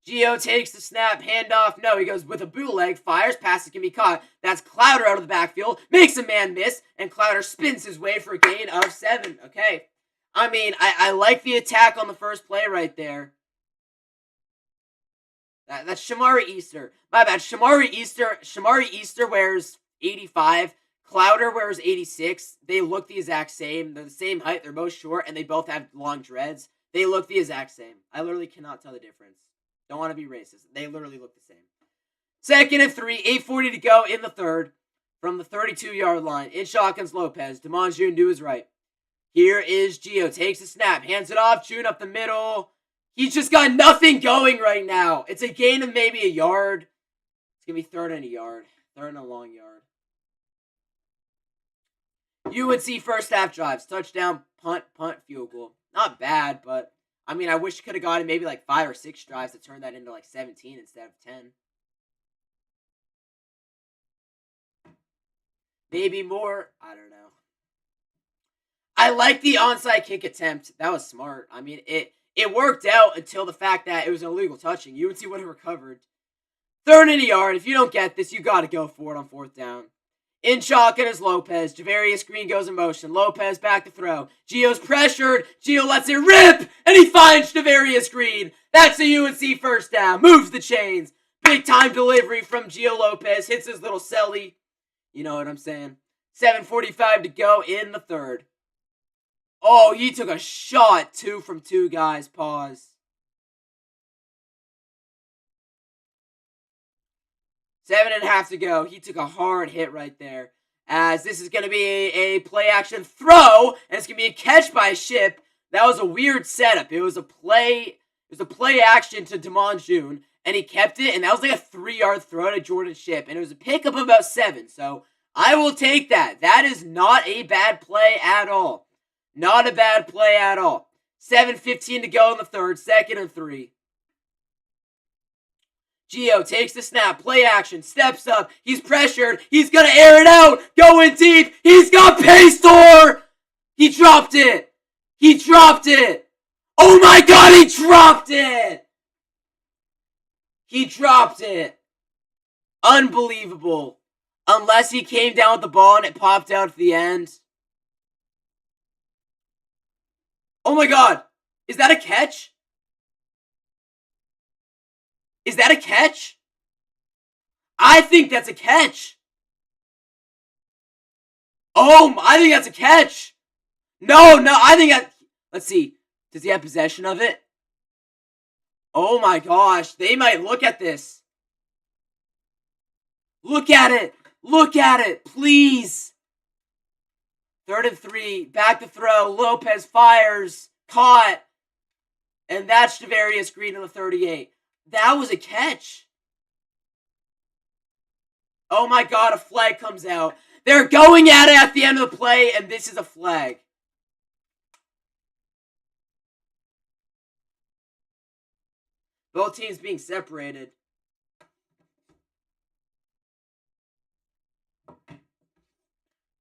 Gio takes the snap, handoff. No, he goes with a bootleg, fires, passes can be caught. That's Clowder out of the backfield, makes a man miss, and Clowder spins his way for a gain of 7. Okay. I mean, I like the attack on the first play right there. That's Shamari Easter. My bad. Shamari Easter wears 85. Clowder wears 86. They look the exact same. They're the same height. They're both short, and they both have long dreads. They look the exact same. I literally cannot tell the difference. Don't want to be racist. They literally look the same. 2nd and 3, 8:40 to go in the third. From the 32-yard line. In shotguns Lopez. DeMond do his right. Here is Gio. Takes the snap. Hands it off. June up the middle. He's just got nothing going right now. It's a gain of maybe a yard. It's going to be 3rd and a yard. 3rd and a long yard. UNC first half drives. Touchdown, punt, field goal. Not bad, but I mean, I wish you could have gotten maybe like 5 or 6 drives to turn that into like 17 instead of 10. Maybe more. I don't know. I like the onside kick attempt. That was smart. I mean, it worked out until the fact that it was an illegal touching. UNC would have recovered. 3rd and a yard. If you don't get this, you got to go for it on 4th down. In shotgun is Lopez. Javarius Green goes in motion. Lopez back to throw. Gio's pressured. Gio lets it rip, and he finds Javarius Green. That's a UNC first down. Moves the chains. Big time delivery from Gio Lopez. Hits his little celly. You know what I'm saying. 7:45 to go in the third. Oh, he took a shot. 2 from 2 guys. Pause. 7.5 to go. He took a hard hit right there. As this is going to be a play action throw, and it's going to be a catch by Ship. That was a weird setup. It was a play action to DeMond June, and he kept it, and that was like a 3-yard throw to Jordan Ship, and it was a pickup of about 7. So I will take that. That is not a bad play at all. Not a bad play at all. 7:15 to go in the third. 2nd and 3. Gio takes the snap, play action, steps up, he's pressured, he's gonna air it out, going deep, he's got Paystor! He dropped it! He dropped it! Oh my god, he dropped it! He dropped it! Unbelievable. Unless he came down with the ball and it popped out at the end. Oh my god, is that a catch? Is that a catch? I think that's a catch. Oh, I think that's a catch. No, I think that... Let's see. Does he have possession of it? Oh my gosh. They might look at this. Look at it. Look at it. Please. 3rd and 3. Back to throw. Lopez fires. Caught. And that's Javarius Green on the 38. That was a catch. Oh my god, a flag comes out. They're going at it at the end of the play, and this is a flag. Both teams being separated.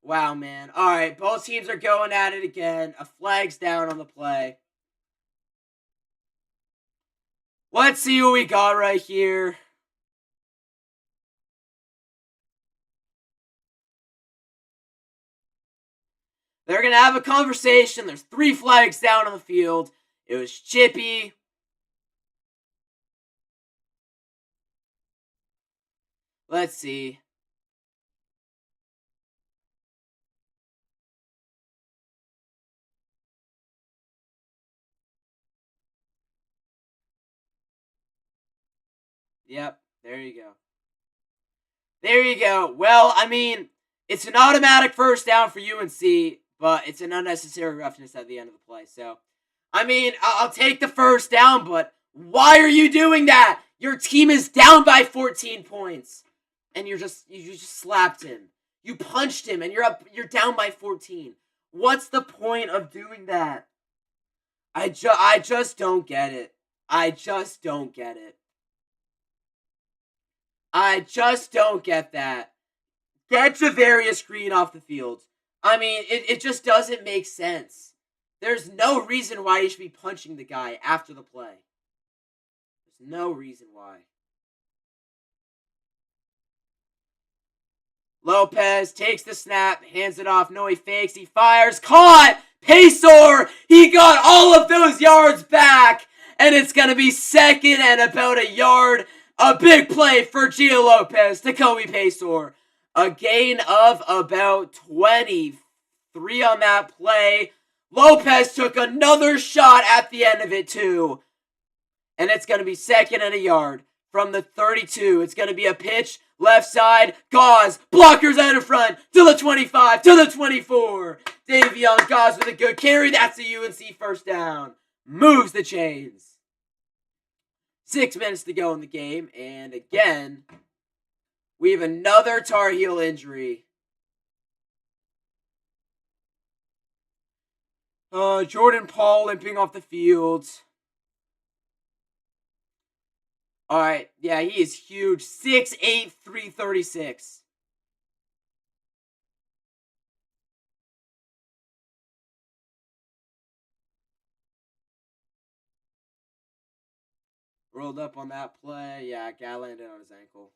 Wow, man. Alright, both teams are going at it again. A flag's down on the play. Let's see what we got right here. They're going to have a conversation. There's 3 flags down on the field. It was Chippy. Let's see. Yep, there you go. There you go. Well, I mean, it's an automatic first down for UNC. but it's an unnecessary roughness at the end of the play. So, I mean, I'll take the first down, but why are you doing that? Your team is down by 14 points, and you just slapped him. You punched him, and you're down by 14. What's the point of doing that? I just don't get it. I just don't get it. I just don't get that. Get Javarius Green off the field. I mean, it just doesn't make sense. There's no reason why you should be punching the guy after the play. There's no reason why. Lopez takes the snap, hands it off. No, he fakes. He fires. Caught! Pacor! He got all of those yards back! And it's going to be second and about a yard. A big play for Gio Lopez to Kobe Pacor. A gain of about 23 on that play. Lopez took another shot at the end of it, too. And it's going to be second and a yard from the 32. It's going to be a pitch, left side, Gauze, blockers out in front, to the 25, to the 24. Davion Gauze with a good carry. That's a UNC first down. Moves the chains. 6 minutes to go in the game, and again, we have another Tar Heel injury. Jordan Paul limping off the field. Alright, yeah, he is huge. 6'8", 336. Rolled up on that play. Yeah, guy landed on his ankle.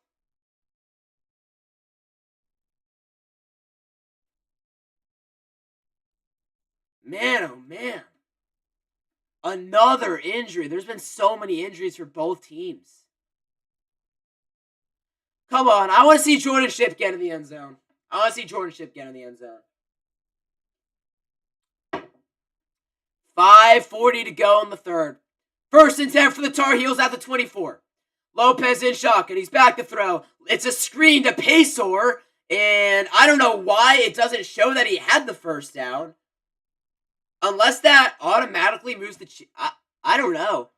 Man, oh man. Another injury. There's been so many injuries for both teams. Come on, I want to see Jordan Shipp get in the end zone. 5:40 to go in the third. First and 10 for the Tar Heels at the 24. Lopez in shotgun. He's back to throw. It's a screen to Pacor, and I don't know why it doesn't show that he had the first down. Unless that automatically moves the... I don't know.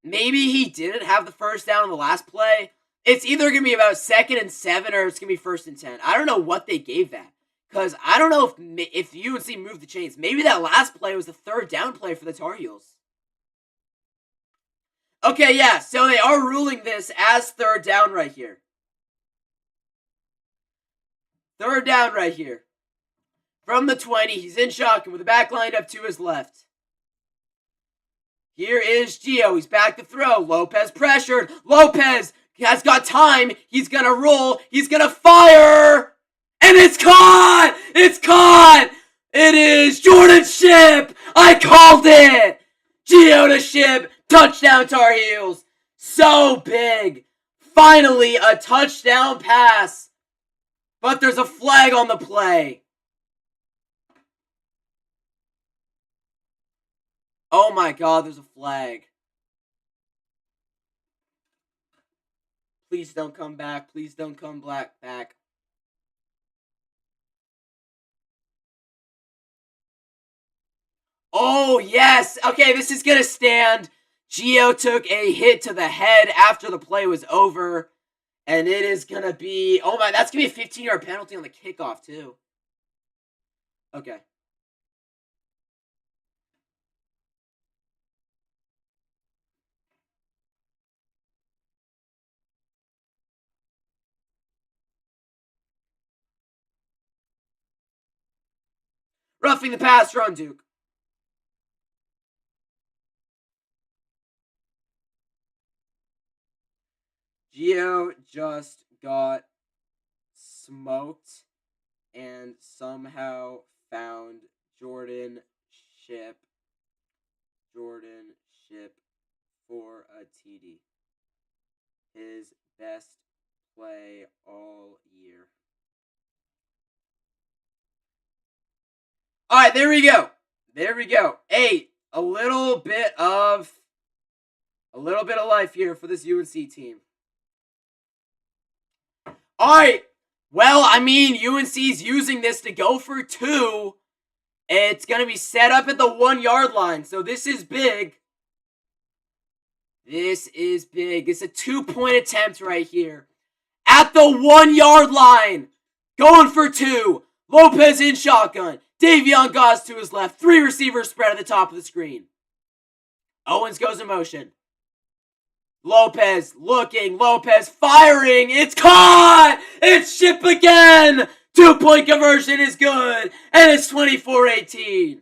Maybe he didn't have the first down on the last play. It's either going to be about 2nd and 7 or it's going to be 1st and 10. I don't know what they gave that. Because I don't know if UNC moved the chains. Maybe that last play was the 3rd down play for the Tar Heels. Okay, yeah, so they are ruling this as 3rd down right here. 3rd down right here. From the 20, he's in shotgun with the back lined up to his left. Here is Gio. He's back to throw. Lopez pressured. Lopez has got time. He's going to roll. He's going to fire. And it's caught! It's caught! It is Jordan Shipp! I called it! Gio to Shipp. Touchdown Tar Heels. So big. Finally, a touchdown pass. But there's a flag on the play. Oh my god, there's a flag. Please don't come back. Please don't come back. Oh, yes. Okay, this is going to stand. Gio took a hit to the head after the play was over. And it is going to be... Oh my, that's going to be a 15-yard penalty on the kickoff, too. Okay. Roughing the passer on Duke. Gio just got smoked and somehow found Jordan Shipp for a TD. His best play all year. All right, there we go. Hey, a little bit of life here for this UNC team. All right. Well, I mean, UNC's using this to go for 2, It's going to be set up at the 1 yard line. So this is big. This is big. It's a 2-point attempt right here. At the 1 yard line. Going for 2. Lopez in shotgun. Davion Goss to his left. 3 receivers spread at the top of the screen. Owens goes in motion. Lopez looking. Lopez firing. It's caught! It's Ship again! 2-point conversion is good. And it's 24-18.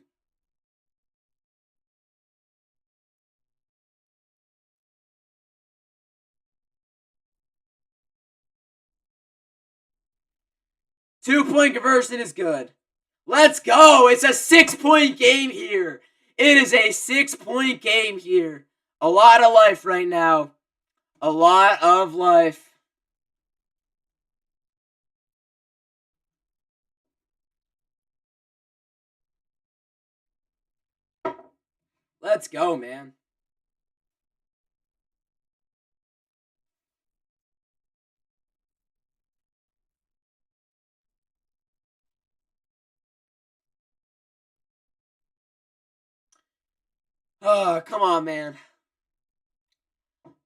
Two-point conversion is good. Let's go. It's a 6-point game here. It is a 6-point game here. A lot of life right now. A lot of life. Let's go, man. Oh, come on, man.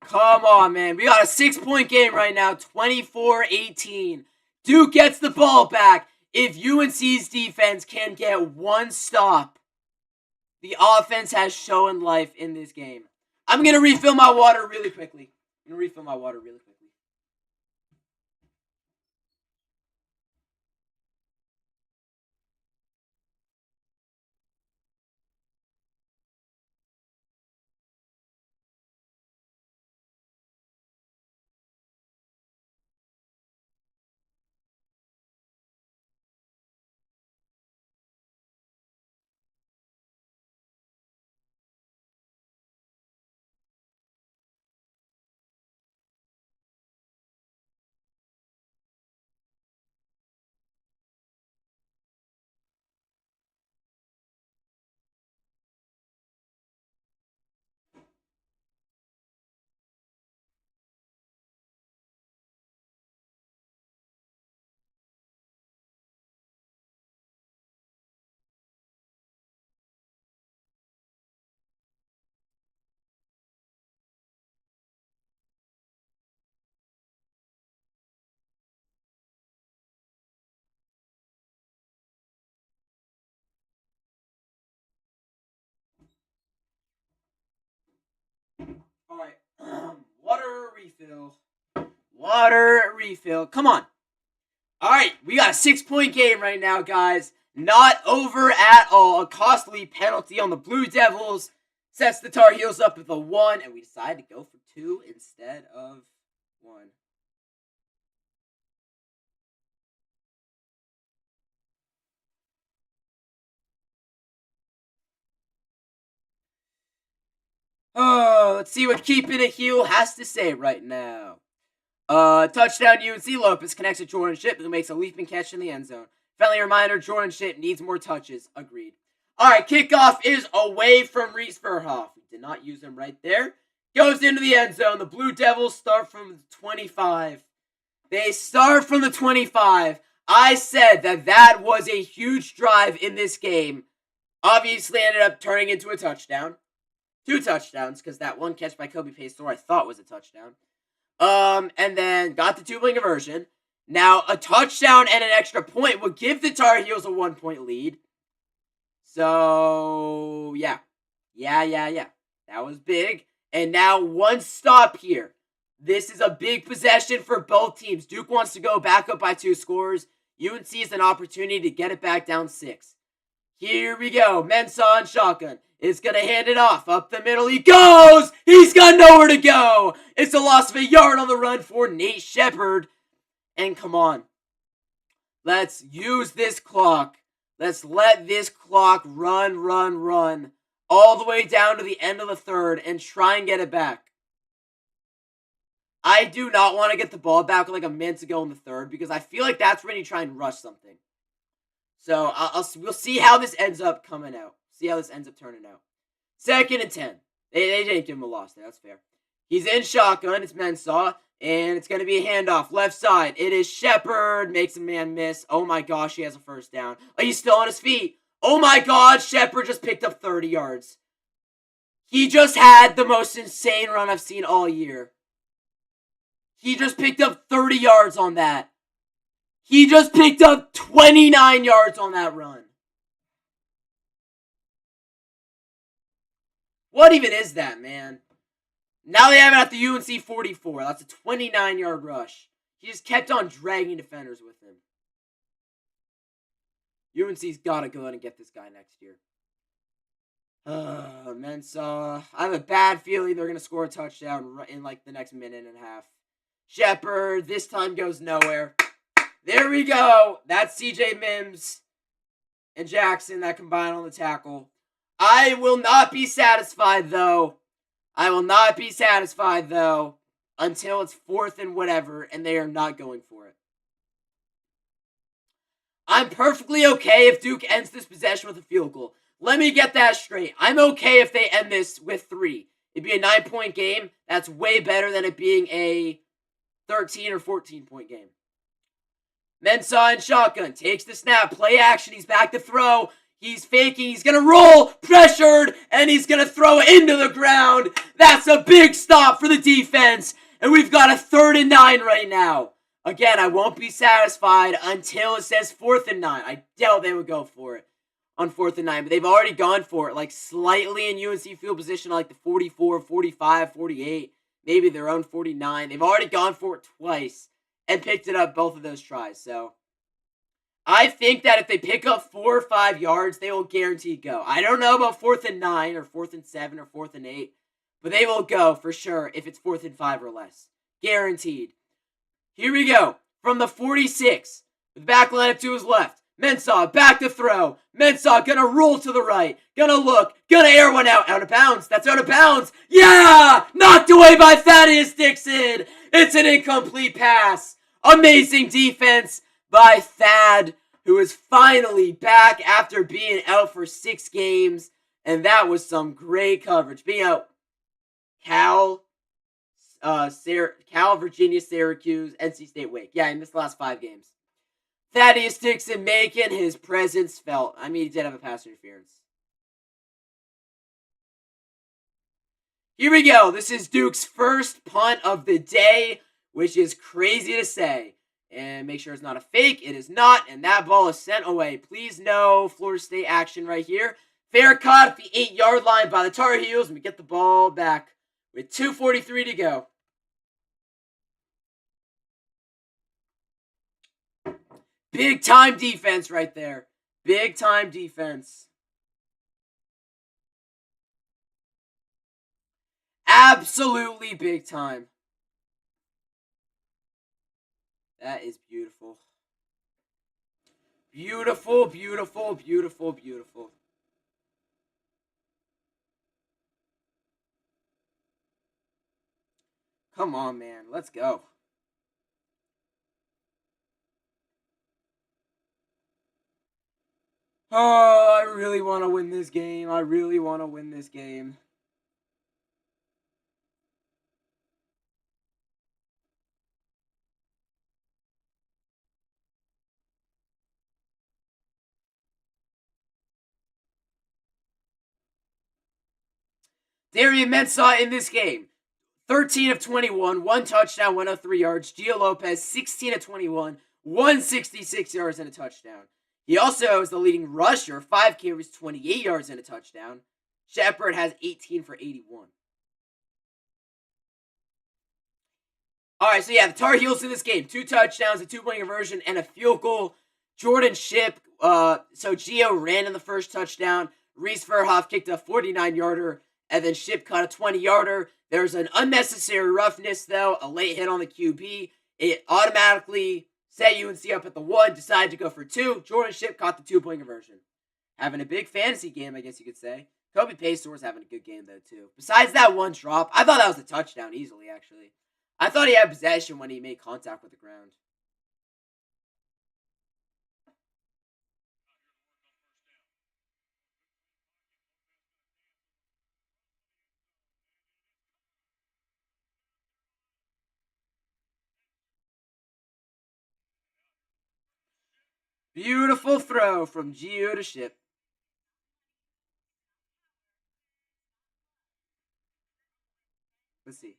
Come on, man. We got a 6-point game right now, 24-18. Duke gets the ball back. If UNC's defense can get one stop, the offense has shown life in this game. I'm going to refill my water really quickly. All right. Water refill. Come on. All right. We got a 6-point game right now, guys. Not over at all. A costly penalty on the Blue Devils sets the Tar Heels up with a 1, and we decide to go for 2 instead of 1. Oh, let's see what Keeping It Heel has to say right now. Touchdown UNC. Lopez connects to Jordan Ship, who makes a leaping catch in the end zone. Friendly reminder, Jordan Ship needs more touches. Agreed. Alright, kickoff is away from Reese Verhoff. We did not use him right there. Goes into the end zone. The Blue Devils start from the 25. They start from the 25. I said that was a huge drive in this game. Obviously ended up turning into a touchdown. 2 touchdowns, because that one catch by Kobe Pastore I thought was a touchdown. And then got the 2-point conversion. Now, a touchdown and an extra point would give the Tar Heels a 1-point lead. So, yeah. That was big. And now, one stop here. This is a big possession for both teams. Duke wants to go back up by 2 scores. UNC is an opportunity to get it back down 6. Here we go. Mensah and shotgun. Is going to hand it off. Up the middle he goes! He's got nowhere to go! It's a loss of a yard on the run for Nate Shepard. And come on. Let's use this clock. Let's let this clock run. All the way down to the end of the third and try and get it back. I do not want to get the ball back with like a minute to go in the third because I feel like that's when you try and rush something. So we'll see how this ends up coming out. See how this ends up turning out. 2nd and 10. They didn't give him a loss there. That's fair. He's in shotgun. It's Mensah. And it's going to be a handoff. Left side. It is Shepard. Makes a man miss. Oh my gosh, he has a first down. Oh, he's still on his feet. Oh my God, Shepard just picked up 30 yards. He just had the most insane run I've seen all year. He just picked up 30 yards on that. He just picked up 29 yards on that run. What even is that, man? Now they have it at the UNC 44. That's a 29-yard rush. He just kept on dragging defenders with him. UNC's got to go ahead and get this guy next year. Mensah. I have a bad feeling they're going to score a touchdown in like the next minute and a half. Shepard, this time goes nowhere. There we go. That's CJ Mims and Jackson that combine on the tackle. I will not be satisfied, though. Until it's 4th and whatever, and they are not going for it. I'm perfectly okay if Duke ends this possession with a field goal. Let me get that straight. I'm okay if they end this with 3. It'd be a 9-point game. That's way better than it being a 13 or 14-point game. Mensah in shotgun. Takes the snap. Play action. He's back to throw. He's faking. He's going to roll. Pressured. And he's going to throw it into the ground. That's a big stop for the defense. And we've got a 3rd and 9 right now. Again, I won't be satisfied until it says 4th and 9. I doubt they would go for it on 4th and 9. But they've already gone for it. Like slightly in UNC field position. Like the 44, 45, 48. Maybe their own 49. They've already gone for it twice. And picked it up both of those tries. So I think that if they pick up 4 or 5 yards, they will guaranteed go. I don't know about 4th and 9 or 4th and 7 or 4th and 8. But they will go for sure if it's 4th and 5 or less. Guaranteed. Here we go. From the 46. With back lineup to his left. Mensah back to throw. Mensah gonna roll to the right. Gonna look. Gonna air one out. Out of bounds. That's out of bounds. Yeah! Knocked away by Thaddeus Dixon. It's an incomplete pass. Amazing defense by Thad, who is finally back after being out for 6 games. And that was some great coverage. Being out Cal, Virginia, Syracuse, NC State, Wake. Yeah, he missed the last 5 games. Thaddeus Dixon making his presence felt. I mean, he did have a pass interference. Here we go. This is Duke's first punt of the day, which is crazy to say. And make sure it's not a fake. It is not. And that ball is sent away. Please no Florida State action right here. Fair caught at the 8-yard line by the Tar Heels. And we get the ball back with 2:43 to go. Big time defense right there. Big time defense. Absolutely big time. That is beautiful. Beautiful, beautiful, beautiful, beautiful. Come on, man. Let's go. Oh, I really want to win this game. I really want to win this game. Darian Mensah in this game. 13 of 21, 1 touchdown, 103 yards. Gio Lopez, 16 of 21, 166 yards and a touchdown. He also is the leading rusher, 5 carries, 28 yards and a touchdown. Shepard has 18 for 81. Alright, so yeah, the Tar Heels in this game. 2 touchdowns, a 2-point conversion, and a field goal. Jordan Shipp, so Gio ran in the first touchdown. Reese Verhoff kicked a 49-yarder, and then Shipp caught a 20-yarder. There's an unnecessary roughness, though, a late hit on the QB. It automatically set UNC up at the 1, decided to go for 2. Jordan Shipp caught the 2-point conversion. Having a big fantasy game, I guess you could say. Kobe Paceor's having a good game, though, too. Besides that one drop, I thought that was a touchdown easily, actually. I thought he had possession when he made contact with the ground. Beautiful throw from Gio to Shipp. Let's see.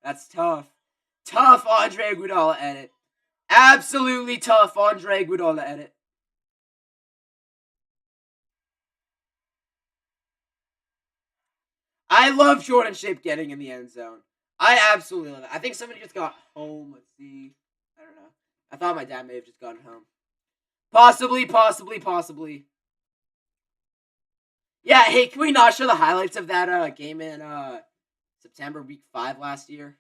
That's tough. Tough Andre Iguodala edit. Absolutely tough Andre Iguodala edit. I love Jordan Shape getting in the end zone. I absolutely love it. I think somebody just got home. Let's see. I don't know. I thought my dad may have just gotten home. Possibly, possibly, possibly. Yeah, hey, can we not show the highlights of that game in September week 5 last year?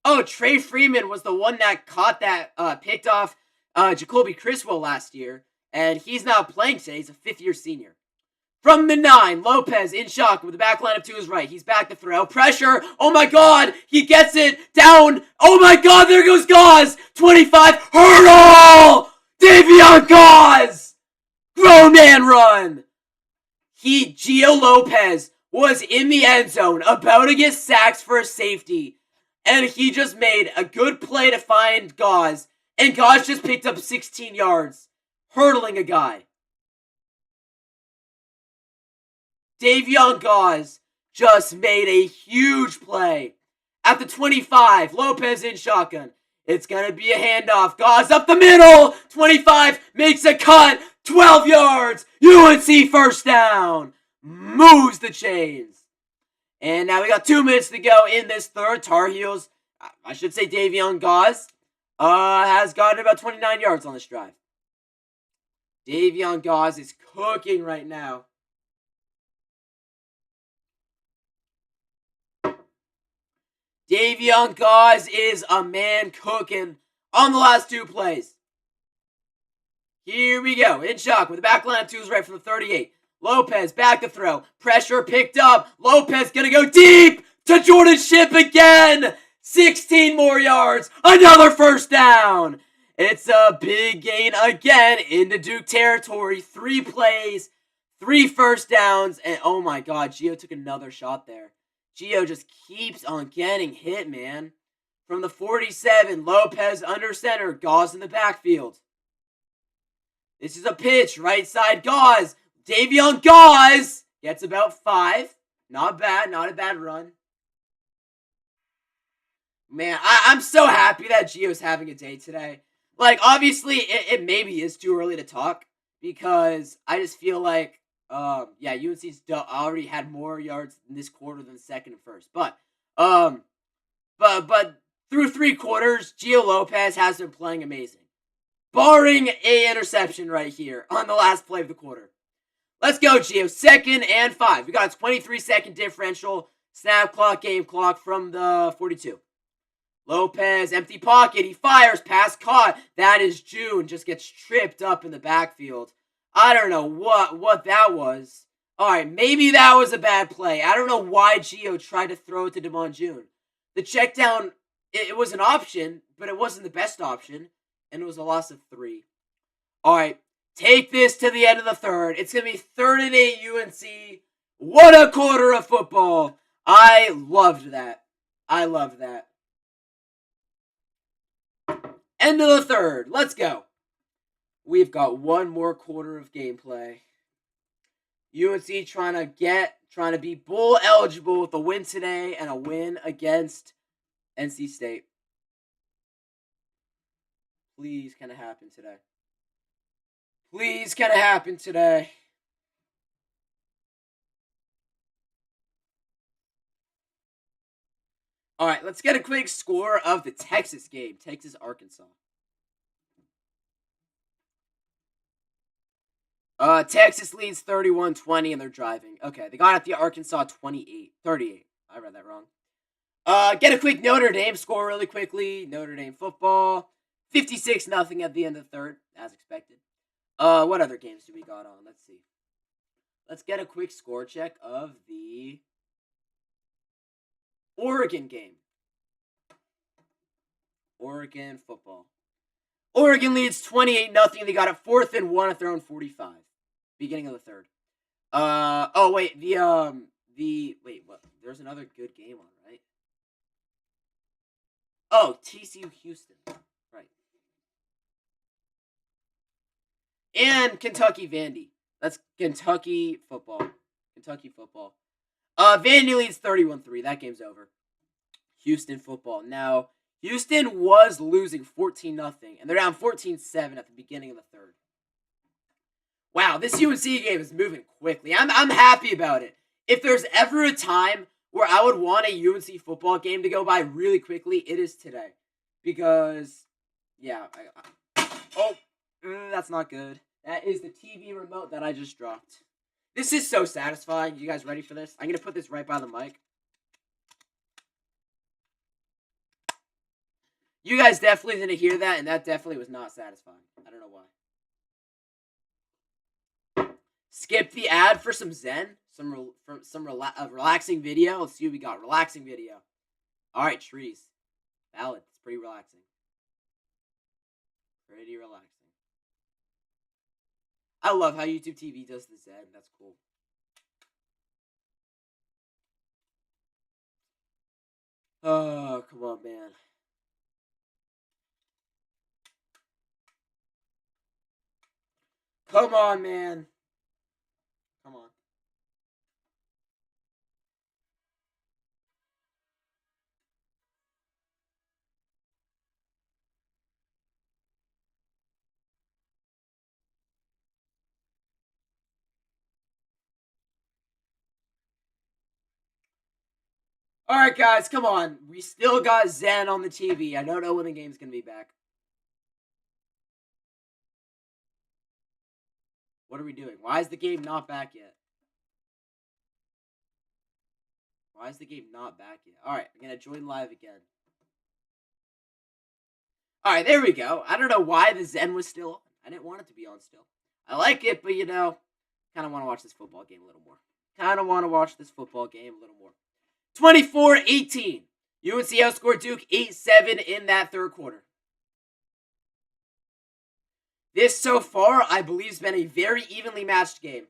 Oh, Trey Freeman was the one that caught that picked off Jacoby Criswell last year, and he's not playing today. He's a fifth-year senior. From the 9, Lopez in shock with the back line up to his right. He's back to throw. Pressure. Oh my god. He gets it. Down. Oh my god. There goes Gauze. 25. Hurdle. Davion Gauze. Grown man run. Gio Lopez was in the end zone about to get sacks for a safety. And he just made a good play to find Gauze. And Gauze just picked up 16 yards. Hurdling a guy. Davion Gauze just made a huge play. At the 25, Lopez in shotgun. It's going to be a handoff. Gauze up the middle. 25 makes a cut. 12 yards. UNC first down. Moves the chains. And now we got 2 minutes to go in this third. Tar Heels, I should say Davion Gauze, has gotten about 29 yards on this drive. Davion Gauze is cooking right now. Davion Gauze is a man cooking on the last 2 plays. Here we go. In shock with the back line to his right from the 38. Lopez back to throw. Pressure picked up. Lopez gonna go deep to Jordan Shipp again. 16 more yards. Another first down. It's a big gain again into Duke territory. 3 plays, 3 first downs, and oh my god, Gio took another shot there. Gio just keeps on getting hit, man. From the 47, Lopez under center. Gauze in the backfield. This is a pitch. Right side, Gauze. Davion Gauze gets about 5. Not bad. Not a bad run. Man, I'm so happy that Gio's having a day today. Like, obviously, it maybe is too early to talk. Because I just feel like yeah, UNC's already had more yards in this quarter than the second and first. But through 3 quarters, Gio Lopez has been playing amazing. Barring a interception right here on the last play of the quarter. Let's go, Gio. 2nd and 5. We got a 23-second differential. Snap clock, game clock from the 42. Lopez, empty pocket. He fires. Pass caught. That is June. Just gets tripped up in the backfield. I don't know what that was. Alright, maybe that was a bad play. I don't know why Gio tried to throw it to Damon June. The check down, it was an option, but it wasn't the best option. And it was a loss of 3. Alright, take this to the end of the third. It's going to be 3rd and 8 UNC. What a quarter of football. I loved that. I loved that. End of the third. Let's go. We've got 1 more quarter of gameplay. UNC trying to be bowl eligible with a win today and a win against NC State. Please, can it happen today? Please, can it happen today? All right, let's get a quick score of the Texas game. Texas, Arkansas. Texas leads 31-20 and they're driving. Okay, they got at the Arkansas 38. I read that wrong. Get a quick Notre Dame score really quickly. Notre Dame football. 56-0 at the end of the third, as expected. What other games do we got on? Let's see. Let's get a quick score check of the Oregon game. Oregon football. Oregon leads 28-0. They got it 4th and 1 at their own 45. Beginning of the third. Oh wait, the Wait, what? There's another good game on, right? Oh, TCU Houston. Right. And Kentucky Vandy. That's Kentucky football. Kentucky football. Vandy leads 31-3. That game's over. Houston football. Now, Houston was losing 14-0, and they're down 14-7 at the beginning of the third. Wow, this UNC game is moving quickly. I'm happy about it. If there's ever a time where I would want a UNC football game to go by really quickly, it is today. Because, yeah. That's not good. That is the TV remote that I just dropped. This is so satisfying. You guys ready for this? I'm going to put this right by the mic. You guys definitely didn't hear that, and that definitely was not satisfying. I don't know why. Skip the ad for some Zen, some relaxing video. Let's see what we got. Relaxing video. All right, trees. Valid. It's pretty relaxing. Pretty relaxing. I love how YouTube TV does the Zen. That's cool. Oh, come on, man. Come on, man. Come on. Alright, guys, come on. We still got Zen on the TV. I don't know when the game's going to be back. What are we doing? Why is the game not back yet? Why is the game not back yet? Alright, I'm going to join live again. Alright, there we go. I don't know why the Zen was still on. I didn't want it to be on still. I like it, but, kind of want to watch this football game a little more. 24-18. UNC outscored Duke 8-7 in that third quarter. This, so far, I believe, has been a very evenly matched game.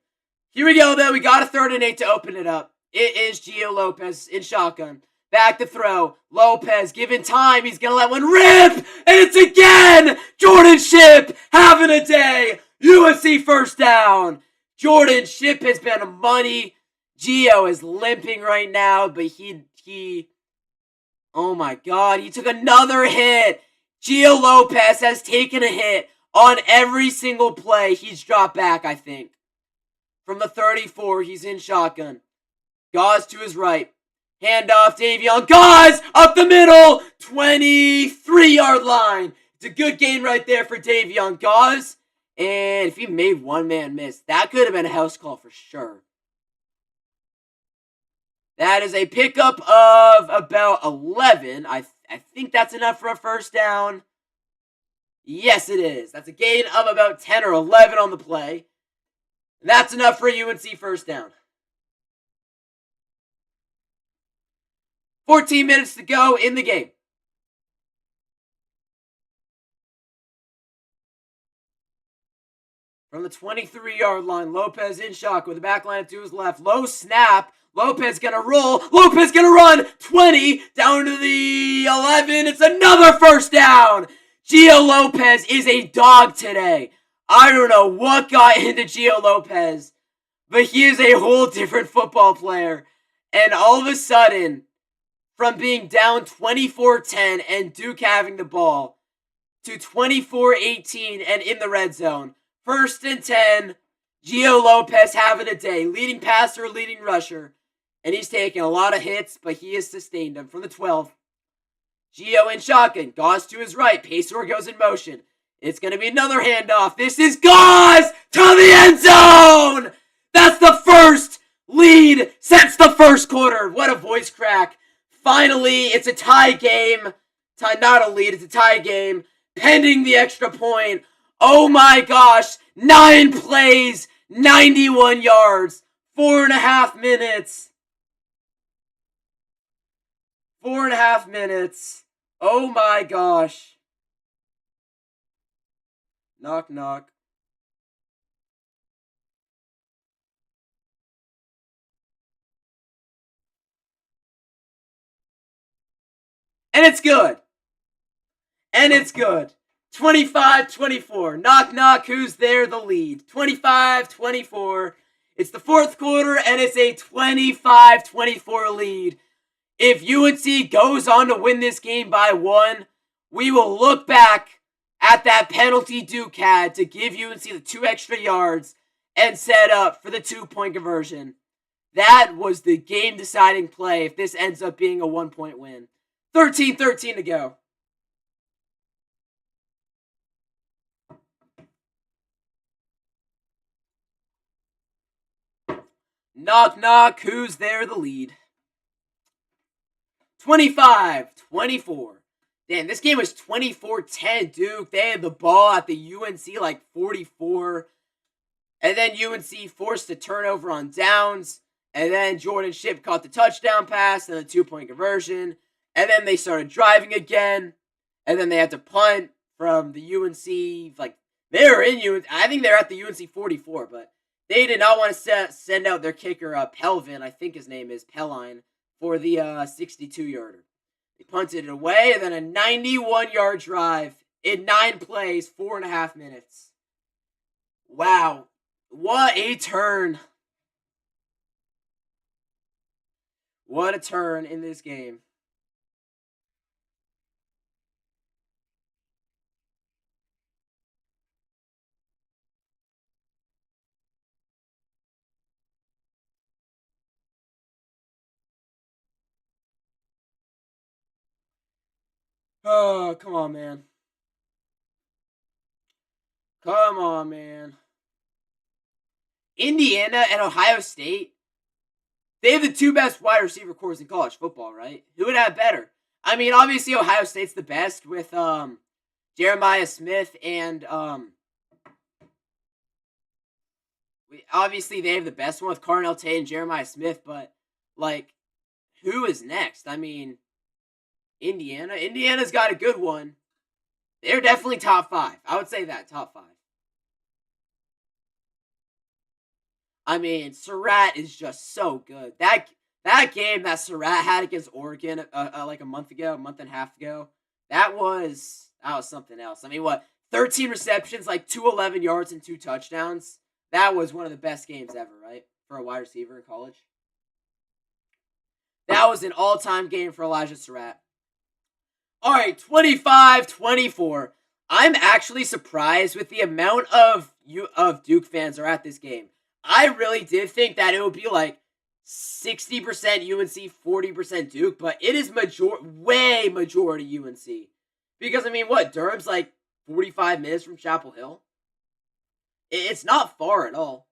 Here we go, though. We got a 3rd and 8 to open it up. It is Gio Lopez in shotgun. Back to throw. Lopez, given time, he's going to let one rip! And it's again! Jordan Shipp having a day! UNC first down! Jordan Shipp has been money. Gio is limping right now, but he oh my god, he took another hit. Gio Lopez has taken a hit on every single play. He's dropped back, I think. From the 34, he's in shotgun. Gauze to his right. Handoff, Davion. Gauze up the middle. 23-yard line. It's a good gain right there for Davion Gauze. And if he made one man miss, that could have been a house call for sure. That is a pickup of about 11. I think that's enough for a first down. Yes, it is. That's a gain of about 10 or 11 on the play. That's enough for a UNC first down. 14 minutes to go in the game. From the 23-yard line, Lopez in shock with the back line to his left. Low snap. Lopez gonna roll. Lopez gonna run. 20 down to the 11. It's another first down. Gio Lopez is a dog today. I don't know what got into Gio Lopez, but he is a whole different football player. And all of a sudden, from being down 24-10 and Duke having the ball to 24-18 and in the red zone, 1st and 10, Gio Lopez having a day, leading passer, leading rusher. And he's taking a lot of hits, but he has sustained them from the 12. Gio in shotgun. Gauze to his right. Pacer goes in motion. It's going to be another handoff. This is Gauze to the end zone! That's the first lead since the first quarter. What a voice crack. Finally, it's a tie game. Not a lead, it's a tie game. Pending the extra point. Oh my gosh. 9 plays, 91 yards, 4.5 minutes. 4.5 minutes. Oh my gosh. Knock, knock. And it's good. And it's good. 25-24. Knock, knock. Who's there? The lead. 25-24. It's the fourth quarter, and it's a 25-24 lead. If UNC goes on to win this game by 1, we will look back at that penalty Duke had to give UNC the 2 extra yards and set up for the 2-point conversion. That was the game-deciding play if this ends up being a 1-point win. 13-13 to go. Knock, knock. Who's there? The lead. 25-24. Damn, this game was 24-10, Duke. They had the ball at the UNC like 44. And then UNC forced a turnover on downs. And then Jordan Shipp caught the touchdown pass and the 2-point conversion. And then they started driving again. And then they had to punt from the UNC. Like, they were in UNC. I think they're at the UNC 44, but they did not want to send out their kicker, Pelvin, I think his name is, Pelline, for the 62-yarder. They punted it away, and then a 91-yard drive in 9 plays, 4.5 minutes. Wow. What a turn. What a turn in this game. Oh, come on, man. Come on, man. Indiana and Ohio State, they have the 2 best wide receiver cores in college football, right? Who would have better? I mean, obviously Ohio State's the best with Jeremiah Smith and obviously they have the best one with Carnell Tate and Jeremiah Smith, but like, who is next? I mean, Indiana's got a good one. They're definitely top 5. I would say that, top 5. I mean, Surratt is just so good. That game that Surratt had against Oregon like a month and a half ago, that was something else. I mean, 13 receptions, like 211 yards and 2 touchdowns. That was one of the best games ever, right? For a wide receiver in college. That was an all-time game for Elijah Surratt. All right, 25-24. I'm actually surprised with the amount of Duke fans are at this game. I really did think that it would be like 60% UNC, 40% Duke, but it is way majority UNC. Because, I mean, Durham's like 45 minutes from Chapel Hill? It's not far at all.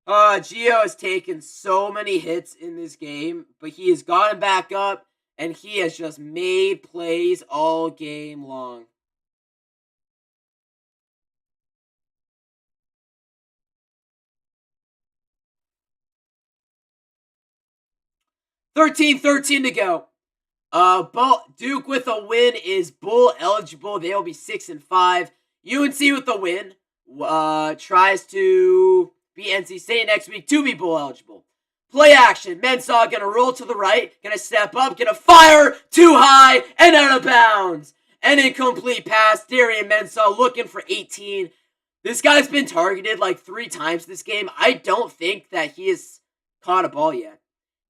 Gio has taken so many hits in this game, but he has gotten back up, and he has just made plays all game long. $13-13 to go. Duke with a win is bowl eligible. They'll be 6-5. UNC with the win tries to beat NC State next week to be bowl eligible. Play action. Mensah gonna roll to the right, gonna step up, gonna fire too high and out of bounds. An incomplete pass. Darian Mensah looking for 18. This guy's been targeted like 3 times this game. I don't think that he has caught a ball yet.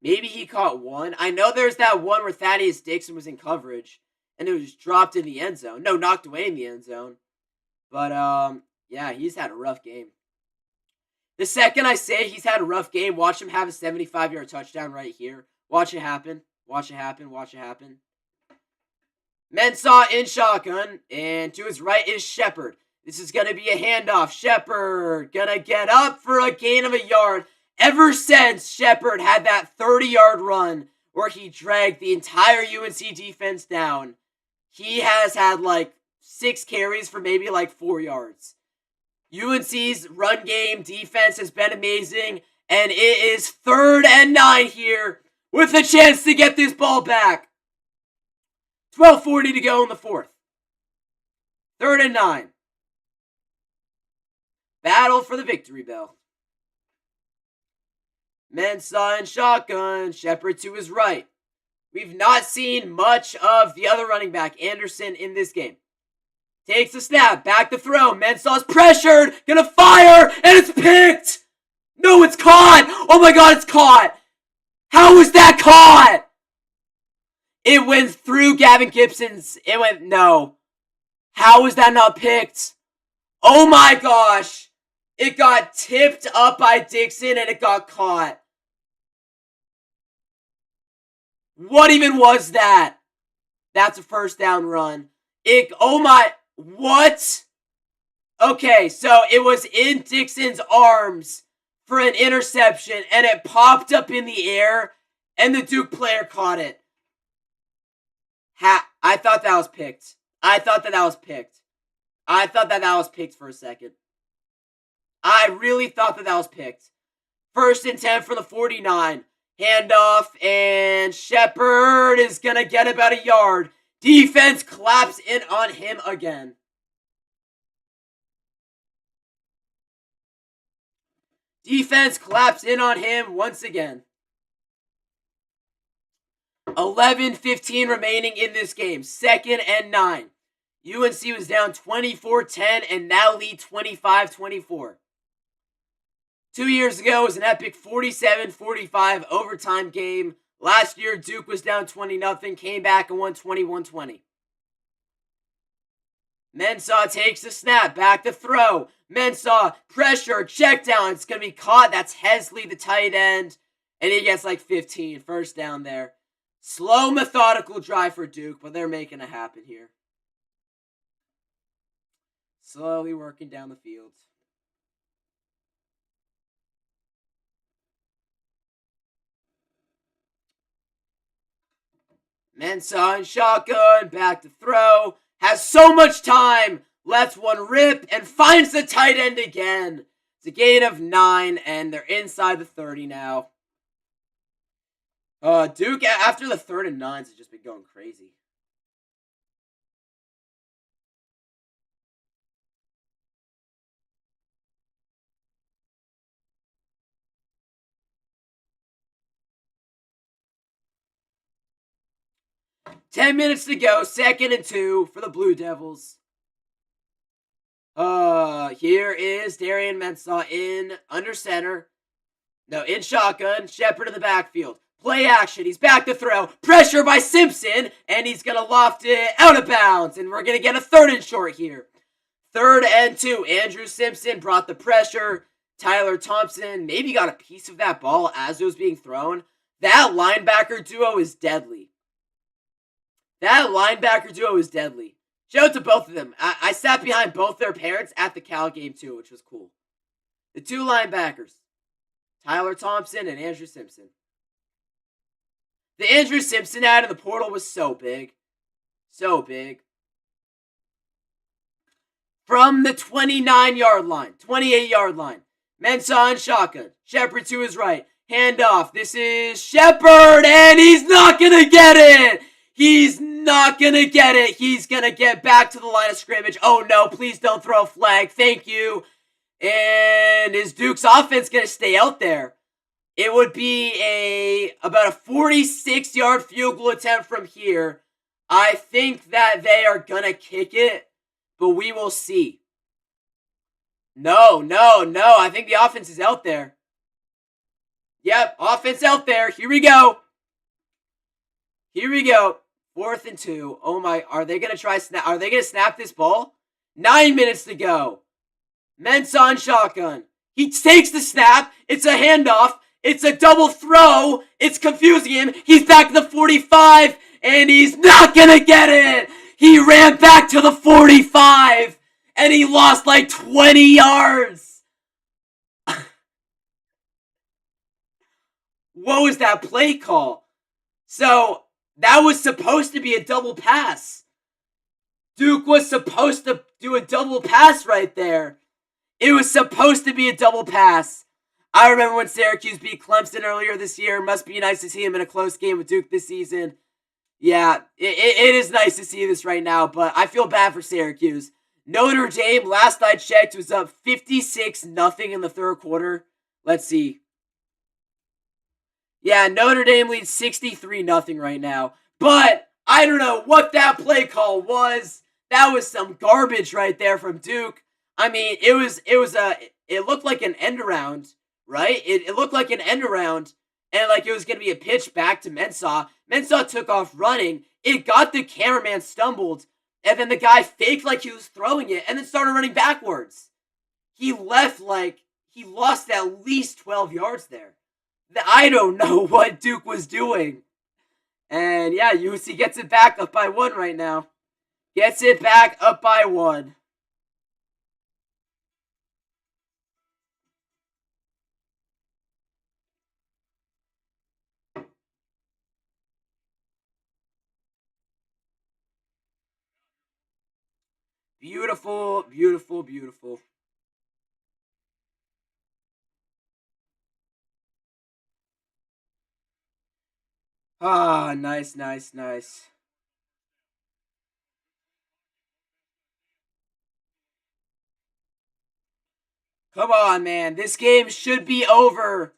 Maybe he caught one. I know there's that one where Thaddeus Dixon was in coverage and it was dropped in the end zone. No, knocked away in the end zone. But, yeah, he's had a rough game. The second I say he's had a rough game, watch him have a 75-yard touchdown right here. Watch it happen. Watch it happen. Watch it happen. Mensah in shotgun, and to his right is Shepard. This is going to be a handoff. Shepard going to get up for a gain of a yard. Ever since Shepard had that 30-yard run where he dragged the entire UNC defense down, he has had like 6 carries for maybe like 4 yards. UNC's run game defense has been amazing, and it is 3rd and 9 here with a chance to get this ball back. 12:40 to go in the 4th. 3rd and 9. Battle for the victory bell. Mensah in shotgun. Shepard to his right. We've not seen much of the other running back, Anderson, in this game. Takes the snap, back to throw. Mensah's pressured, gonna fire, and it's picked! No, it's caught! Oh my god, it's caught! How was that caught? It went through Gavin Gibson's. It went, no. How was that not picked? Oh my gosh! It got tipped up by Dixon and it got caught. What even was that? That's a first down run. Oh my, what? Okay, so it was in Dixon's arms for an interception and it popped up in the air and the Duke player caught it. I thought that was picked. I thought that was picked for a second. I really thought that was picked. 1st and 10 for the 49. Handoff, and Shepard is going to get about a yard. Defense claps in on him again. Defense claps in on him once again. 11:15 remaining in this game. 2nd and 9. UNC was down 24-10 and now lead 25-24. 2 years ago, it was an epic 47-45 overtime game. Last year, Duke was down 20-0, came back and won 21-20. Mensah takes the snap, back to throw. Mensah, pressure, check down. It's going to be caught. That's Hesley, the tight end. And he gets like 15. First down there. Slow, methodical drive for Duke, but they're making it happen here. Slowly working down the field. Mensah and shotgun, back to throw. Has so much time. Lets one rip and finds the tight end again. It's a gain of 9, and they're inside the 30 now. Duke, after the 3rd and 9s, has just been going crazy. Ten minutes to go, 2nd and 2 for the Blue Devils. Here is Darian Mensah in under center. No, in shotgun. Shepard in the backfield. Play action. He's back to throw. Pressure by Simpson, and he's going to loft it out of bounds, and we're going to get a 3rd and short here. 3rd and 2. Andrew Simpson brought the pressure. Tyler Thompson maybe got a piece of that ball as it was being thrown. That linebacker duo is deadly. Shout out to both of them. I sat behind both their parents at the Cal game too, which was cool. The 2 linebackers, Tyler Thompson and Andrew Simpson. The Andrew Simpson ad in the portal was so big. So big. From the 29-yard line, 28-yard line. Mensah and shotgun. Shepard to his right. Handoff. This is Shepard, and he's not going to get it. He's not going to get it. He's going to get back to the line of scrimmage. Oh, no, please don't throw a flag. Thank you. And is Duke's offense going to stay out there? It would be about a 46-yard field goal attempt from here. I think that they are going to kick it, but we will see. No. I think the offense is out there. Yep, offense out there. Here we go. 4th and 2. Oh my, are they going to snap this ball? 9 minutes to go. Mensah on shotgun. He takes the snap. It's a handoff. It's a double throw. It's confusing him. He's back to the 45, and he's not going to get it. He ran back to the 45, and he lost like 20 yards. What was that play call? So, that was supposed to be a double pass. Duke was supposed to do a double pass right there. It was supposed to be a double pass. I remember when Syracuse beat Clemson earlier this year. Must be nice to see him in a close game with Duke this season. Yeah, it is nice to see this right now, but I feel bad for Syracuse. Notre Dame, last I checked, was up 56-0 in the 3rd quarter. Let's see. Yeah, Notre Dame leads 63-0 right now. But I don't know what that play call was. That was some garbage right there from Duke. I mean, it looked like an end around, right? It looked like an end around, and like it was gonna be a pitch back to Mensah. Mensah took off running. It got the cameraman stumbled, and then the guy faked like he was throwing it, and then started running backwards. He lost at least 12 yards there. I don't know what Duke was doing. And yeah, UC gets it back up by 1 right now. Gets it back up by 1. Beautiful, beautiful, beautiful. Ah, nice, nice, nice. Come on, man. This game should be over.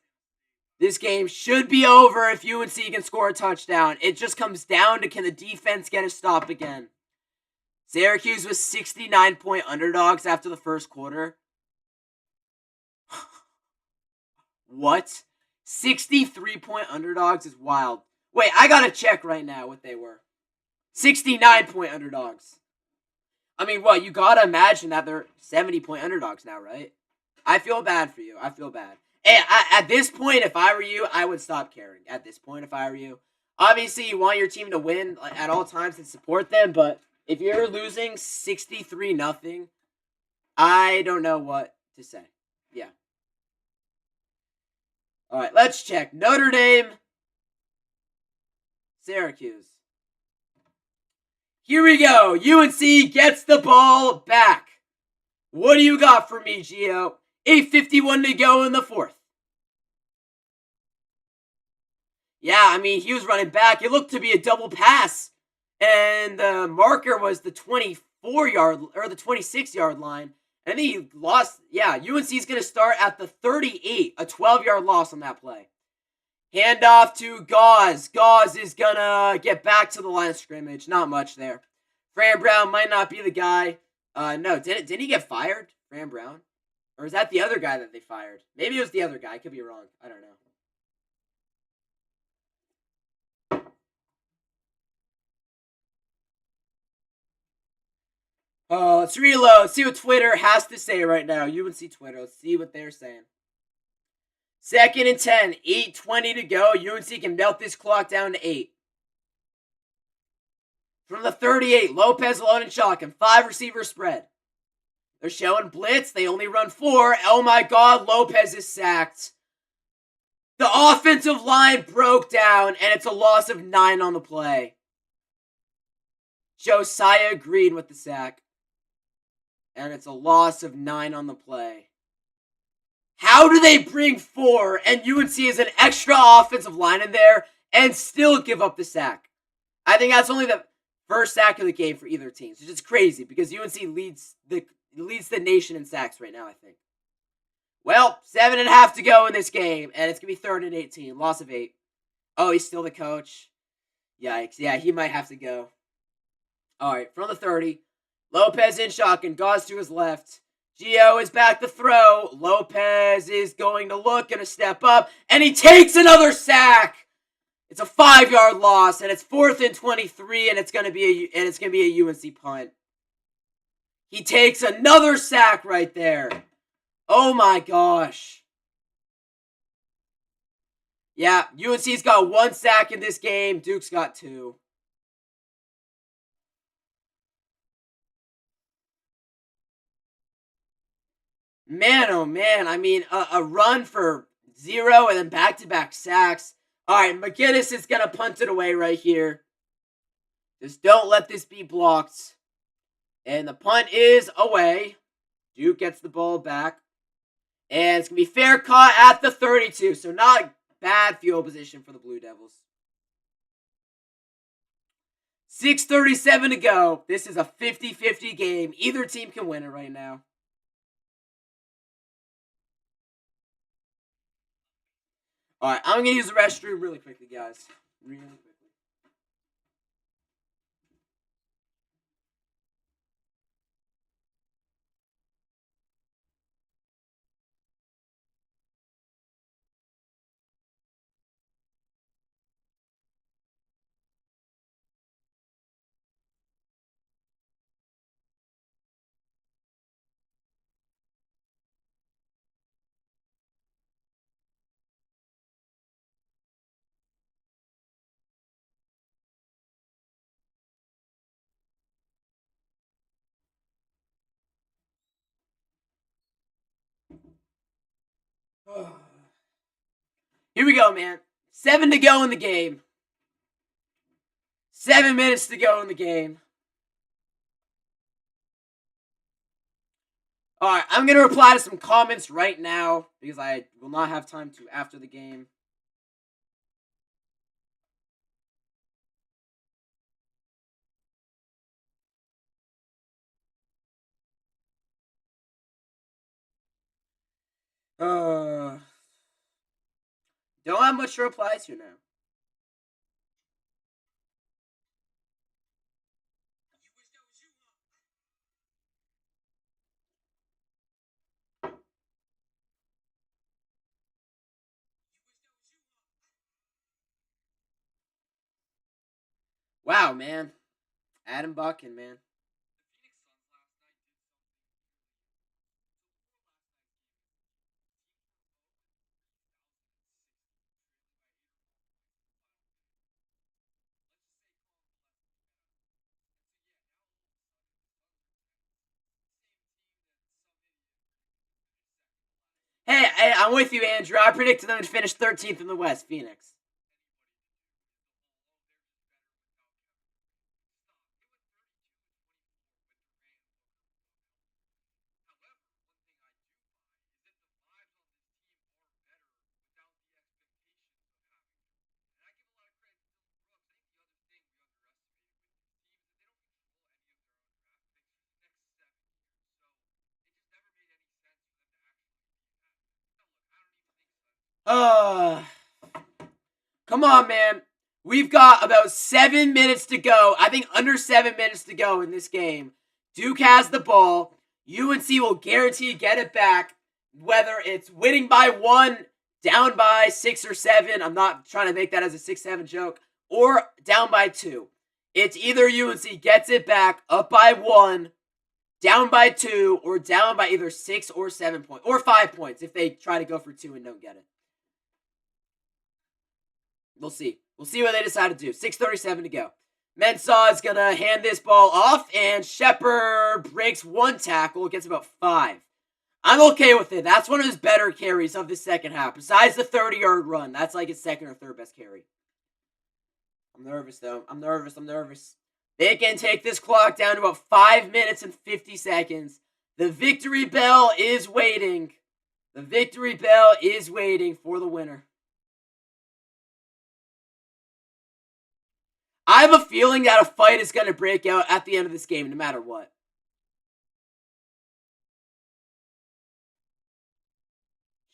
This game should be over if UNC can score a touchdown. It just comes down to, can the defense get a stop again? Syracuse was 69-point underdogs after the first quarter. What? 63-point underdogs is wild. Wait, I gotta check right now what they were. 69-point underdogs. I mean, what? You gotta imagine that they're 70-point underdogs now, right? I feel bad for you. I feel bad. Hey, at this point, if I were you, I would stop caring. At this point, if I were you. Obviously, you want your team to win at all times and support them, but if you're losing 63-0, I don't know what to say. Yeah. All right, let's check. Notre Dame, Syracuse. Here we go. UNC gets the ball back. What do you got for me, Gio? 8:51 to go in the fourth. Yeah, I mean, he was running back. It looked to be a double pass. And the marker was the 24-yard or the 26-yard line. And then he lost. Yeah, UNC's going to start at the 38, a 12-yard loss on that play. Handoff to Gauze. Gauze is going to get back to the line of scrimmage. Not much there. Fran Brown might not be the guy. No, didn't he get fired, Fran Brown? Or is that the other guy that they fired? Maybe it was the other guy. I could be wrong. I don't know. Let's reload. See what Twitter has to say right now. UNC Twitter. Let's see what they're saying. 2nd and 10. 8:20 to go. UNC can melt this clock down to 8. From the 38, Lopez alone and shotgun. 5 receiver spread. They're showing blitz. They only run 4. Oh my God, Lopez is sacked. The offensive line broke down, and it's a loss of 9 on the play. Josiah Green with the sack. And it's a loss of 9 on the play. How do they bring 4 and UNC is an extra offensive line in there and still give up the sack? I think that's only the first sack of the game for either team. It's just crazy because UNC leads the nation in sacks right now, I think. Well, 7.5 to go in this game, and it's going to be 3rd and 18. Loss of 8. Oh, he's still the coach. Yikes. Yeah, he might have to go. All right, from the 30. Lopez in shotgun. Gauze to his left. Gio is back to throw. Lopez is going to look, going to step up, and he takes another sack. It's a 5-yard loss, and it's 4th and 23, and it's going to be a UNC punt. He takes another sack right there. Oh my gosh. Yeah, UNC's got 1 sack in this game. Duke's got 2. Man, oh man. I mean, a run for 0 and then back-to-back sacks. All right, McGinnis is going to punt it away right here. Just don't let this be blocked. And the punt is away. Duke gets the ball back. And it's going to be fair caught at the 32. So not bad field position for the Blue Devils. 6:37 to go. This is a 50-50 game. Either team can win it right now. Alright, I'm gonna use the restroom really quickly, guys. Really quickly. Here we go, man. 7 to go in the game. 7 minutes to go in the game. Alright, I'm going to reply to some comments right now because I will not have time to after the game. Don't have much to reply to now. Wow, man. Adam Buckin, man. Hey, I'm with you, Andrew. I predicted them to finish 13th in the West, Phoenix. Come on, man. We've got about 7 minutes to go. I think under 7 minutes to go in this game. Duke has the ball. UNC will guarantee get it back, whether it's winning by 1, down by 6 or 7. I'm not trying to make that as a 6-7 joke, or down by 2. It's either UNC gets it back, up by 1, down by 2, or down by either 6 or 7 points, or 5 points if they try to go for 2 and don't get it. We'll see. We'll see what they decide to do. 6:37 to go. Mensah is going to hand this ball off, and Shepard breaks 1 tackle, gets about 5. I'm okay with it. That's one of his better carries of the second half. Besides the 30-yard run, that's like his second or third best carry. I'm nervous, though. I'm nervous. They can take this clock down to about 5 minutes and 50 seconds. The victory bell is waiting. The victory bell is waiting for the winner. I have a feeling that a fight is going to break out at the end of this game, no matter what.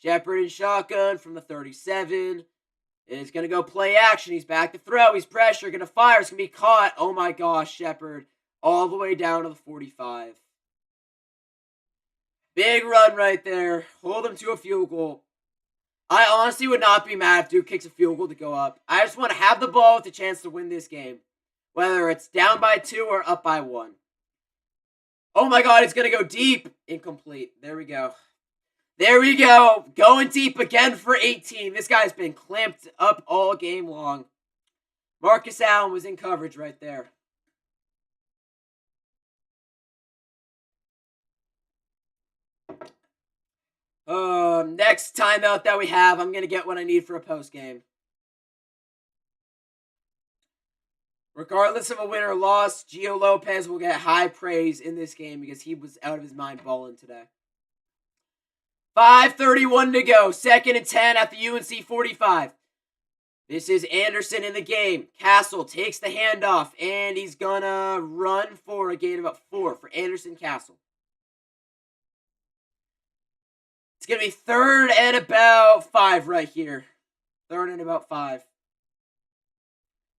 Shepard in shotgun from the 37. Is going to go play action. He's back to throw. He's pressure. Going to fire. It's going to be caught. Oh my gosh, Shepard. All the way down to the 45. Big run right there. Hold him to a field goal. I honestly would not be mad if Duke kicks a field goal to go up. I just want to have the ball with a chance to win this game. Whether it's down by 2 or up by 1. Oh my god, it's going to go deep. Incomplete. There we go. There we go. Going deep again for 18. This guy's been clamped up all game long. Marcus Allen was in coverage right there. Next timeout that we have, I'm going to get what I need for a post game. Regardless of a win or loss, Gio Lopez will get high praise in this game because he was out of his mind balling today. 5:31 to go. 2nd and 10 at the UNC 45. This is Anderson in the game. Castle takes the handoff, and he's going to run for a gain of about 4 for Anderson Castle. It's going to be 3rd and about 5 right here. Third and about 5.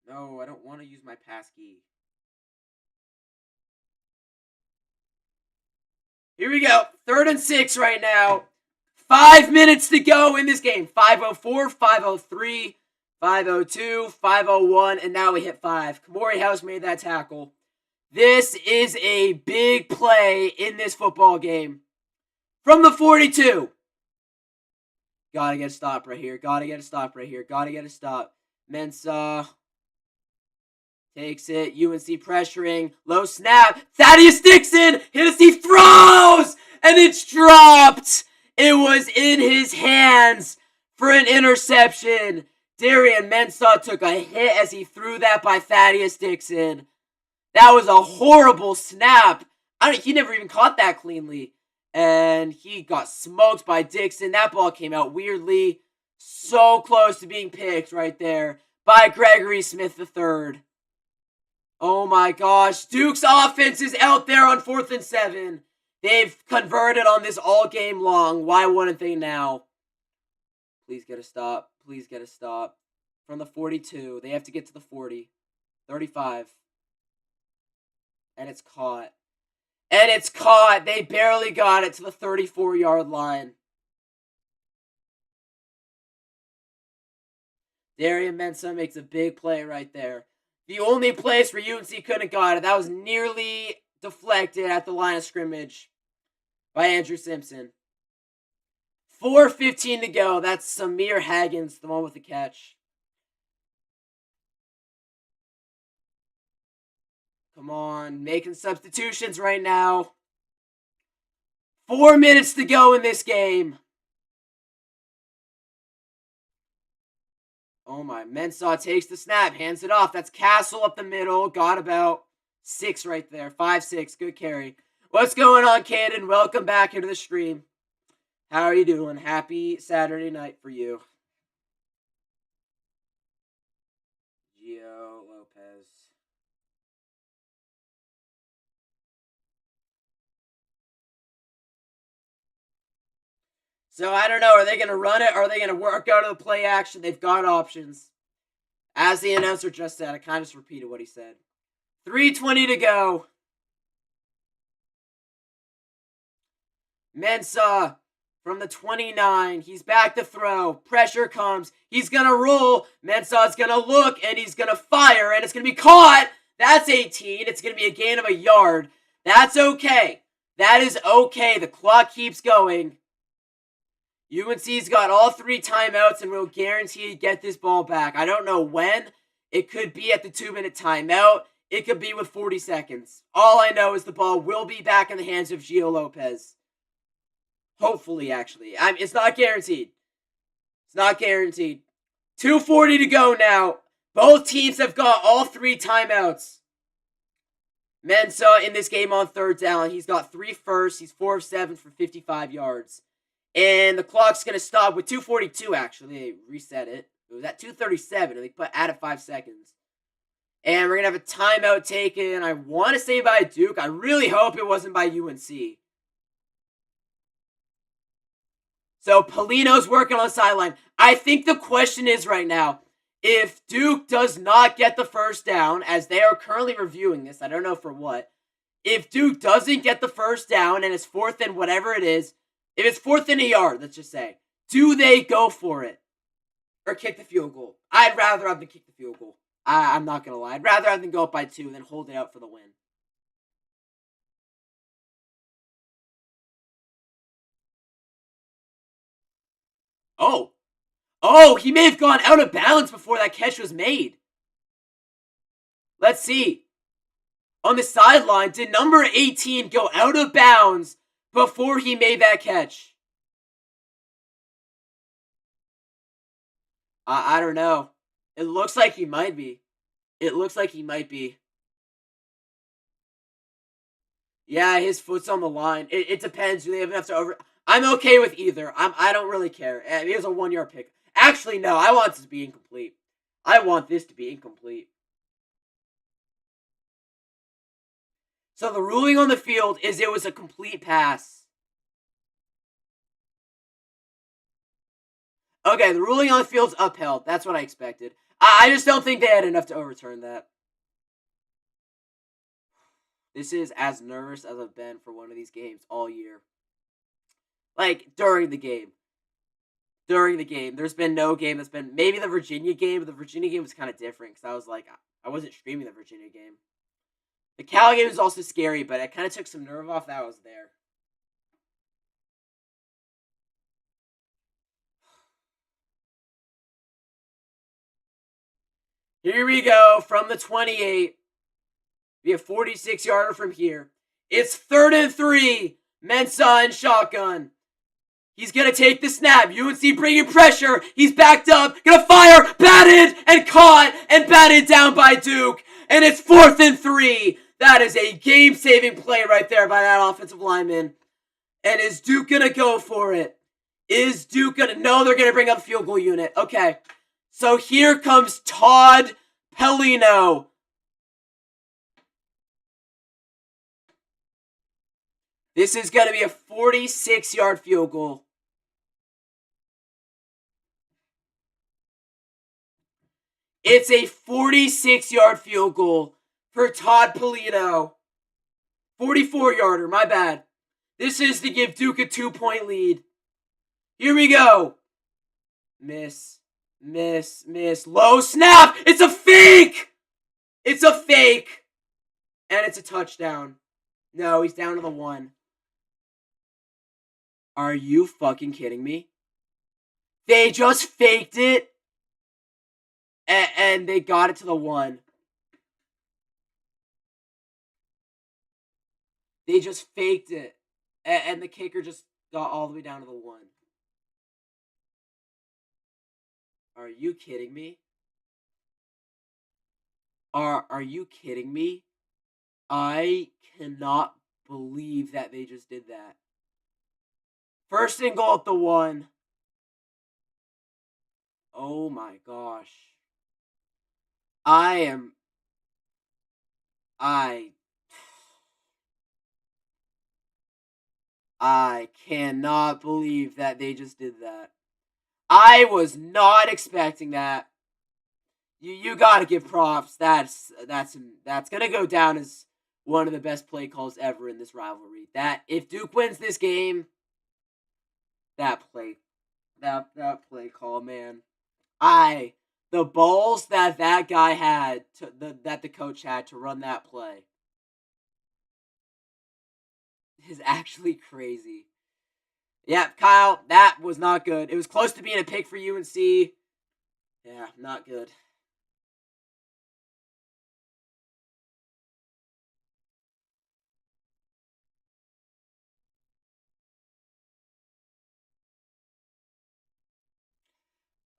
No, I don't want to use my pass key. Here we go. 3rd and 6 right now. 5 minutes to go in this game. 5:04, 5:03, 5:02, 5:01, and now we hit 5. Kamori House made that tackle. This is a big play in this football game. From the 42. Gotta get a stop right here. Gotta get a stop right here. Gotta get a stop. Mensah takes it. UNC pressuring. Low snap. Thaddeus Dixon. Hit us. He throws. And it's dropped. It was in his hands for an interception. Darian Mensah took a hit as he threw that by Thaddeus Dixon. That was a horrible snap. He never even caught that cleanly. And he got smoked by Dixon. That ball came out weirdly. So close to being picked right there by Gregory Smith III. Oh my gosh. Duke's offense is out there on 4th and 7. They've converted on this all game long. Why wouldn't they now? Please get a stop. Please get a stop. From the 42. They have to get to the 40. 35. And it's caught. And it's caught. They barely got it to the 34-yard line. Darian Mensah makes a big play right there. The only place where UNC couldn't have got it, that was nearly deflected at the line of scrimmage by Andrew Simpson. 4:15 to go. That's Samir Haggins, the one with the catch. Come on, making substitutions right now. 4 minutes to go in this game. Oh my, Mensah takes the snap, hands it off. That's Castle up the middle. Got about 6 right there. 5-6, good carry. What's going on, Caden? Welcome back into the stream. How are you doing? Happy Saturday night for you. Gio Lopez. So I don't know. Are they going to run it? Or are they going to work out of the play action? They've got options. As the announcer just said, I kind of just repeated what he said. 3:20 to go. Mensah from the 29. He's back to throw. Pressure comes. He's going to roll. Mensah's going to look, and he's going to fire, and it's going to be caught. That's 18. It's going to be a gain of a yard. That's okay. That is okay. The clock keeps going. UNC's got all 3 timeouts and will guarantee to get this ball back. I don't know when. It could be at the 2-minute timeout. It could be with 40 seconds. All I know is the ball will be back in the hands of Gio Lopez. Hopefully, actually. It's not guaranteed. It's not guaranteed. 2:40 to go now. Both teams have got all 3 timeouts. Mensah in this game on 3rd down. He's got 3 firsts. He's 4 of 7 for 55 yards. And the clock's going to stop with 2:42, actually. They reset it. It was at 2:37, and they added 5 seconds. And we're going to have a timeout taken, I want to say by Duke. I really hope it wasn't by UNC. So Polino's working on the sideline. I think the question is right now, if Duke does not get the first down, as they are currently reviewing this, I don't know for what. If Duke doesn't get the first down and it's 4th and whatever it is, if it's 4th and a yard, let's just say, do they go for it? Or kick the field goal? I'd rather have them kick the field goal. I'm not going to lie. I'd rather have them go up by 2 than hold it out for the win. Oh, he may have gone out of bounds before that catch was made. Let's see. On the sideline, did number 18 go out of bounds before he made that catch? I don't know. It looks like he might be. It looks like he might be. Yeah, his foot's on the line. It depends. Do they have enough to over... I'm okay with either. I don't really care. It was a 1-yard pick. Actually, no. I want this to be incomplete. I want this to be incomplete. So the ruling on the field is it was a complete pass. Okay, the ruling on the field's upheld. That's what I expected. I just don't think they had enough to overturn that. This is as nervous as I've been for one of these games all year. Like, during the game. There's been no game that's been... Maybe the Virginia game, but the Virginia game was kind of different, because I was like... I wasn't streaming the Virginia game. The Cal game was also scary, but it kind of took some nerve off that I was there. Here we go, from the 28. We have 46-yarder from here. It's 3rd and 3. Mensah and shotgun. He's going to take the snap. UNC bringing pressure. He's backed up. Going to fire. Batted and caught and batted down by Duke. And it's 4th and 3. That is a game-saving play right there by that offensive lineman. And is Duke going to go for it? Is Duke going to... No, they're going to bring up the field goal unit. Okay. So here comes Todd Pelino. This is going to be a 46-yard field goal. It's a 46-yard field goal for Todd Pelino. 44-yarder, my bad. This is to give Duke a 2-point lead. Here we go. Miss. Low snap. It's a fake. It's a fake. And it's a touchdown. No, he's down to the 1. Are you fucking kidding me? They just faked it. And they got it to the 1. They just faked it. And the kicker just got all the way down to the 1. Are you kidding me? Are you kidding me? I cannot believe that they just did that. 1st and goal at the 1. Oh my gosh. I cannot believe that they just did that. I was not expecting that. You gotta give props. That's gonna go down as one of the best play calls ever in this rivalry. That if Duke wins this game, that play call, man. The balls that guy had, that the coach had to run that play is actually crazy. Yeah, Kyle, that was not good. It was close to being a pick for UNC. Yeah, not good.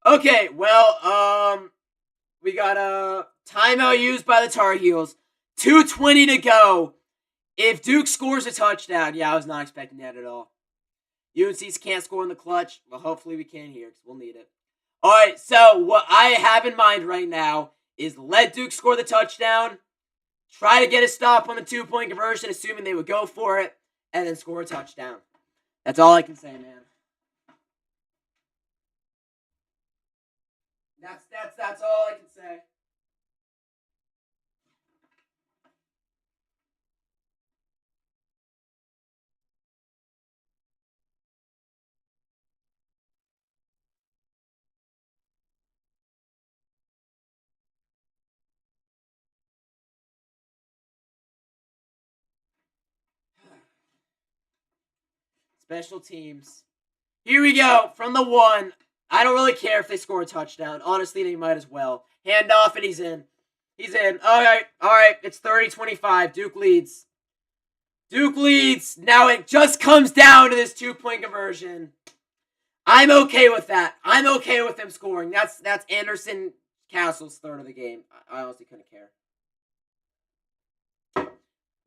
Okay, well, we got a timeout used by the Tar Heels. 2:20 to go. If Duke scores a touchdown, yeah, I was not expecting that at all. UNC's can't score in the clutch. Well, hopefully we can here because we'll need it. All right, so what I have in mind right now is let Duke score the touchdown, try to get a stop on the 2-point conversion, assuming they would go for it, and then score a touchdown. That's all I can say, man. That's all I can say. Special teams. Here we go from the 1. I don't really care if they score a touchdown. Honestly, they might as well. Hand off and he's in. He's in. All right. It's 30-25. Duke leads. Now it just comes down to this 2-point conversion. I'm okay with that. I'm okay with them scoring. That's Anderson Castle's third of the game. I honestly couldn't care.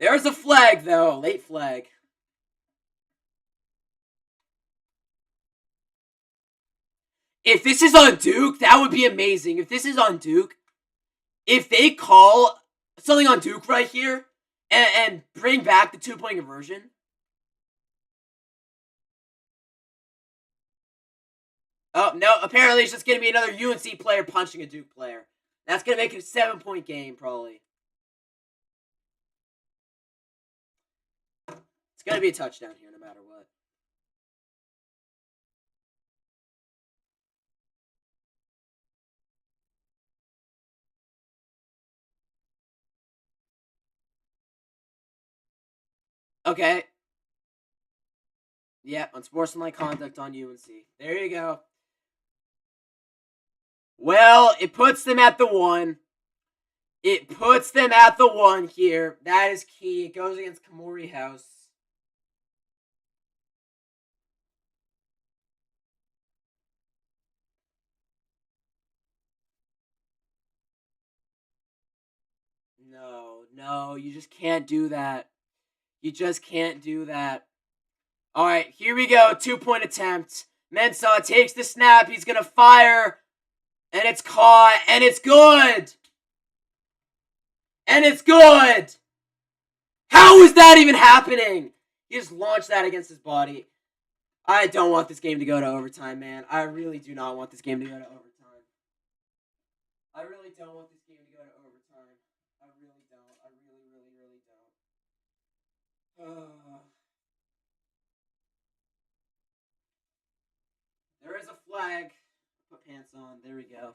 There's a flag, though. Late flag. If this is on Duke, that would be amazing. If this is on Duke, if they call something on Duke right here and bring back the 2-point conversion, Oh, no, apparently it's just going to be another UNC player punching a Duke player. That's going to make it a 7-point game, probably. It's going to be a touchdown here, no matter what. Okay. Yeah, unsportsmanlike conduct on UNC. There you go. Well, it puts them at the 1. It puts them at the 1 here. That is key. It goes against Kamori House. No, you just can't do that. You just can't do that. All right, here we go. 2-point attempt. Mensah takes the snap. He's going to fire. And it's caught. And it's good. And it's good. How is that even happening? He just launched that against his body. I don't want this game to go to overtime, man. I really do not want this game to go to overtime. I really don't want this game to go to overtime. I really don't. I really don't. There is a flag. Put pants on. There we go.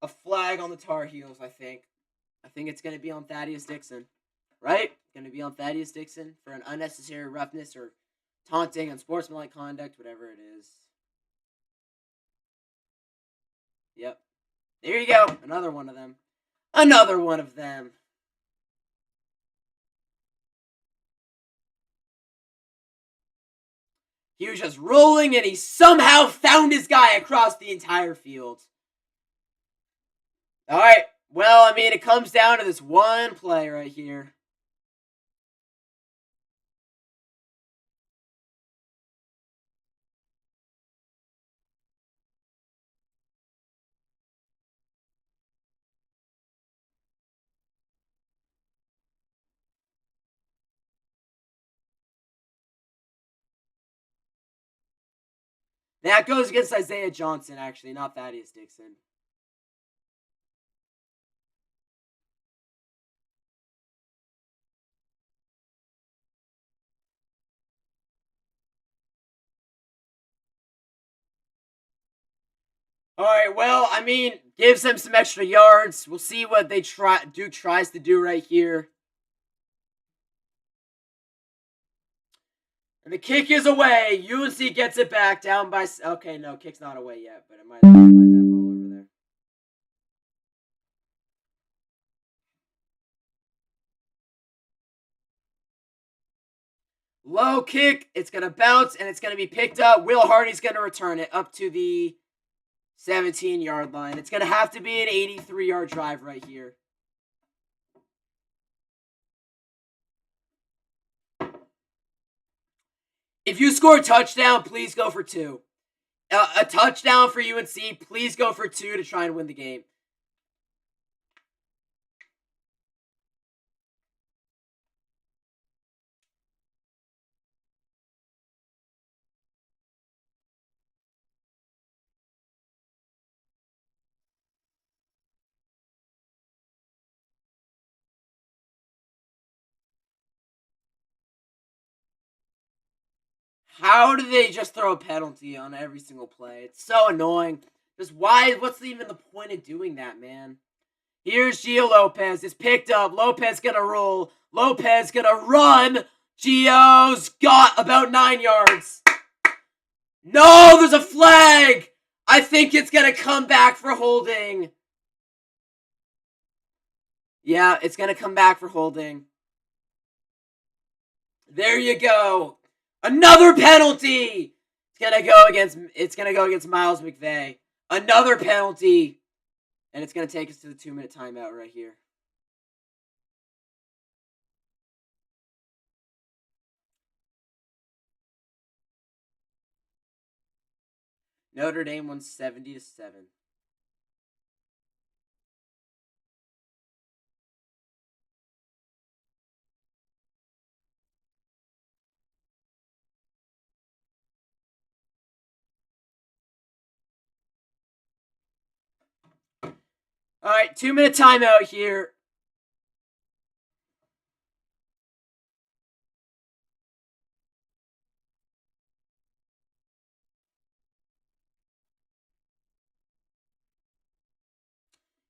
A flag on the Tar Heels, I think. I think it's going to be on Thaddeus Dixon. Right? Going to be on Thaddeus Dixon for an unnecessary roughness or taunting, unsportsmanlike conduct, whatever it is. Yep. There you go. Another one of them. Another one of them. He was just rolling and he somehow found his guy across the entire field. All right. Well, I mean, it comes down to this one play right here. That goes against Isaiah Johnson, actually, not Thaddeus Dixon. All right, well, I mean, gives them some extra yards. We'll see what Duke tries to do right here. And the kick is away. UNC gets it back down by... Okay, no, kick's not away yet, but it might as well slide that ball over there. Low kick. It's going to bounce, and it's going to be picked up. Will Hardy's going to return it up to the 17-yard line. It's going to have to be an 83-yard drive right here. If you score a touchdown, please go for 2. A touchdown for UNC, please go for 2 to try and win the game. How do they just throw a penalty on every single play? It's so annoying. Just why? What's even the point of doing that, man? Here's Gio Lopez. It's picked up. Lopez gonna roll. Lopez gonna run. Gio's got about 9 yards. No, there's a flag. I think it's gonna come back for holding. Yeah, it's gonna come back for holding. There you go. Another penalty. It's gonna go against Miles McVay. Another penalty. And it's gonna take us to the 2-minute timeout right here. Notre Dame won 70-7. All right, 2-minute timeout here.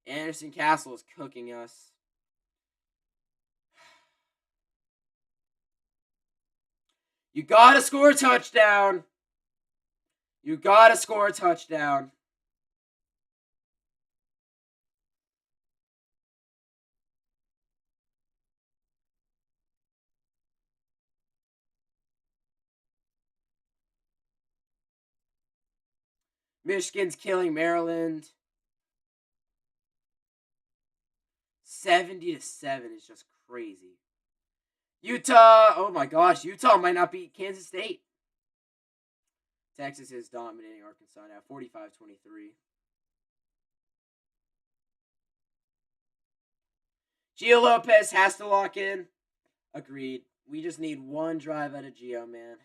Anderson Castle is cooking us. You gotta score a touchdown. You gotta score a touchdown. Michigan's killing Maryland. 70-7 is just crazy. Utah, oh my gosh, Utah might not beat Kansas State. Texas is dominating Arkansas now, 45-23. Gio Lopez has to lock in. Agreed. We just need one drive out of Gio, man.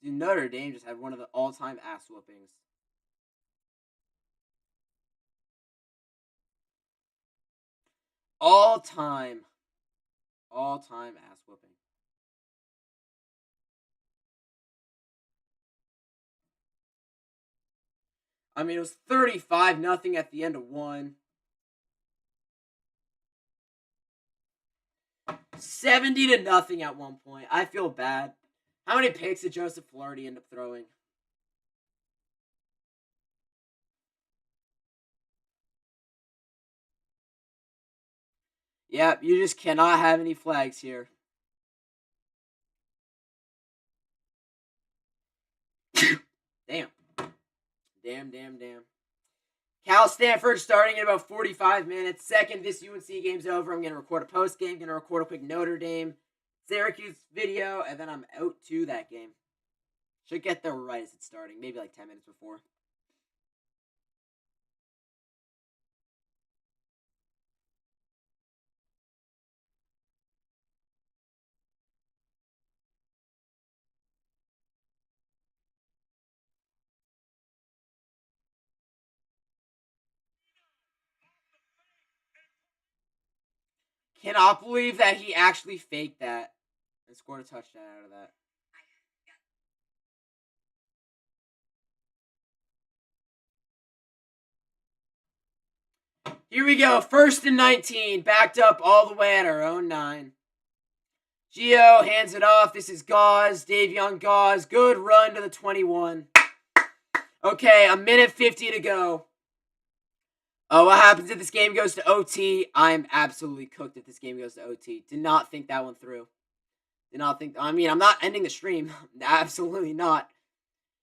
Dude, Notre Dame just had one of the all-time ass whoopings. All-time ass whooping. I mean, it was 35-0 at the end of one. 70-0 at one point. I feel bad. How many picks did Joseph Flaherty end up throwing? Yep, you just cannot have any flags here. Damn. Damn. Cal Stanford starting in about 45 minutes. Second, this UNC game's over. I'm going to record a post game. Going to record a quick Notre Dame Syracuse video, and then I'm out to that game. Should get there right as it's starting. Maybe like 10 minutes before. Cannot believe that he actually faked that and scored a touchdown out of that. Here we go. 1st and 19. Backed up all the way at our own 9. Gio hands it off. This is Gauze. Davion Gauze. Good run to the 21. Okay, 1:50 to go. Oh, what happens if this game goes to OT? I'm absolutely cooked if this game goes to OT. Did not think that one through. Did not think... I mean, I'm not ending the stream. Absolutely not.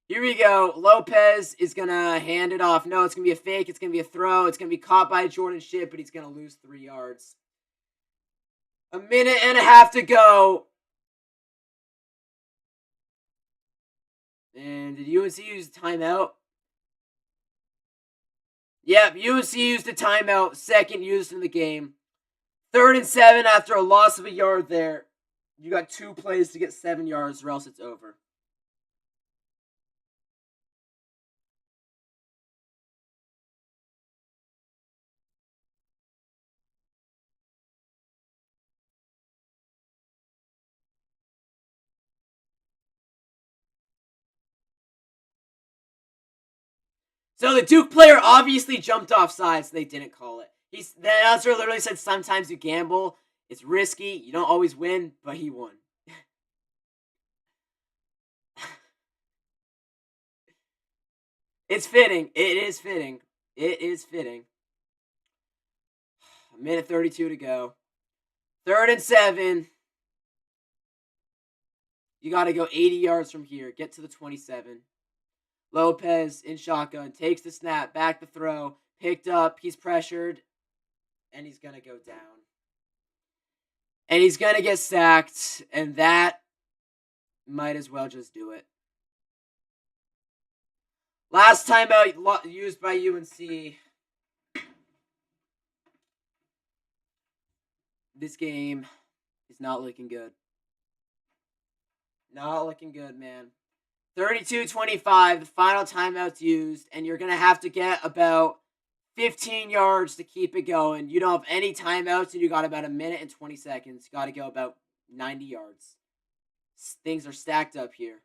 Here we go. Lopez is going to hand it off. No, it's going to be a fake. It's going to be a throw. It's going to be caught by Jordan Shipp, but he's going to lose 3 yards. 1.5 minutes to go. And did UNC use a timeout? Yep, UNC used a timeout. Second used in the game. 3rd and 7 after a loss of a yard there. You got 2 plays to get 7 yards or else it's over. So the Duke player obviously jumped off sides, so they didn't call it. The announcer literally said sometimes you gamble. It's risky. You don't always win, but he won. It's fitting. It is fitting. It is fitting. 1:32 to go. 3rd and 7. You got to go 80 yards from here. Get to the 27. Lopez in shotgun. Takes the snap. Back the throw. Picked up. He's pressured. And he's going to go down. And he's going to get sacked. And that might as well just do it. Last timeout used by UNC. This game is not looking good. Not looking good, man. 32-25, the final timeout's used, and you're going to have to get about 15 yards to keep it going. You don't have any timeouts, and you got about a minute and 20 seconds. You got to go about 90 yards. Things are stacked up here.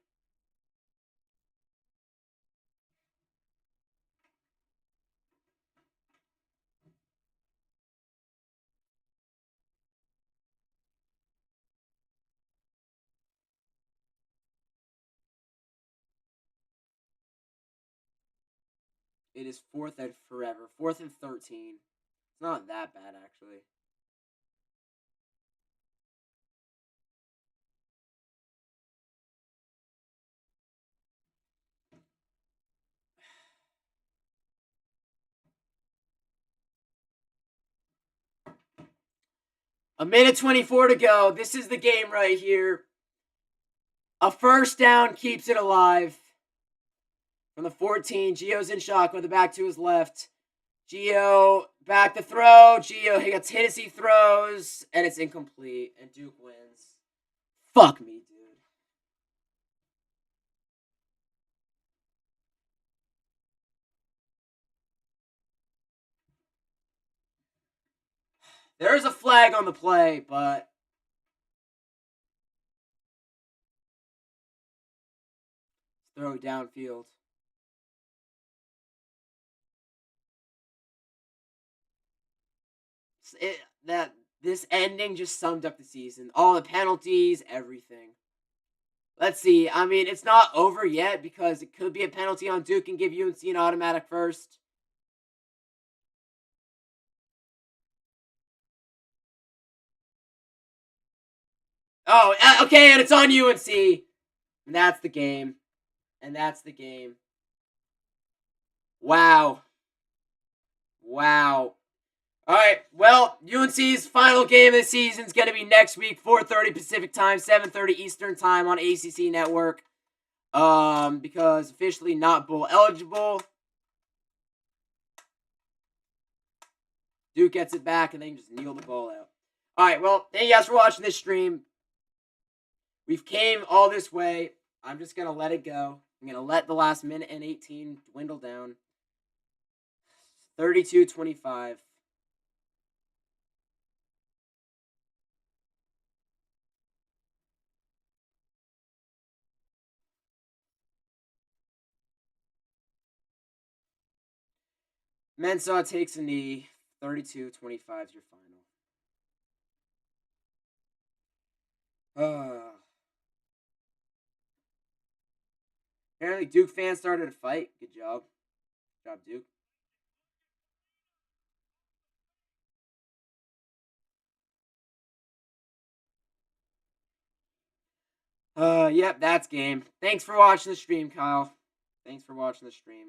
It is 4th and forever. 4th and 13. It's not that bad, actually. A minute 24 to go. This is the game right here. A first down keeps it alive. From the 14, Gio's in shock with the back to his left. Gio back to throw. Gio gets hit as he throws, and it's incomplete, and Duke wins. Fuck me, dude. There's a flag on the play, but throw downfield. This ending just summed up the season. All the penalties, everything. Let's see. I mean, it's not over yet because it could be a penalty on Duke and give UNC an automatic first. Oh, okay, and it's on UNC. And that's the game. And that's the game. Wow. Wow. All right. Well, UNC's final game of the season is going to be next week, 4:30 Pacific time, 7:30 Eastern time on ACC Network. Because officially not bowl eligible. Duke gets it back and they can just kneel the ball out. All right. Well, thank you guys for watching this stream. We've came all this way. I'm just going to let it go. I'm going to let the last minute and 18 dwindle down. 32-25. Mensah takes a knee. 32-25 is your final. Apparently, Duke fans started a fight. Good job. Good job, Duke. Yep, that's game. Thanks for watching the stream, Kyle. Thanks for watching the stream.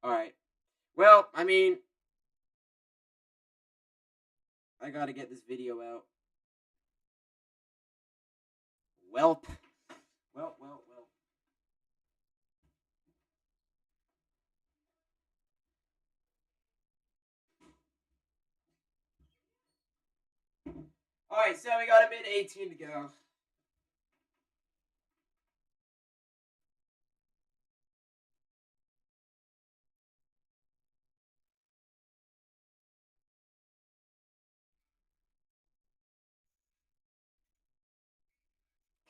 Alright. Well, I mean, I gotta get this video out. Welp. Well. Alright, so we got a minute 18 to go.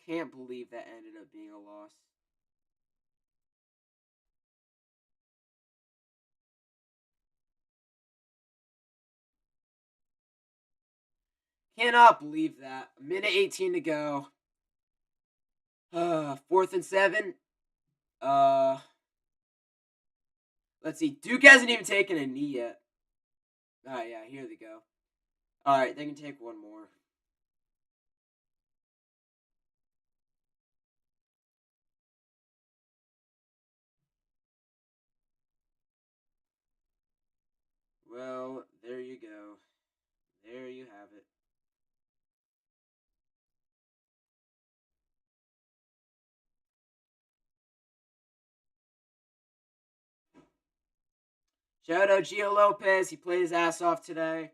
Can't believe that ended up being a loss. Cannot believe that. A minute 18 to go. 4th and 7. Let's see. Duke hasn't even taken a knee yet. Alright, yeah, here they go. Alright, they can take one more. Well, there you go. There you have it. Shout out Gio Lopez. He played his ass off today.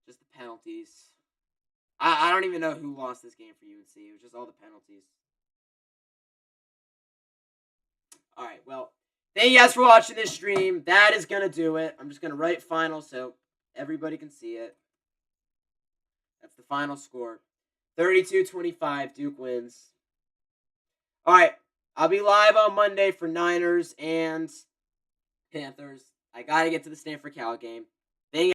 Just the penalties. I don't even know who lost this game for UNC. It was just all the penalties. All right, well, thank you guys for watching this stream. That is going to do it. I'm just going to write final so everybody can see it. That's the final score. 32-25, Duke wins. All right, I'll be live on Monday for Niners and Panthers. I got to get to the Stanford Cal game.